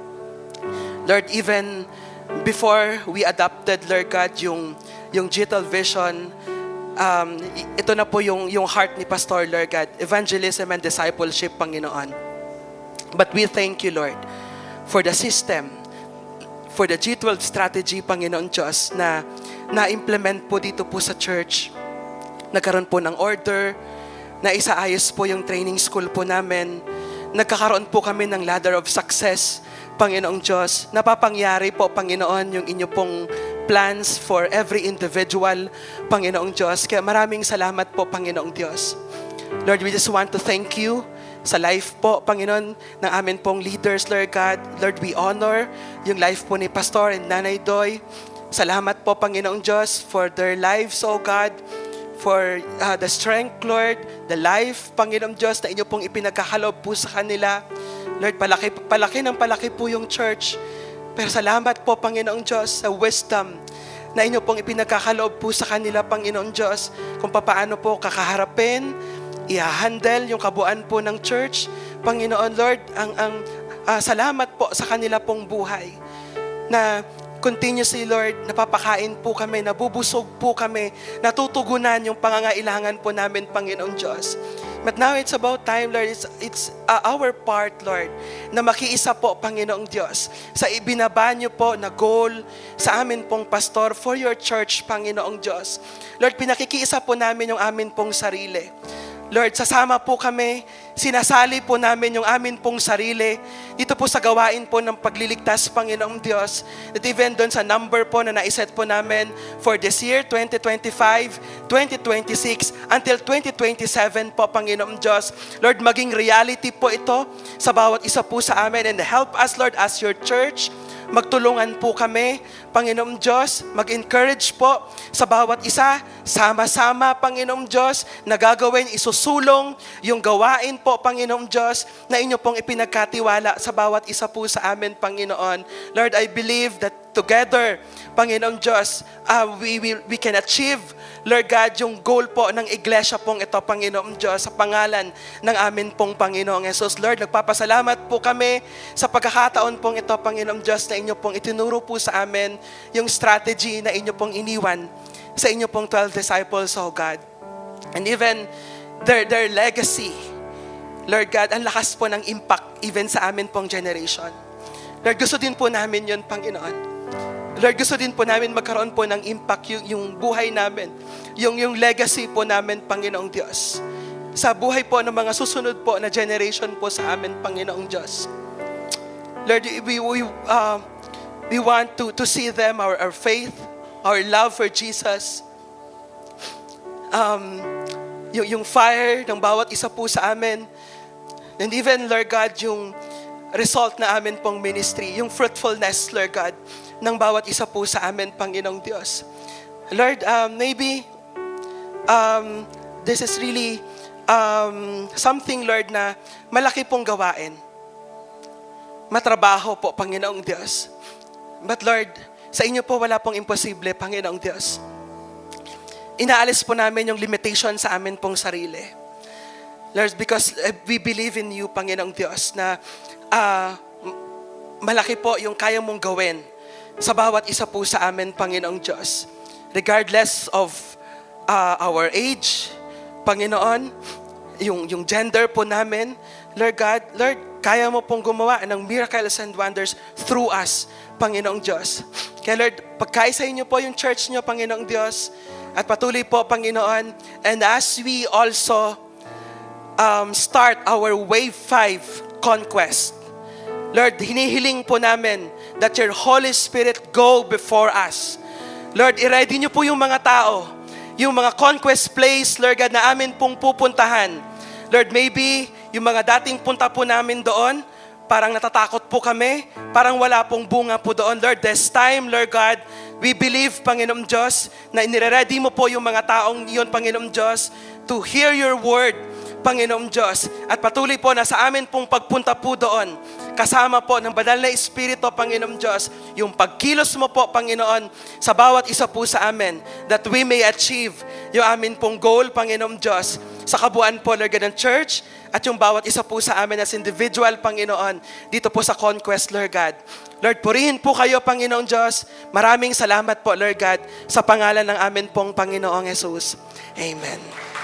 Lord, even before we adopted, Lord God, yung digital vision, ito na po yung heart ni Pastor, Lord God, evangelism and discipleship, Panginoon. But we thank you, Lord, for the system, for the G12 strategy, Panginoon Diyos, na na-implement po dito po sa church. Nagkaroon po ng order, na isaayos po yung training school po namin. Nagkakaroon po kami ng ladder of success, Panginoong Diyos. Napapangyari po, Panginoon, yung inyo pong plans for every individual, Panginoong Diyos. Kaya maraming salamat po, Panginoong Diyos. Lord, we just want to thank you sa life po, Panginoon, ng amin pong leaders, Lord God. Lord, we honor yung life po ni Pastor and Nanay Doy. Salamat po, Panginoong Diyos, for their lives, oh God, for the strength, Lord, the life, Panginoong Diyos, na inyo pong ipinagkakalob po sa kanila. Lord, palaki ng palaki po yung church. Pero salamat po, Panginoong Diyos, sa wisdom na inyo pong ipinagkakalob po sa kanila, Panginoong Diyos, kung paano po kakaharapin, i-handle yung kabuuan po ng church. Panginoon, Lord, salamat po sa kanila pong buhay na continuously, Lord, napapakain po kami, nabubusog po kami, natutugunan yung pangangailangan po namin, Panginoong Diyos. But now it's about time, Lord, it's our part, Lord, na makiisa po, Panginoong Diyos, sa ibinaba niyo po na goal sa amin pong pastor for your church, Panginoong Diyos. Lord, pinakikiisa po namin yung amin pong sarili. Lord, sasama po kami, sinasali po namin yung amin pong sarili dito po sa gawain po ng pagliligtas, Panginoong Diyos. At even doon sa number po na naiset po namin for this year, 2025, 2026, until 2027 po, Panginoong Diyos. Lord, maging reality po ito sa bawat isa po sa amin, and help us, Lord, as your church. Magtulungan po kami, Panginoong Diyos, mag-encourage po sa bawat isa, sama-sama, Panginoong Diyos, na gagawin, isusulong yung gawain po, Panginoong Diyos, na inyo pong ipinagkatiwala sa bawat isa po sa amin, Panginoon. Lord, I believe that together, Panginoong Diyos, we can achieve, Lord God, yung goal po ng iglesia pong ito, Panginoong Diyos, sa pangalan ng amin pong Panginoong Jesus. Lord, nagpapasalamat po kami sa pagkakataon pong ito, Panginoong Diyos, na inyo pong itinuro po sa amin yung strategy na inyo pong iniwan sa inyo pong 12 disciples, oh God. And even their legacy, Lord God, ang lakas po ng impact even sa amin pong generation. Lord, gusto din po namin yun, Panginoon. Lord, gusto din po namin magkaroon po ng impact yung buhay namin, yung legacy po namin, Panginoong Diyos, sa buhay po ng mga susunod po na generation po sa amin, Panginoong Diyos. Lord, we want to see them, our faith, our love for Jesus, yung fire ng bawat isa po sa amin, and even, Lord God, yung result na amin pong ministry, yung fruitfulness, Lord God, ng bawat isa po sa amin, Panginoong Diyos. Lord, maybe this is really something, Lord, na malaki pong gawain. Matrabaho po, Panginoong Diyos. But Lord, sa inyo po wala pong imposible, Panginoong Diyos. Inaalis po namin yung limitation sa amin pong sarili. Lord, because we believe in you, Panginoong Diyos, na malaki po yung kaya mong gawin sa bawat isa po sa amin, Panginoong Diyos. Regardless of our age, Panginoon, yung gender po namin, Lord God, Lord, kaya mo pong gumawa ng miracles and wonders through us, Panginoong Diyos. Kaya Lord, pagkaisa niyo po yung church niyo, Panginoong Diyos, at patuloy po, Panginoon, and as we also start our Wave 5 conquest, Lord, hinihiling po namin that your Holy Spirit go before us. Lord, i-ready niyo po yung mga tao, yung mga conquest place, Lord God, na amin pong pupuntahan. Lord, maybe yung mga dating punta po namin doon, parang natatakot po kami, parang wala pong bunga po doon. Lord, this time, Lord God, we believe, Panginoong Diyos, na inire-ready mo po yung mga taong iyon, Panginoong Diyos, to hear your word, Panginoong Diyos. At patuloy po na sa amin pong pagpunta po doon, kasama po ng banal na Espiritu, Panginoong Diyos, yung pagkilos mo po, Panginoon, sa bawat isa po sa amin, that we may achieve yung amin pong goal, Panginoong Diyos, sa kabuuan po, Lord God, ng church, at yung bawat isa po sa amin as individual, Panginoon, dito po sa Conquest, Lord God. Lord, purihin po kayo, Panginoong Diyos. Maraming salamat po, Lord God, sa pangalan ng amin pong Panginoong Jesus. Amen.